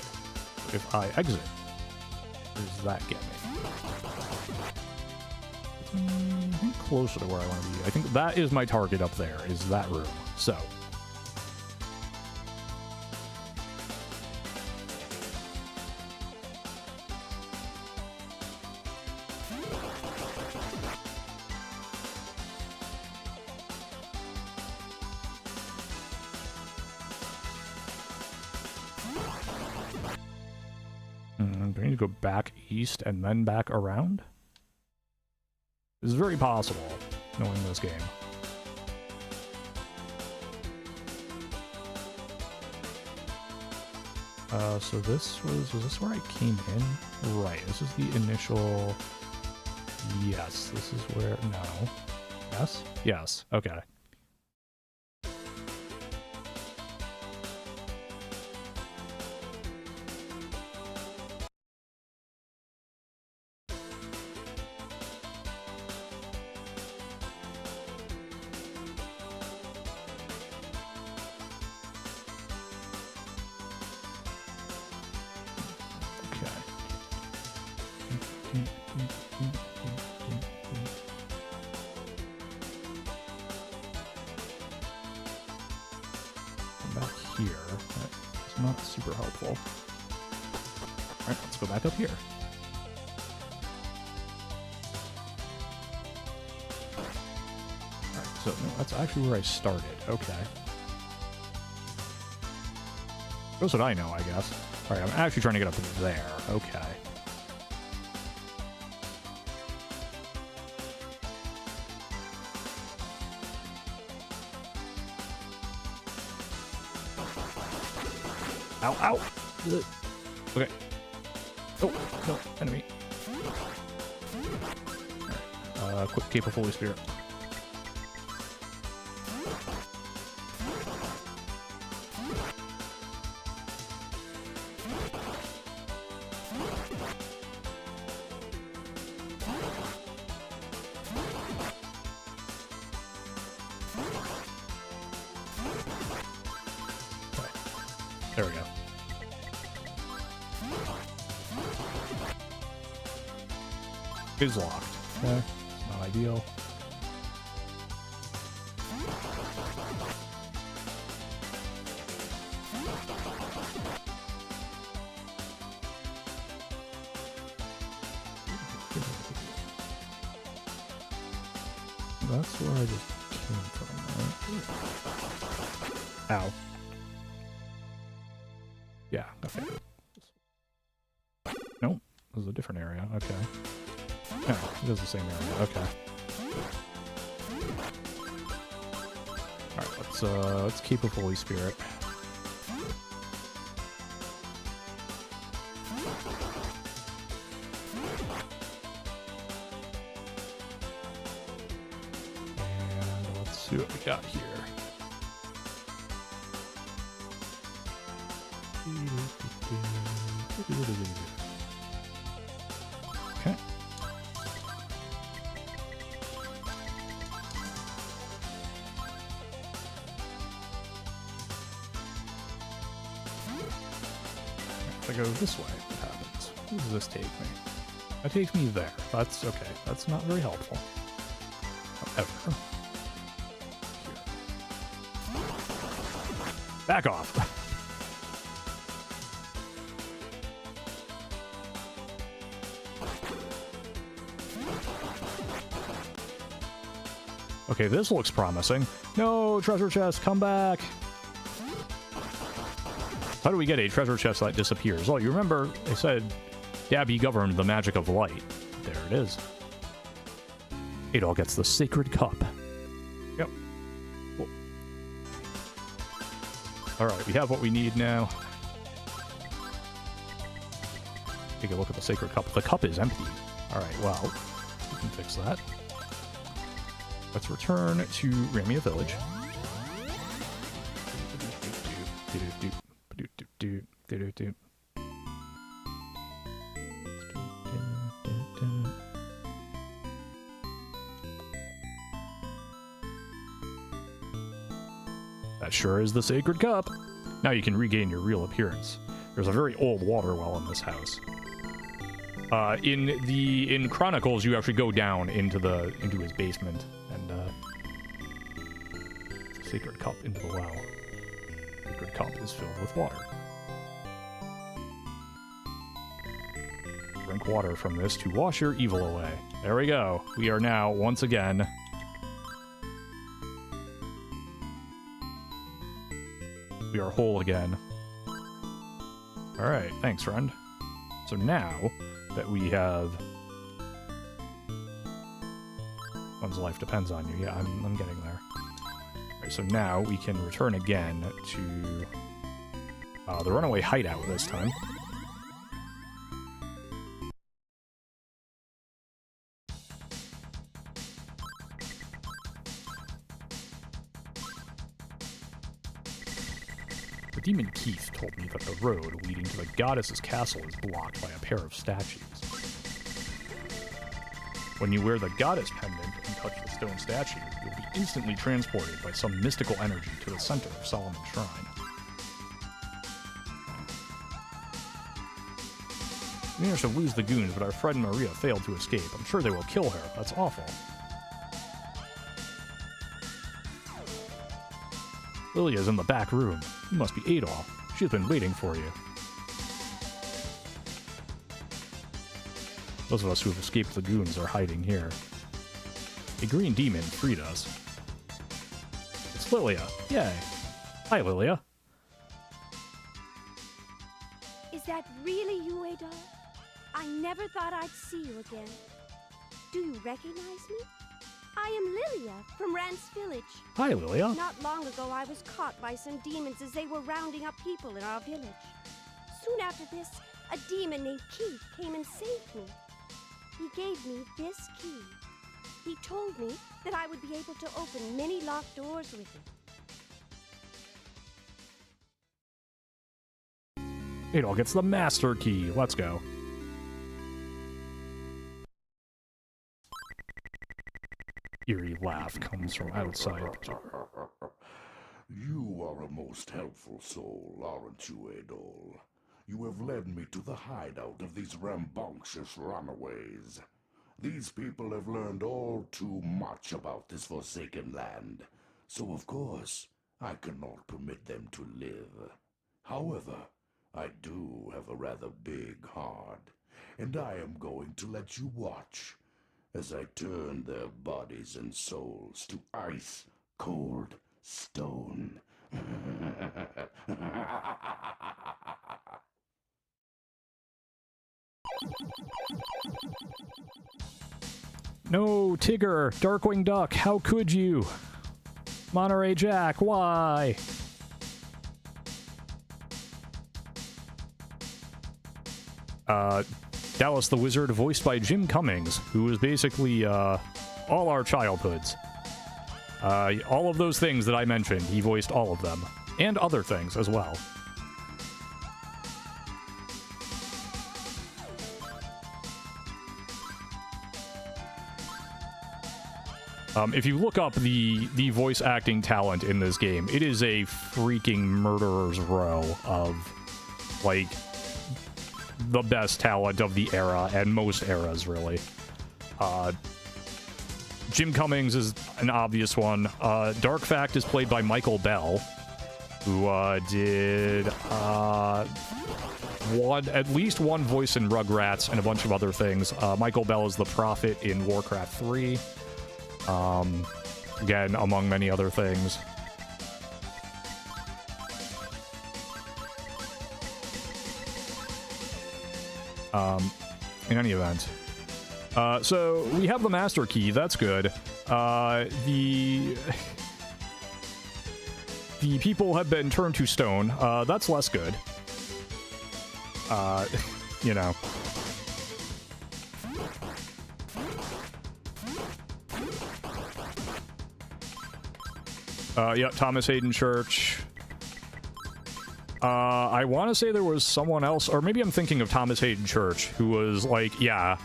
If I exit, does that get me? I think closer to where I want to be. I think that is my target up there, is that room. So. Do I need to go back east and then back around? It's very possible, knowing this game. So this was this where I came in? Right, this is the initial... Yes, this is where... No. Yes? Yes, okay. Super helpful. Alright, let's go back up here. Alright, so no, that's actually where I started. Okay. That's what I know, I guess. Alright, I'm actually trying to get up there. Okay. Ow, ow! Okay. Oh, no, enemy. Alright, quick cape of Holy Spirit. There we go. Is locked. Okay, it's not ideal. That's where I just came from, right? Ow. Yeah, okay. Nope, this is a different area. Okay. No, it is the same area. Okay. Alright, let's keep with Holy Spirit. And let's see what we got here. Okay. If I go this way, what happens? Where does this take me? That takes me there. That's okay. That's not very helpful. However. Here. Back off. Okay, this looks promising. No, treasure chest, come back! How do we get a treasure chest that disappears? Oh, you remember they said Gabby governed the magic of light. There it is. Adol gets the sacred cup. Yep. Cool. Alright, we have what we need now. Take a look at the sacred cup. The cup is empty. Alright, well, we can fix that. Let's return to Ramia Village. That sure is the sacred cup. Now you can regain your real appearance. There's a very old water well in this house. In Chronicles, you actually go down into his basement and the sacred cup into the well. The sacred cup is filled with water. Drink water from this to wash your evil away. There we go. We are now once again we are whole again. All right, thanks, friend. So now that we have... One's life depends on you. Yeah, I'm getting there. Alright, so now we can return again to The runaway hideout this time. The demon Keith told me that the road leading to the goddess's castle is blocked by a pair of statues. When you wear the goddess pendant and touch the stone statue, you'll be instantly transported by some mystical energy to the center of Solomon's Shrine. We managed to lose the goons, but our friend Maria failed to escape. I'm sure they will kill her. That's awful. Lilia's in the back room. You must be Adolf. She's been waiting for you. Those of us who have escaped the goons are hiding here. A green demon freed us. It's Lilia. Yay. Hi, Lilia. Is that really you, Adolf? I never thought I'd see you again. Do you recognize me? I am Lilia from Rance Village. Hi, Lilia. Not long ago, I was caught by some demons as they were rounding up people in our village. Soon after this, a demon named Keith came and saved me. He gave me this key. He told me that I would be able to open many locked doors with it. Adolf gets the master key. Let's go. Eerie laugh comes from outside. You are a most helpful soul, aren't you, Adol? You have led me to the hideout of these rambunctious runaways. These people have learned all too much about this forsaken land, so of course I cannot permit them to live. However, I do have a rather big heart, and I am going to let you watch as I turn their bodies and souls to ice-cold stone. No, Tigger, Darkwing Duck, how could you? Monterey Jack, why? Dallas the Wizard, voiced by Jim Cummings, who was basically, all our childhoods. All of those things that I mentioned, he voiced all of them. And other things as well. If you look up the voice acting talent in this game, it is a freaking murderer's row of, like, the best talent of the era, and most eras, really. Jim Cummings is an obvious one. Dark Fact is played by Michael Bell, who did at least one voice in Rugrats and a bunch of other things. Michael Bell is the Prophet in Warcraft 3. Again, among many other things. In any event. So, we have the Master Key, that's good. The people have been turned to stone, that's less good. You know. Yeah, Thomas Hayden Church. I want to say there was someone else, or maybe I'm thinking of Thomas Hayden Church, who was like, yeah,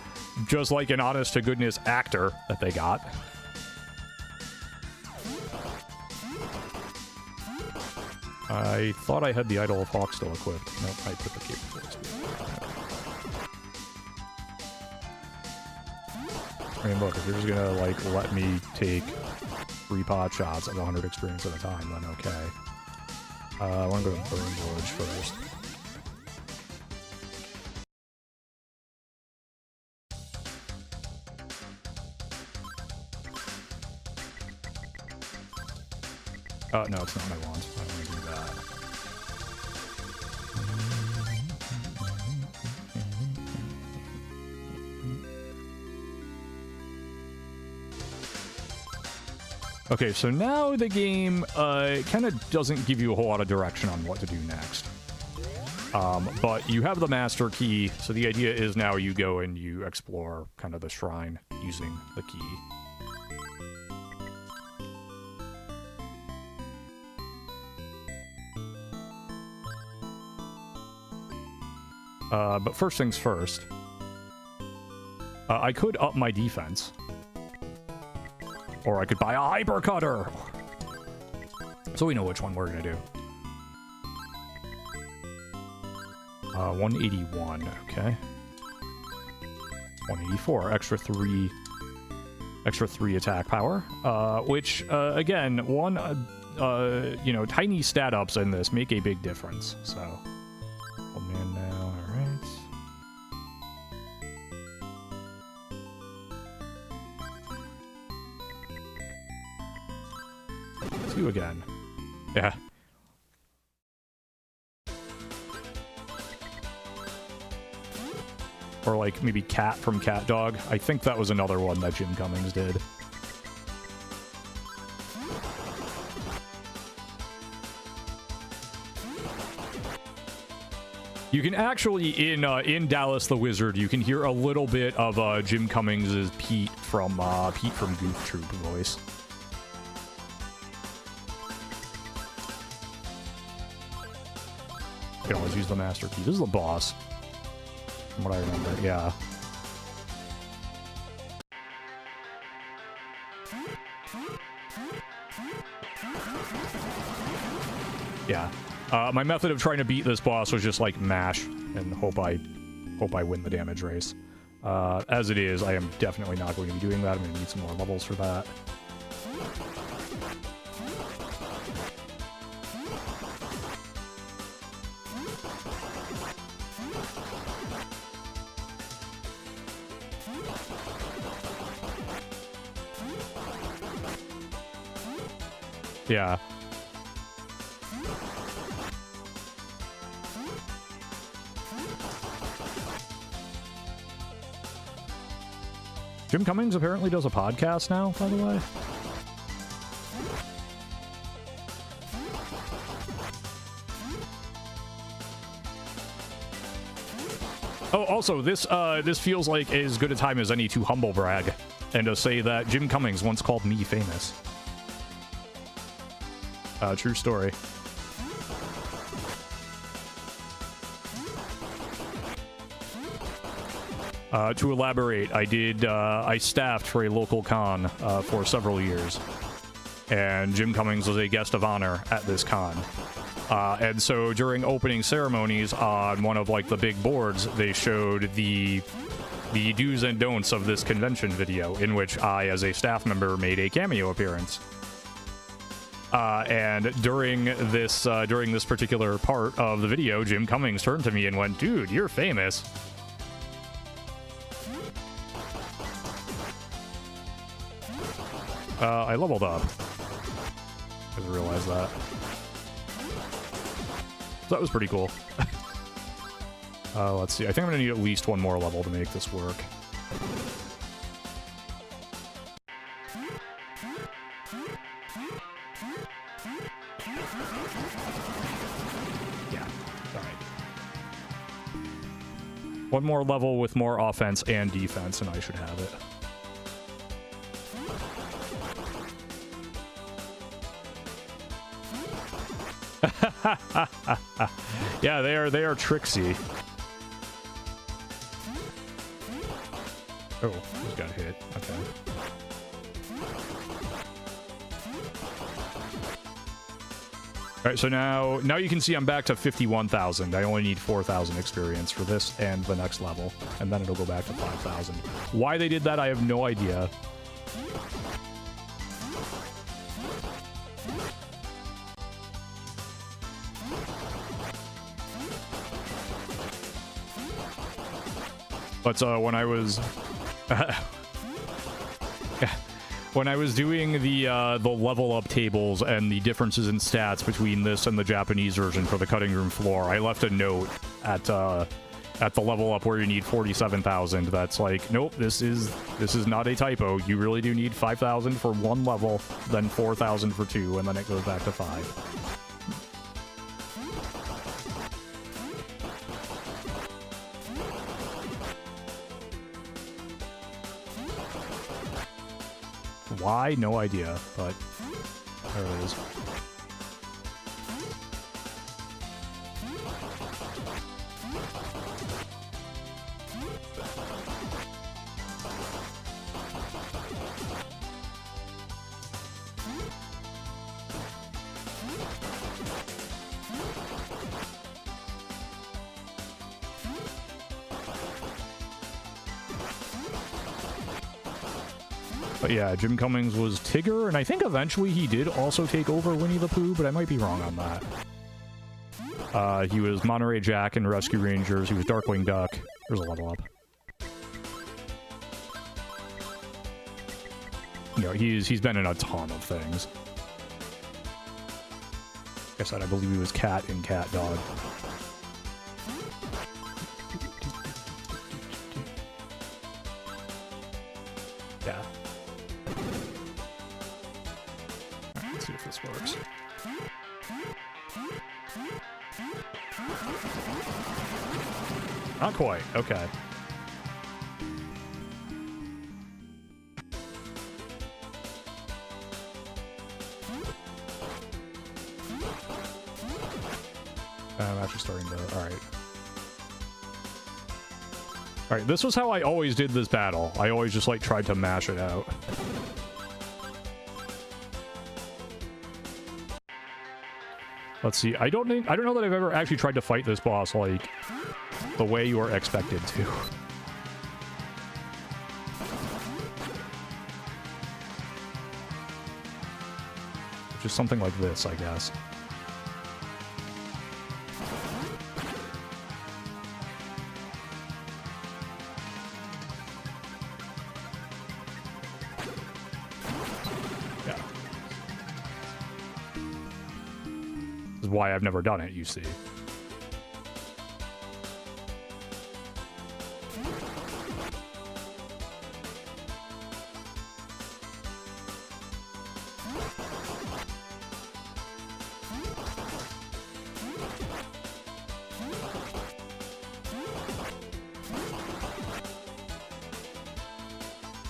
just like an honest-to-goodness actor that they got. I thought I had the Idol of Hawk still equipped. Nope, I put the cape first. I mean, look, if you're just gonna, like, let me take 3 pot shots at 100 experience at a time, then okay. I want to go to Burn Village first. No, it's not what I want. I don't want to do that. Okay, so now the game kind of doesn't give you a whole lot of direction on what to do next. But you have the master key, so the idea is now you go and you explore kind of the shrine using the key. But first things first, I could up my defense. Or I could buy a hyper cutter. So we know which one we're gonna do. 181, okay. 184, extra 3 attack power. Which, again, you know, tiny stat ups in this make a big difference, so. Oh man, now, alright. 2 again. Yeah. Or like maybe Cat from Cat Dog. I think that was another one that Jim Cummings did. You can actually, in Dallas the Wizard, you can hear a little bit of Jim Cummings' Pete from Goof Troop voice. You can always use the master key. This is the boss. From what I remember, yeah. Yeah. My method of trying to beat this boss was just like mash and hope I win the damage race. As it is, I am definitely not going to be doing that. I'm going to need some more levels for that. Yeah. Jim Cummings apparently does a podcast now, by the way. Oh, also, this feels like as good a time as any to humble brag and to say that Jim Cummings once called me famous. True story. To elaborate, I staffed for a local con for several years, and Jim Cummings was a guest of honor at this con. And so during opening ceremonies on one of like the big boards, they showed the do's and don'ts of this convention video, in which I, as a staff member, made a cameo appearance. And during this particular part of the video, Jim Cummings turned to me and went, "Dude, you're famous." I leveled up. I didn't realize that. So that was pretty cool. Let's see. I think I'm gonna need at least one more level to make this work. Yeah. All right. One more level with more offense and defense, and I should have it. Yeah, they are tricksy. Oh, he's got hit. Okay. Alright, so now you can see I'm back to 51,000. I only need 4,000 experience for this and the next level, and then it'll go back to 5,000. Why they did that, I have no idea. But when I was doing the level up tables and the differences in stats between this and the Japanese version for the cutting room floor, I left a note at the level up where you need 47,000. That's like, nope, this is not a typo. You really do need 5,000 for one level, then 4,000 for 2, and then it goes back to 5. Why? No idea, but there it is. But yeah, Jim Cummings was Tigger, and I think eventually he did also take over Winnie the Pooh, but I might be wrong on that. He was Monterey Jack in Rescue Rangers. He was Darkwing Duck. There's a level up. You know, he's been in a ton of things. Like I said, I believe he was Cat in Cat Dog. Yeah. Alright, let's see if this works. Not quite. Okay. I'm actually starting to... Alright, this was how I always did this battle. I always just, like, tried to mash it out. Let's see. I don't know that I've ever actually tried to fight this boss, like, the way you are expected to. Just something like this, I guess. Why I've never done it, you see.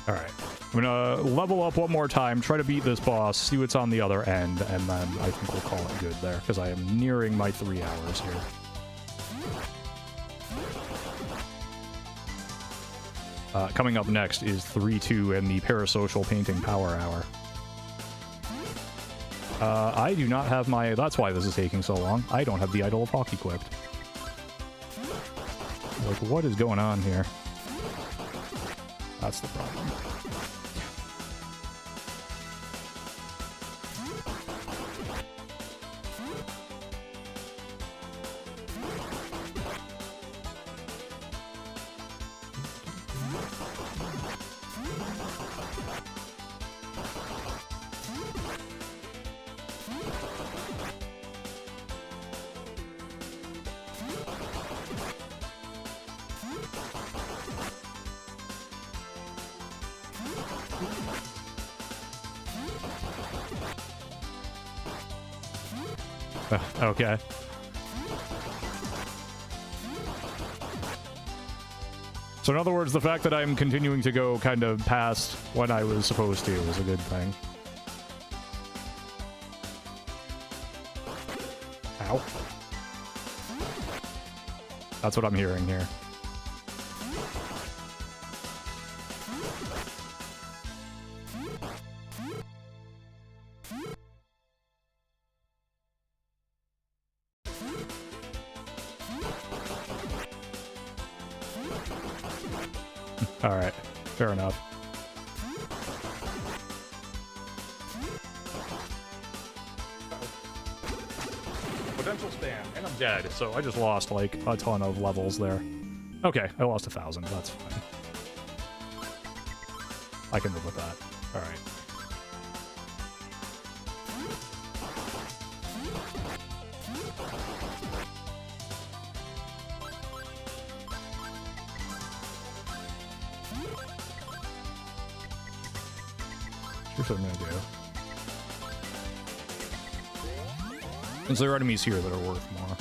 Alright. I'm gonna level up one more time, try to beat this boss, see what's on the other end, and then I think we'll call it good there, because I am nearing my 3 hours here. Coming up next is 3-2 and the Parasocial Painting Power Hour. I do not have my... That's why this is taking so long. I don't have the Idol of Hawk equipped. Like, what is going on here? That's the problem. Okay. So in other words, the fact that I'm continuing to go kind of past when I was supposed to is a good thing. Ow. That's what I'm hearing here. Alright, fair enough. Potential spam, and I'm dead, so I just lost, like, a ton of levels there. Okay, I lost 1,000, that's fine. I can live with that. Alright. Here's what I'm gonna do. Since there are enemies here that are worth more,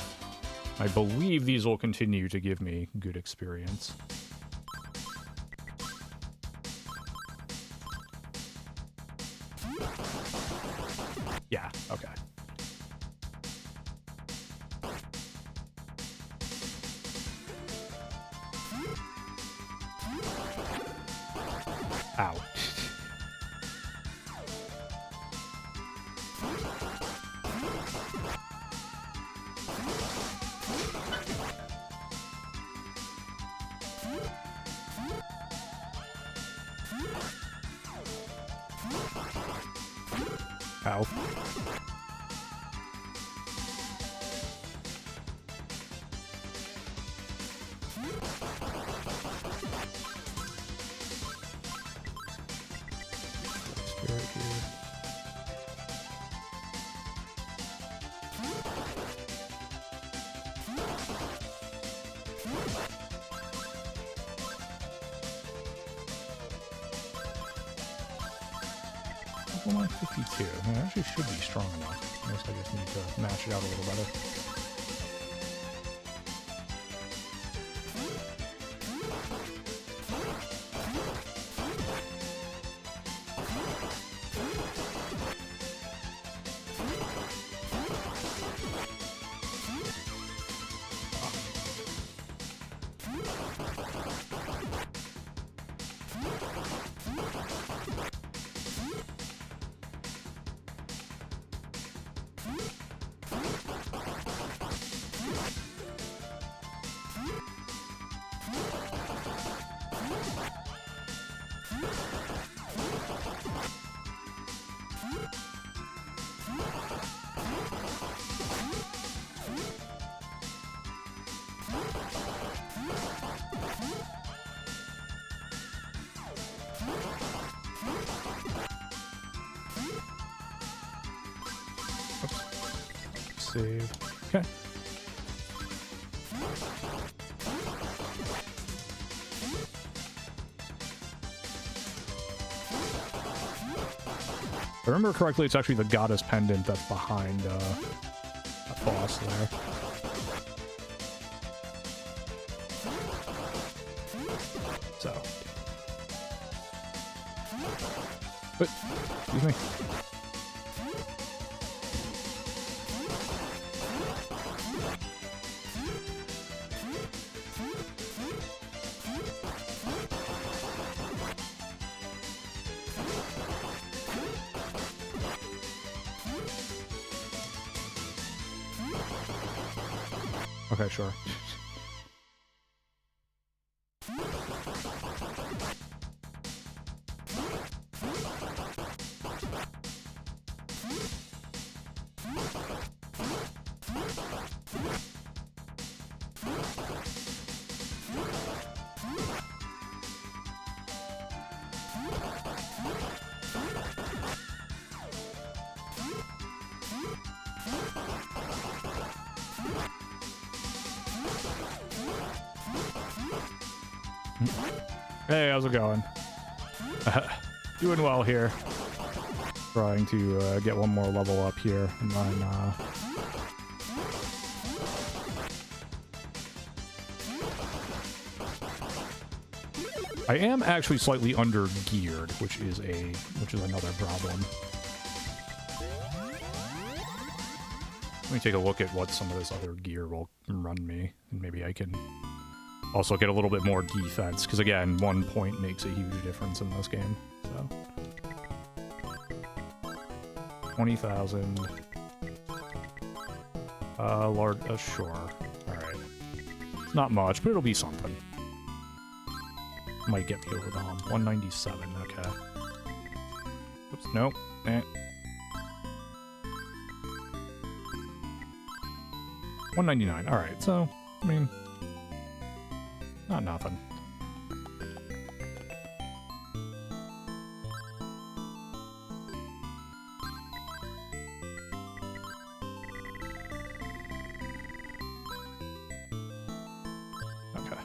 I believe these will continue to give me good experience. Yeah, okay. Ow. Ow. Spirit here. Well, I'm 52. I actually should be strong enough. I guess I just need to match it out a little better. Save. Okay. If I remember correctly, it's actually the goddess pendant that's behind that boss there. So. But, excuse me. Okay, sure. Hey, how's it going? Doing well here. Trying to get one more level up here, and then I am actually slightly under geared, which is another problem. Let me take a look at what some of this other gear will run me, and maybe I can also get a little bit more defense, because again, 1 point makes a huge difference in this game. So 20,000. Large, sure. Alright. It's not much, but it'll be something. Might get me over the hump. 197, okay. Oops, nope. Eh. 199, alright, so, I mean, not nothing. Okay.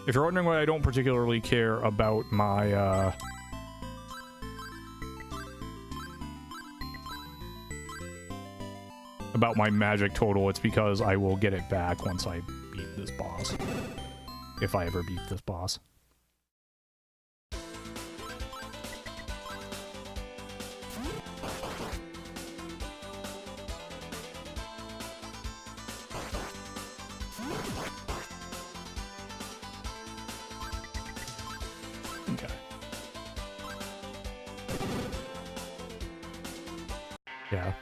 If you're wondering why I don't particularly care about my, magic total, it's because I will get it back once I beat this boss. If I ever beat this boss. Yeah.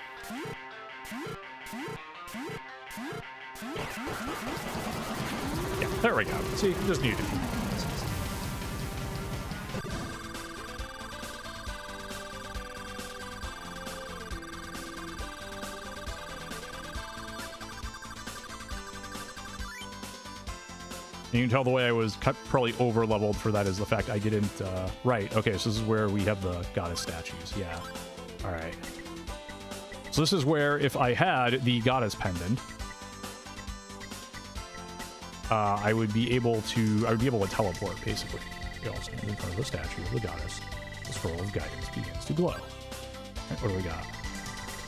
Yeah, there we go. See, you just need to keep You can tell the way I was probably over-leveled for that is the fact I didn't, right, okay, so this is where we have the goddess statues, yeah. Alright. So this is where, if I had the goddess pendant, I would be able to teleport, basically. You also in front of the statue of the goddess. The scroll of guidance begins to glow. Right, what do we got?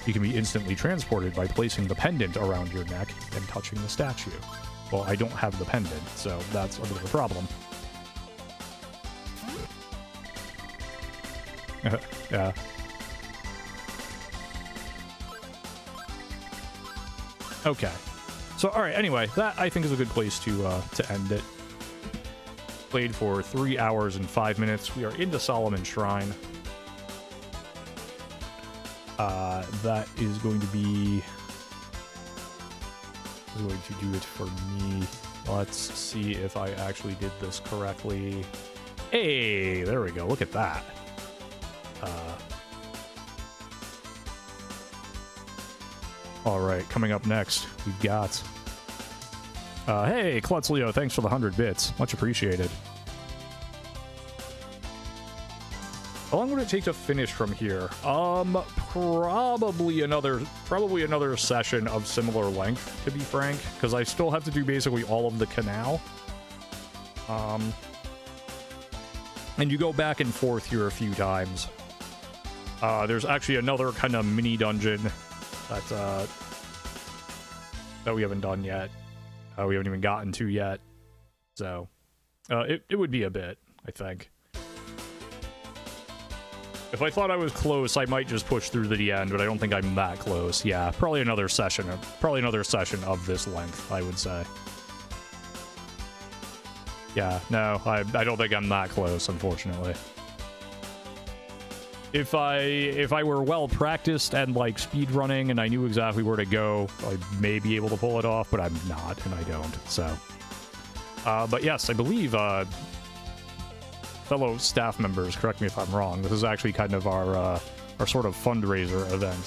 You can be instantly transported by placing the pendant around your neck and touching the statue. Well, I don't have the pendant, so that's a bit of a problem. Yeah. Okay. So, all right, anyway, that I think is a good place to end it. Played for 3 hours and 5 minutes. We are into Solomon's Shrine. That is going to be... going to do it for me. Let's see if I actually did this correctly. Hey, there we go. Look at that. All right, coming up next, we've got... hey, Klutzleo, thanks for the 100 bits. Much appreciated. How long would it take to finish from here? Probably another session of similar length, to be frank, because I still have to do basically all of the canal. And you go back and forth here a few times. There's actually another kind of mini dungeon that we haven't done yet. We haven't even gotten to yet. So, it would be a bit, I think. If I thought I was close, I might just push through to the end, but I don't think I'm that close. Yeah, probably another session of this length, I would say. Yeah, no, I don't think I'm that close, unfortunately. If I were well practiced and like speed running and I knew exactly where to go, I may be able to pull it off, but I'm not, and I don't. So, but yes, I believe fellow staff members, correct me if I'm wrong. This is actually kind of our sort of fundraiser event,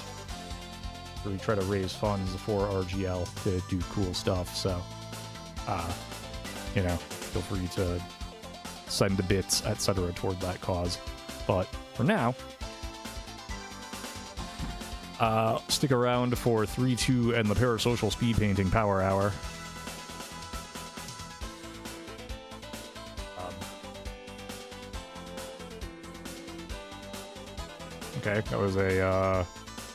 where we try to raise funds for RGL to do cool stuff. So, you know, feel free to send the bits, etc., toward that cause. But for now, stick around for 3-2 and the Parasocial Speed Painting Power Hour. Okay, that was a,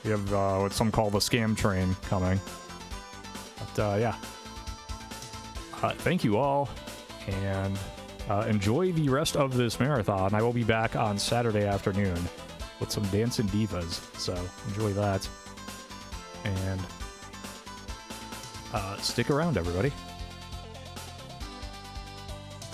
we have what some call the scam train coming. But, yeah. Thank you all, and enjoy the rest of this marathon. I will be back on Saturday afternoon with some Dancing Divas, so enjoy that. And stick around, everybody.